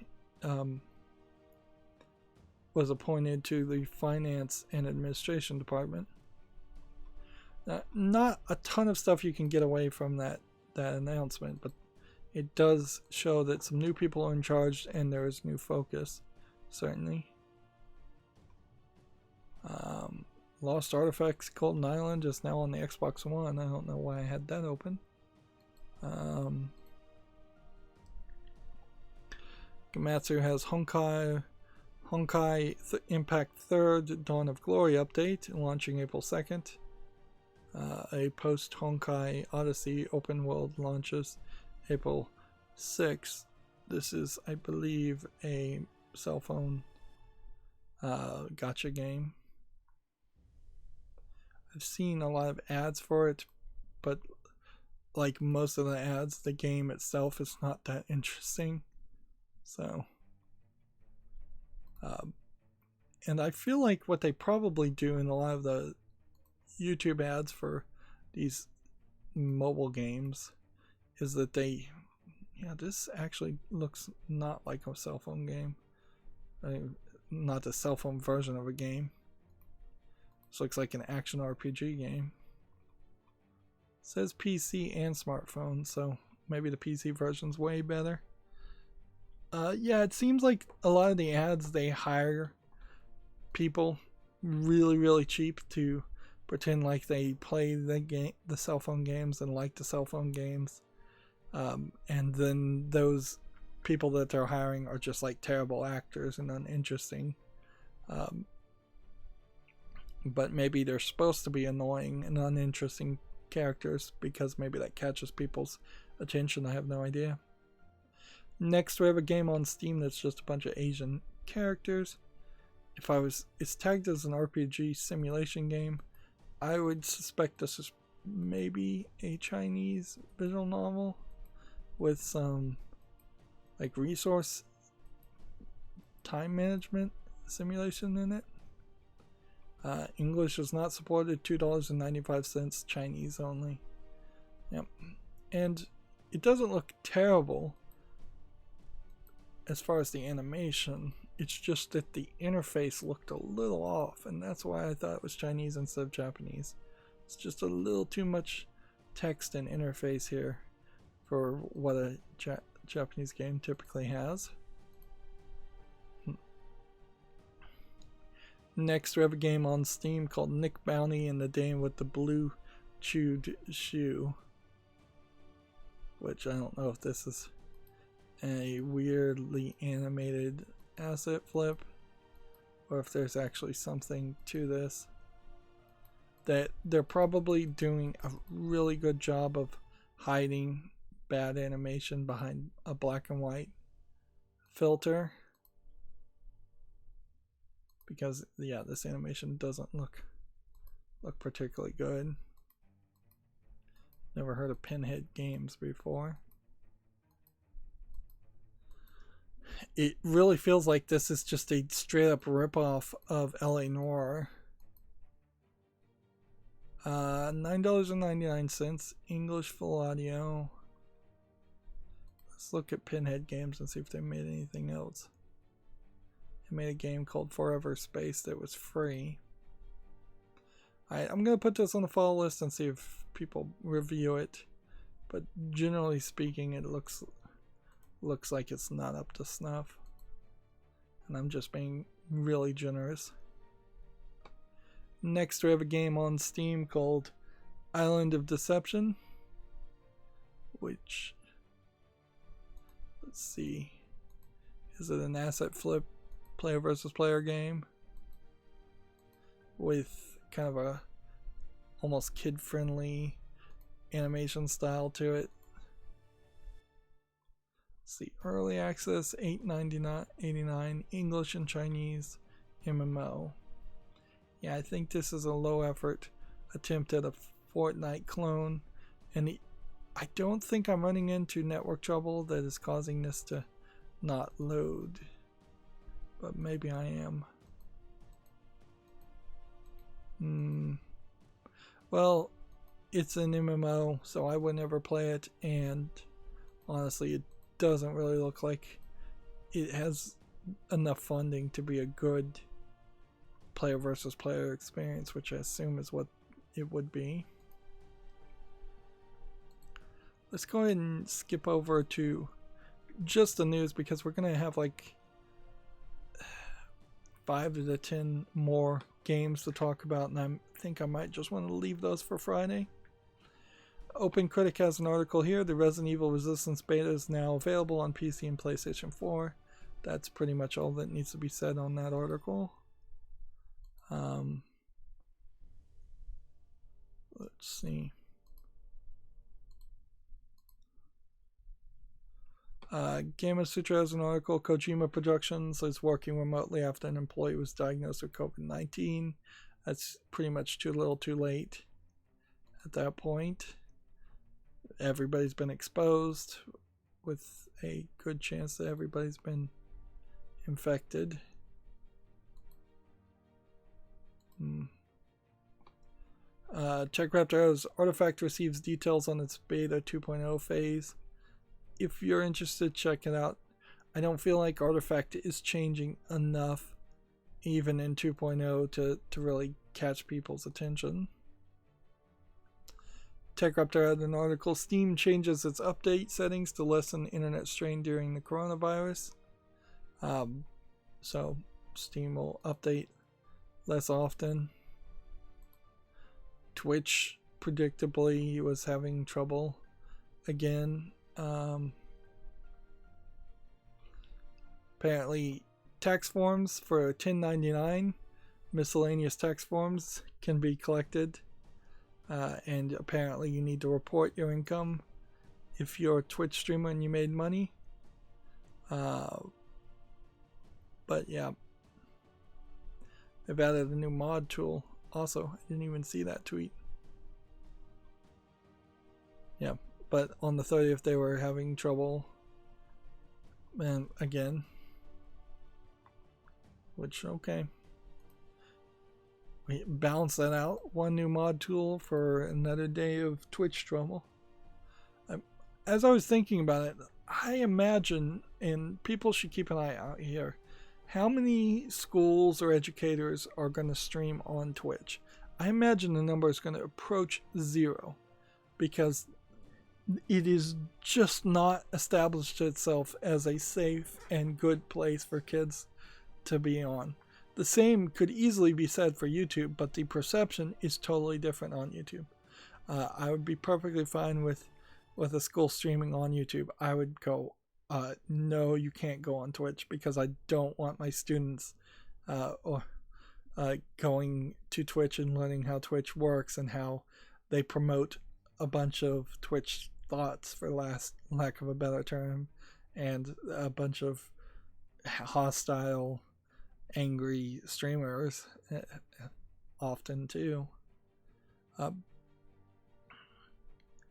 was appointed to the finance and administration department. Not a ton of stuff you can get away from that announcement, but it does show that some new people are in charge and there is new focus, certainly. Lost Artifacts Golden Island is now on the Xbox One. I don't know why I had that open. Gamatsu has Honkai Impact 3rd Dawn of Glory update launching April 2nd. A post-Honkai Odyssey open world launches April 6th. This is, I believe, a cell phone gacha game. I've seen a lot of ads for it, but like most of the ads, the game itself is not that interesting. So, And I feel like what they probably do in a lot of the YouTube ads for these mobile games is that they, yeah, this actually looks not like a cell phone game. Not the cell phone version of a game. This looks like an action RPG game. It says PC and smartphone, so maybe the PC version's way better. Yeah, it seems like a lot of the ads, they hire people really cheap to pretend like they play the cell phone games and like the cell phone games, and then those people that they're hiring are just like terrible actors and uninteresting, but maybe they're supposed to be annoying and uninteresting characters because maybe that catches people's attention. I have no idea. Next we have a game on Steam that's just a bunch of Asian characters. It's tagged as an RPG simulation game. I would suspect this is maybe a Chinese visual novel with some like resource time management simulation in it. English is not supported, $2.95, Chinese only. Yep. And it doesn't look terrible as far as the animation. It's just that the interface looked a little off, and that's why I thought it was Chinese instead of Japanese. It's just a little too much text and interface here for what a Japanese game typically has. Next we have a game on Steam called Nick Bounty and the Dame with the Blue Chewed Shoe, which I don't know if this is a weirdly animated asset flip or if there's actually something to this. That they're probably doing a really good job of hiding bad animation behind a black and white filter, because yeah, this animation doesn't look particularly good. Never heard of Pinhead Games before. It really feels like this is just a straight up ripoff of LA Noire. $9.99, English full audio. Let's look at Pinhead Games and see if they made anything else. They made a game called Forever Space that was free. I'm going to put this on the follow list and see if people review it. But generally speaking, it looks like it's not up to snuff. And I'm just being really generous. Next we have a game on Steam called Island of Deception, which, let's see, is it an asset flip player versus player game with kind of a almost kid-friendly animation style to it. Let's see, early access, $8.99, English and Chinese, MMO. Yeah, I think this is a low effort attempt at a Fortnite clone, and I don't think I'm running into network trouble that is causing this to not load, but maybe I am. Well, it's an MMO, so I would never play it, and honestly, it doesn't really look like it has enough funding to be a good player versus player experience, which I assume is what it would be. Let's go ahead and skip over to just the news, because we're going to have like 5 to 10 more games to talk about, and I think I might just want to leave those for Friday. OpenCritic has an article here. The Resident Evil Resistance beta is now available on PC and PlayStation 4. That's pretty much all that needs to be said on that article. Let's see. Gamma Sutra has an article. Kojima Productions is working remotely after an employee was diagnosed with COVID-19. That's pretty much too little too late at that point. Everybody's been exposed, with a good chance that everybody's been infected. TechRaptor's Artifact receives details on its beta 2.0 phase. If you're interested, check it out. I don't feel like Artifact is changing enough, even in 2.0, to really catch people's attention. TechRaptor had an article, Steam changes its update settings to lessen internet strain during the coronavirus. So Steam will update less often. Twitch, predictably, was having trouble again. Apparently, tax forms for 1099, miscellaneous tax forms can be collected. And apparently you need to report your income if you're a Twitch streamer and you made money. But yeah. They've added a new mod tool. Also, I didn't even see that tweet. Yeah, but on the 30th they were having trouble. And again. Which, okay. We balance that out. One new mod tool for another day of Twitch trouble. As I was thinking about it, I imagine, and people should keep an eye out here, how many schools or educators are going to stream on Twitch? I imagine the number is going to approach 0 because it is just not established itself as a safe and good place for kids to be on. The same could easily be said for YouTube, but the perception is totally different on YouTube. I would be perfectly fine with a school streaming on YouTube. I would go, no, you can't go on Twitch because I don't want my students going to Twitch and learning how Twitch works and how they promote a bunch of Twitch thoughts, for lack of a better term, and a bunch of hostile, angry streamers often too.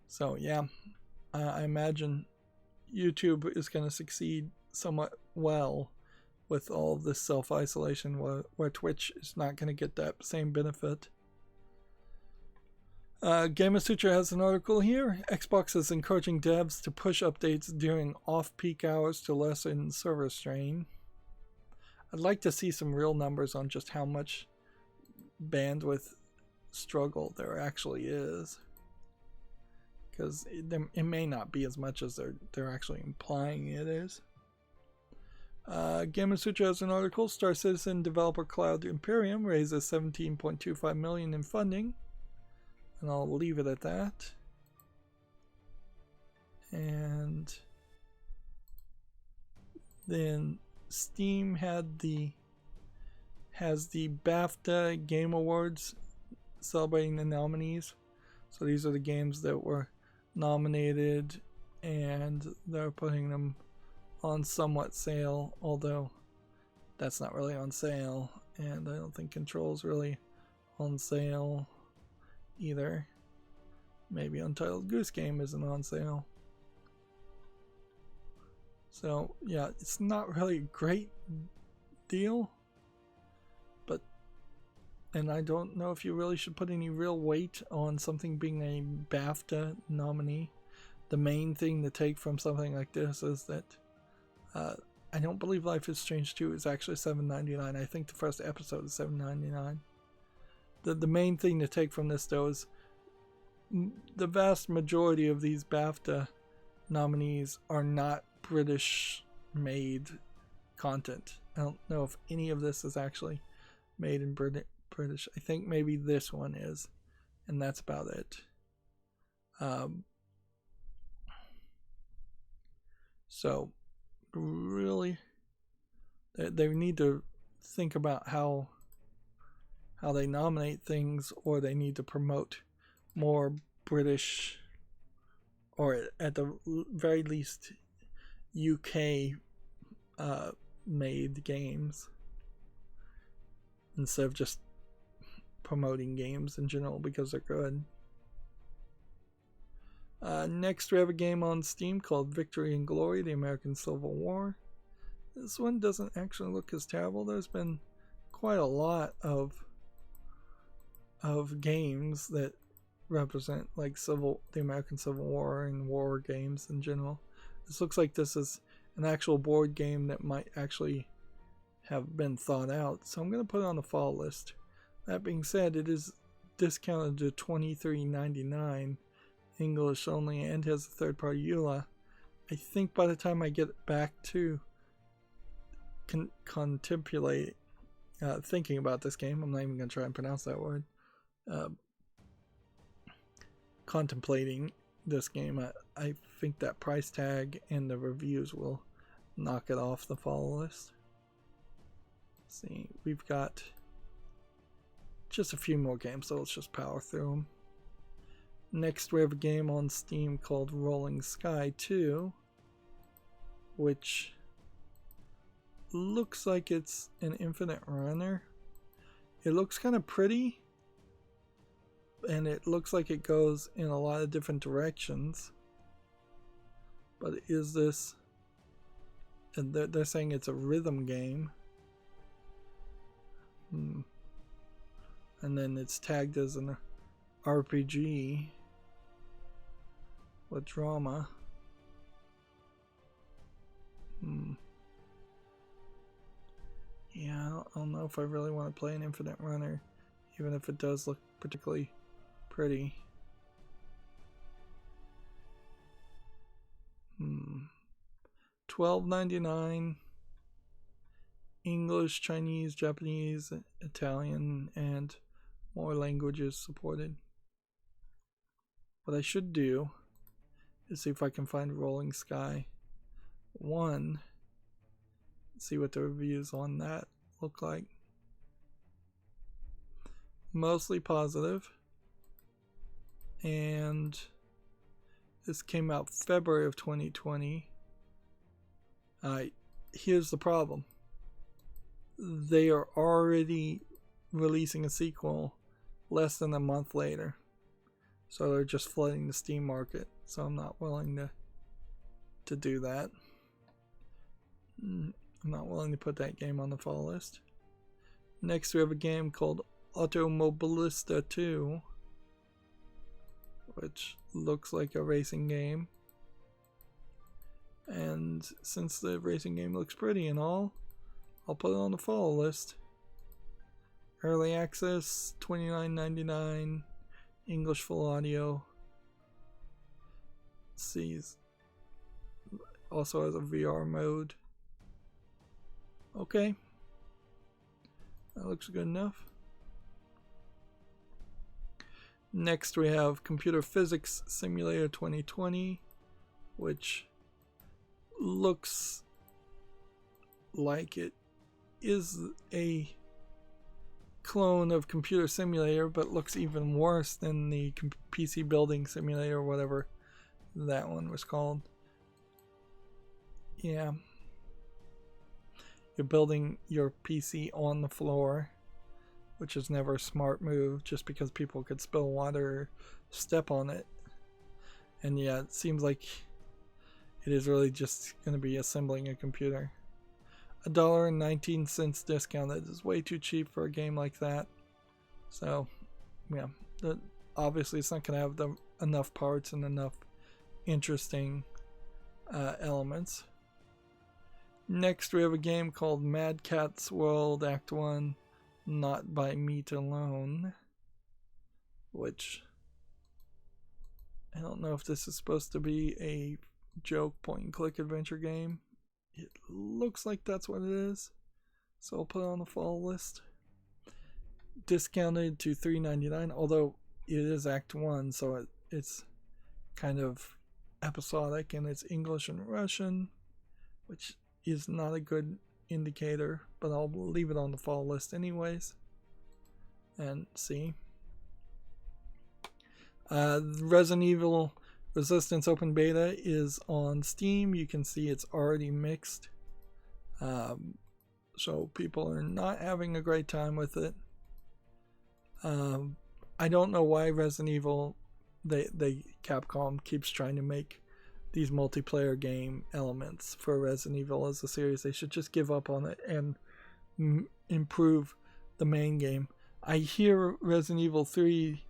So yeah, I imagine YouTube is going to succeed somewhat well with all of this self-isolation, where Twitch is not going to get that same benefit. Gamasutra has an article here. Xbox is encouraging devs to push updates during off-peak hours to lessen server strain. I'd like to see some real numbers on just how much bandwidth struggle there actually is, because it may not be as much as they're actually implying it is. Gamasutra has an article. Star Citizen developer Cloud Imperium raises $17.25 million in funding, and I'll leave it at that. And then Steam has the BAFTA Game Awards celebrating the nominees. So these are the games that were nominated, and they're putting them on somewhat sale, although that's not really on sale, and I don't think Control's really on sale either. Maybe Untitled Goose Game isn't on sale. So yeah, it's not really a great deal, and I don't know if you really should put any real weight on something being a BAFTA nominee. The main thing to take from something like this is that I don't believe Life is Strange 2 is actually $7.99. I think the first episode is $7.99. The main thing to take from this, though, is the vast majority of these BAFTA nominees are not British-made content. I don't know if any of this is actually made in British. I think maybe this one is, and that's about it. So really, they need to think about how they nominate things, or they need to promote more British, or at the very least UK made games, instead of just promoting games in general because they're good. Next, we have a game on Steam called Victory and Glory, the American Civil War. This one doesn't actually look as terrible. There's been quite a lot of of games that represent like the American Civil War and war games in general. This looks like this is an actual board game that might actually have been thought out, so I'm going to put it on the fall list. That being said, it is discounted to $23.99 English only and has a third-party EULA. I think by the time I get back to contemplate thinking about this game, I'm not even going to try and pronounce that word, contemplating this game, I think that price tag and the reviews will knock it off the follow list. Let's see, we've got just a few more games, so let's just power through them. Next, we have a game on Steam called Rolling Sky 2, which looks like it's an infinite runner. It looks kind of pretty, and it looks like it goes in a lot of different directions. But is this, and they're saying it's a rhythm game. And then it's tagged as an RPG with drama. Yeah, I don't know if I really want to play an infinite runner, even if it does look particularly pretty. $12.99. English, Chinese, Japanese, Italian, and more languages supported. What I should do is see if I can find Rolling Sky 1. See what the reviews on that look like. Mostly positive. And this came out February of 2020. Here's the problem. They are already releasing a sequel less than a month later. So they're just flooding the Steam market. So I'm not willing to do that. I'm not willing to put that game on the fall list. Next we have a game called Automobilista 2, which looks like a racing game. And since the racing game looks pretty and all, I'll put it on the fall list. Early access, $29.99, English full audio. Sees also has a VR mode. Okay, that looks good enough. Next we have Computer Physics Simulator 2020, which looks like it is a clone of Computer Simulator, but looks even worse than the PC Building Simulator, whatever that one was called. Yeah. You're building your PC on the floor, which is never a smart move just because people could spill water or step on it. And yeah, it seems like it is really just going to be assembling a computer. $1.19 discounted is way too cheap for a game like that. So, yeah, obviously it's not going to have enough parts and enough interesting elements. Next, we have a game called Mad Catz World Act 1, Not by Meat Alone, which I don't know if this is supposed to be a joke point-and-click adventure game. It looks like that's what it is, so I'll put it on the fall list. Discounted to $3.99, although it is Act 1, so it's kind of episodic, and it's English and Russian, which is not a good indicator, but I'll leave it on the fall list anyways and see. Resident Evil Resistance Open Beta is on Steam. You can see it's already mixed, so people are not having a great time with it. I don't know why Resident Evil, Capcom keeps trying to make these multiplayer game elements for Resident Evil as a series. They should just give up on it and improve the main game. I hear Resident Evil 3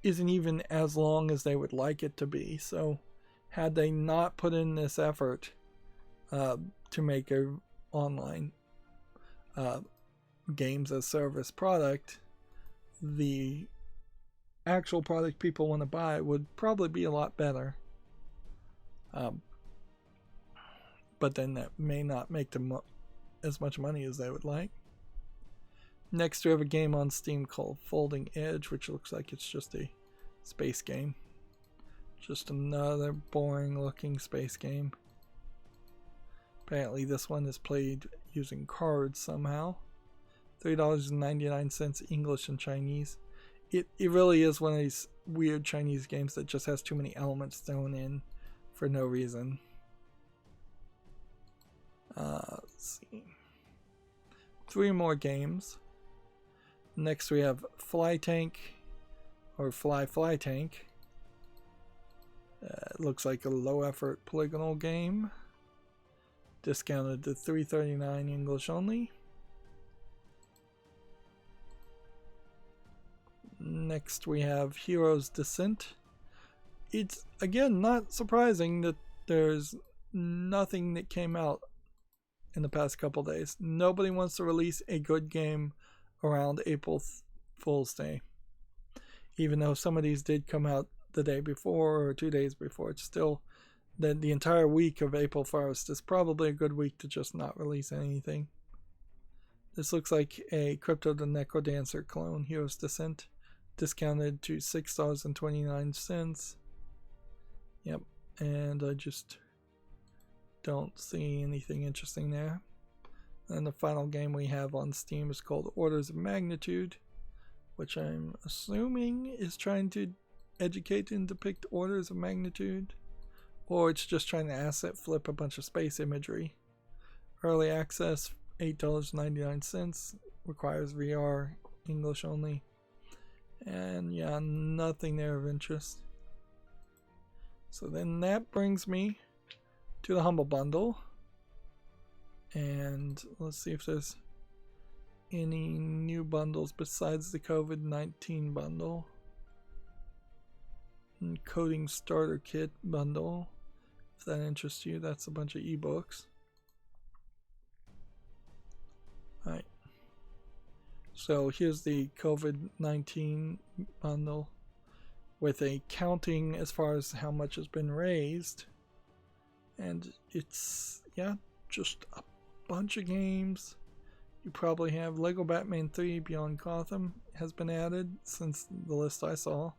isn't even as long as they would like it to be. So had they not put in this effort to make a online games as service product, the actual product people want to buy would probably be a lot better. But then that may not make them as much money as they would like. Next, we have a game on Steam called Folding Edge, which looks like it's just a space game. Just another boring looking space game. Apparently this one is played using cards somehow. $3.99 English and Chinese. It really is one of these weird Chinese games that just has too many elements thrown in for no reason. Let's see. 3 more games. Next we have Fly Tank, or Fly Tank. It looks like a low effort polygonal game. Discounted to $3.39 English only. Next we have Hero's Descent. It's again not surprising that there's nothing that came out in the past couple days. Nobody wants to release a good game around April Fool's Day. Even though some of these did come out the day before or 2 days before, it's still the entire week of April 1st is probably a good week to just not release anything. This looks like a Crypto the Necrodancer clone, Hero's Descent, discounted to $6.29. Yep, and I just don't see anything interesting there. And the final game we have on Steam is called Orders of Magnitude, which I'm assuming is trying to educate and depict orders of magnitude, or it's just trying to asset flip a bunch of space imagery. Early access, $8.99, requires VR, English only, and yeah, nothing there of interest. So then that brings me to the Humble Bundle, and let's see if there's any new bundles besides the COVID-19 bundle. And Coding Starter Kit bundle, if that interests you. That's a bunch of ebooks. Alright, so here's the COVID-19 bundle with a counting as far as how much has been raised, and it's, yeah, just a bunch of games. You probably have Lego Batman 3 Beyond Gotham has been added since the list I saw.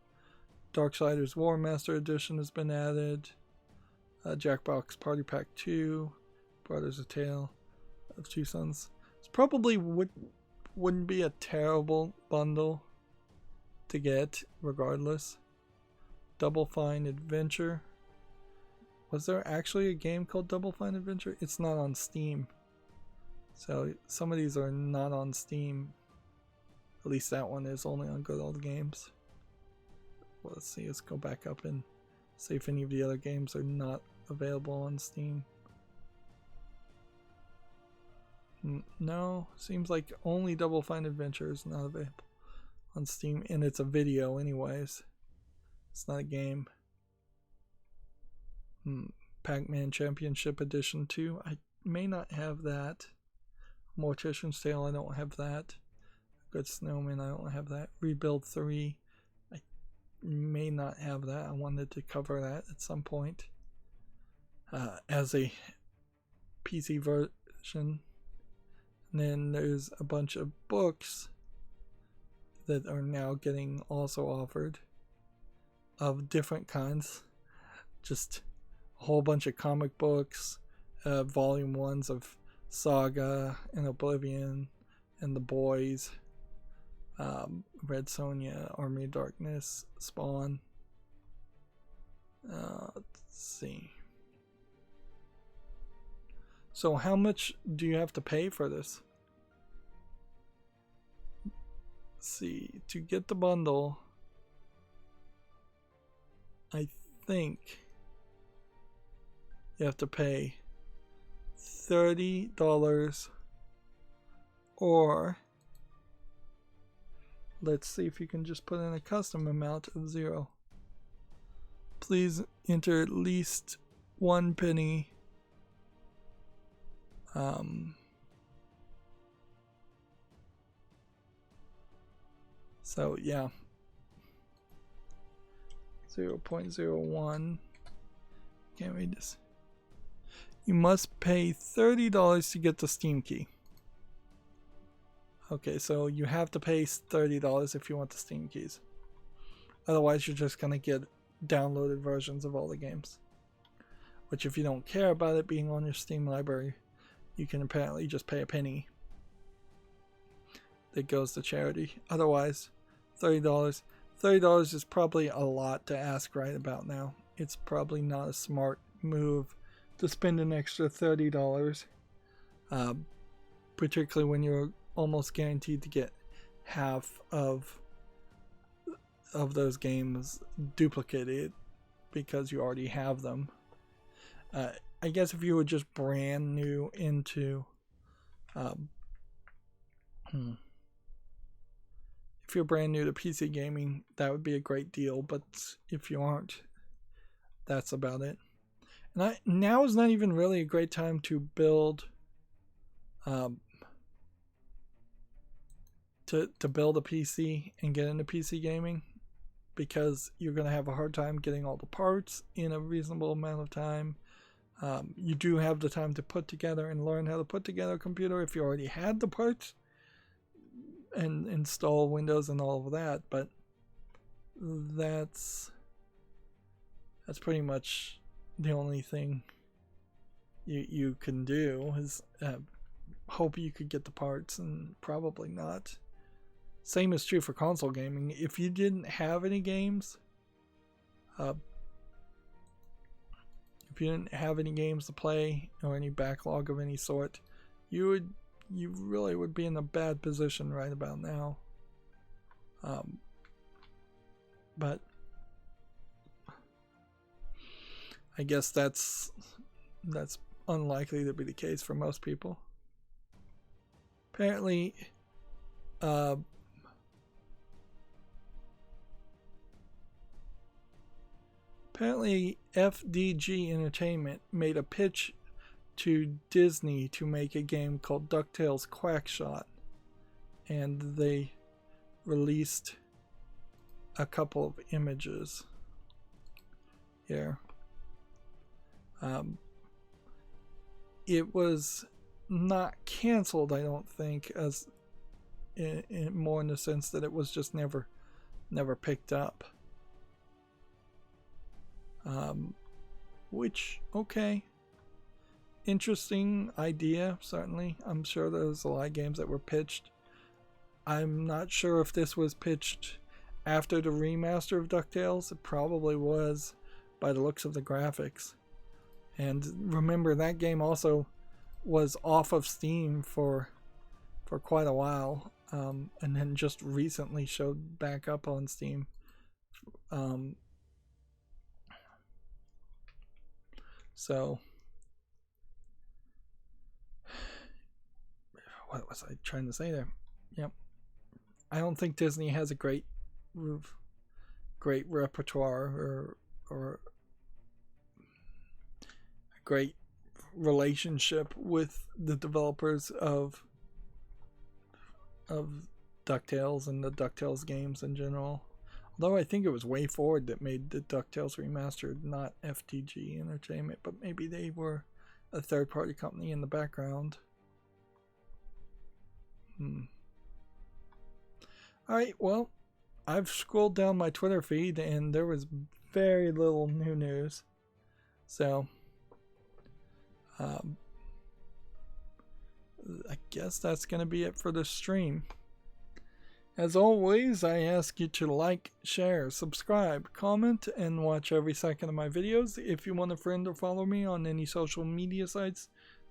Darksiders War Master Edition has been added. Jackbox Party Pack 2, Brothers A Tale of Two Sons. It's probably wouldn't be a terrible bundle to get regardless. Double Fine Adventure. Was there actually a game called Double Fine Adventure? It's not on Steam. So some of these are not on Steam. At least that one is only on Good Old Games. Well, let's see, let's go back up and see if any of the other games are not available on Steam. No, seems like only Double Fine Adventure is not available on Steam, and it's a video anyways. It's not a game. Pac-Man Championship Edition 2, I may not have that. Mortician's Tale, I don't have that. Good Snowman, I don't have that. Rebuild 3, I may not have that. I wanted to cover that at some point as a PC version. And then there's a bunch of books that are now getting also offered of different kinds. Just a whole bunch of comic books, volume 1s of Saga and Oblivion and The Boys, Red Sonja, Army of Darkness, Spawn. Let's see. So how much do you have to pay for this? Let's see, to get the bundle, I think you have to pay $30 or, let's see if you can just put in a custom amount of 0. Please enter at least 1 penny. So yeah, 0.01. Can't read this. You must pay $30 to get the Steam key. Okay, so you have to pay $30 if you want the Steam keys. Otherwise, you're just gonna get downloaded versions of all the games. Which, if you don't care about it being on your Steam library, you can apparently just pay a penny that goes to charity. Otherwise, $30. $30 is probably a lot to ask right about now. It's probably not a smart move to spend an extra $30, particularly when you're almost guaranteed to get half of those games duplicated because you already have them. I guess if you were just brand new into if you're brand new to PC gaming, that would be a great deal, but if you aren't, that's about it. And now is not even really a great time to build to build a PC and get into PC gaming, because you're going to have a hard time getting all the parts in a reasonable amount of time. You do have the time to put together and learn how to put together a computer if you already had the parts and install Windows and all of that, but that's pretty much the only thing you can do is hope you could get the parts, and probably not. Same is true for console gaming. If you didn't have any games, if you didn't have any games to play or any backlog of any sort, you really would be in a bad position right about now. But I guess that's unlikely to be the case for most people. Apparently, FDG Entertainment made a pitch to Disney to make a game called DuckTales Quackshot, and they released a couple of images here. It was not canceled, I don't think, as more in the sense that it was just never picked up. Which, okay, interesting idea, certainly. I'm sure there's a lot of games that were pitched. I'm not sure if this was pitched after the remaster of DuckTales. It probably was, by the looks of the graphics. And remember, that game also was off of Steam for quite a while, and then just recently showed back up on Steam. So, what was I trying to say there? Yep. I don't think Disney has a great repertoire or a great relationship with the developers of DuckTales and the DuckTales games in general. Although I think it was WayForward that made the DuckTales remastered, not FDG Entertainment, but maybe they were a third-party company in the background. Alright, well, I've scrolled down my Twitter feed and there was very little new news. So, I guess that's going to be it for this stream. As always, I ask you to like, share, subscribe, comment, and watch every second of my videos. If you want a friend or follow me on any social media sites,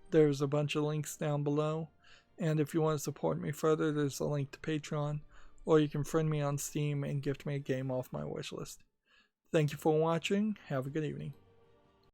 there's a bunch of links down below. And if you want to support me further, there's a link to Patreon, or you can friend me on Steam and gift me a game off my wishlist. Thank you for watching. Have a good evening.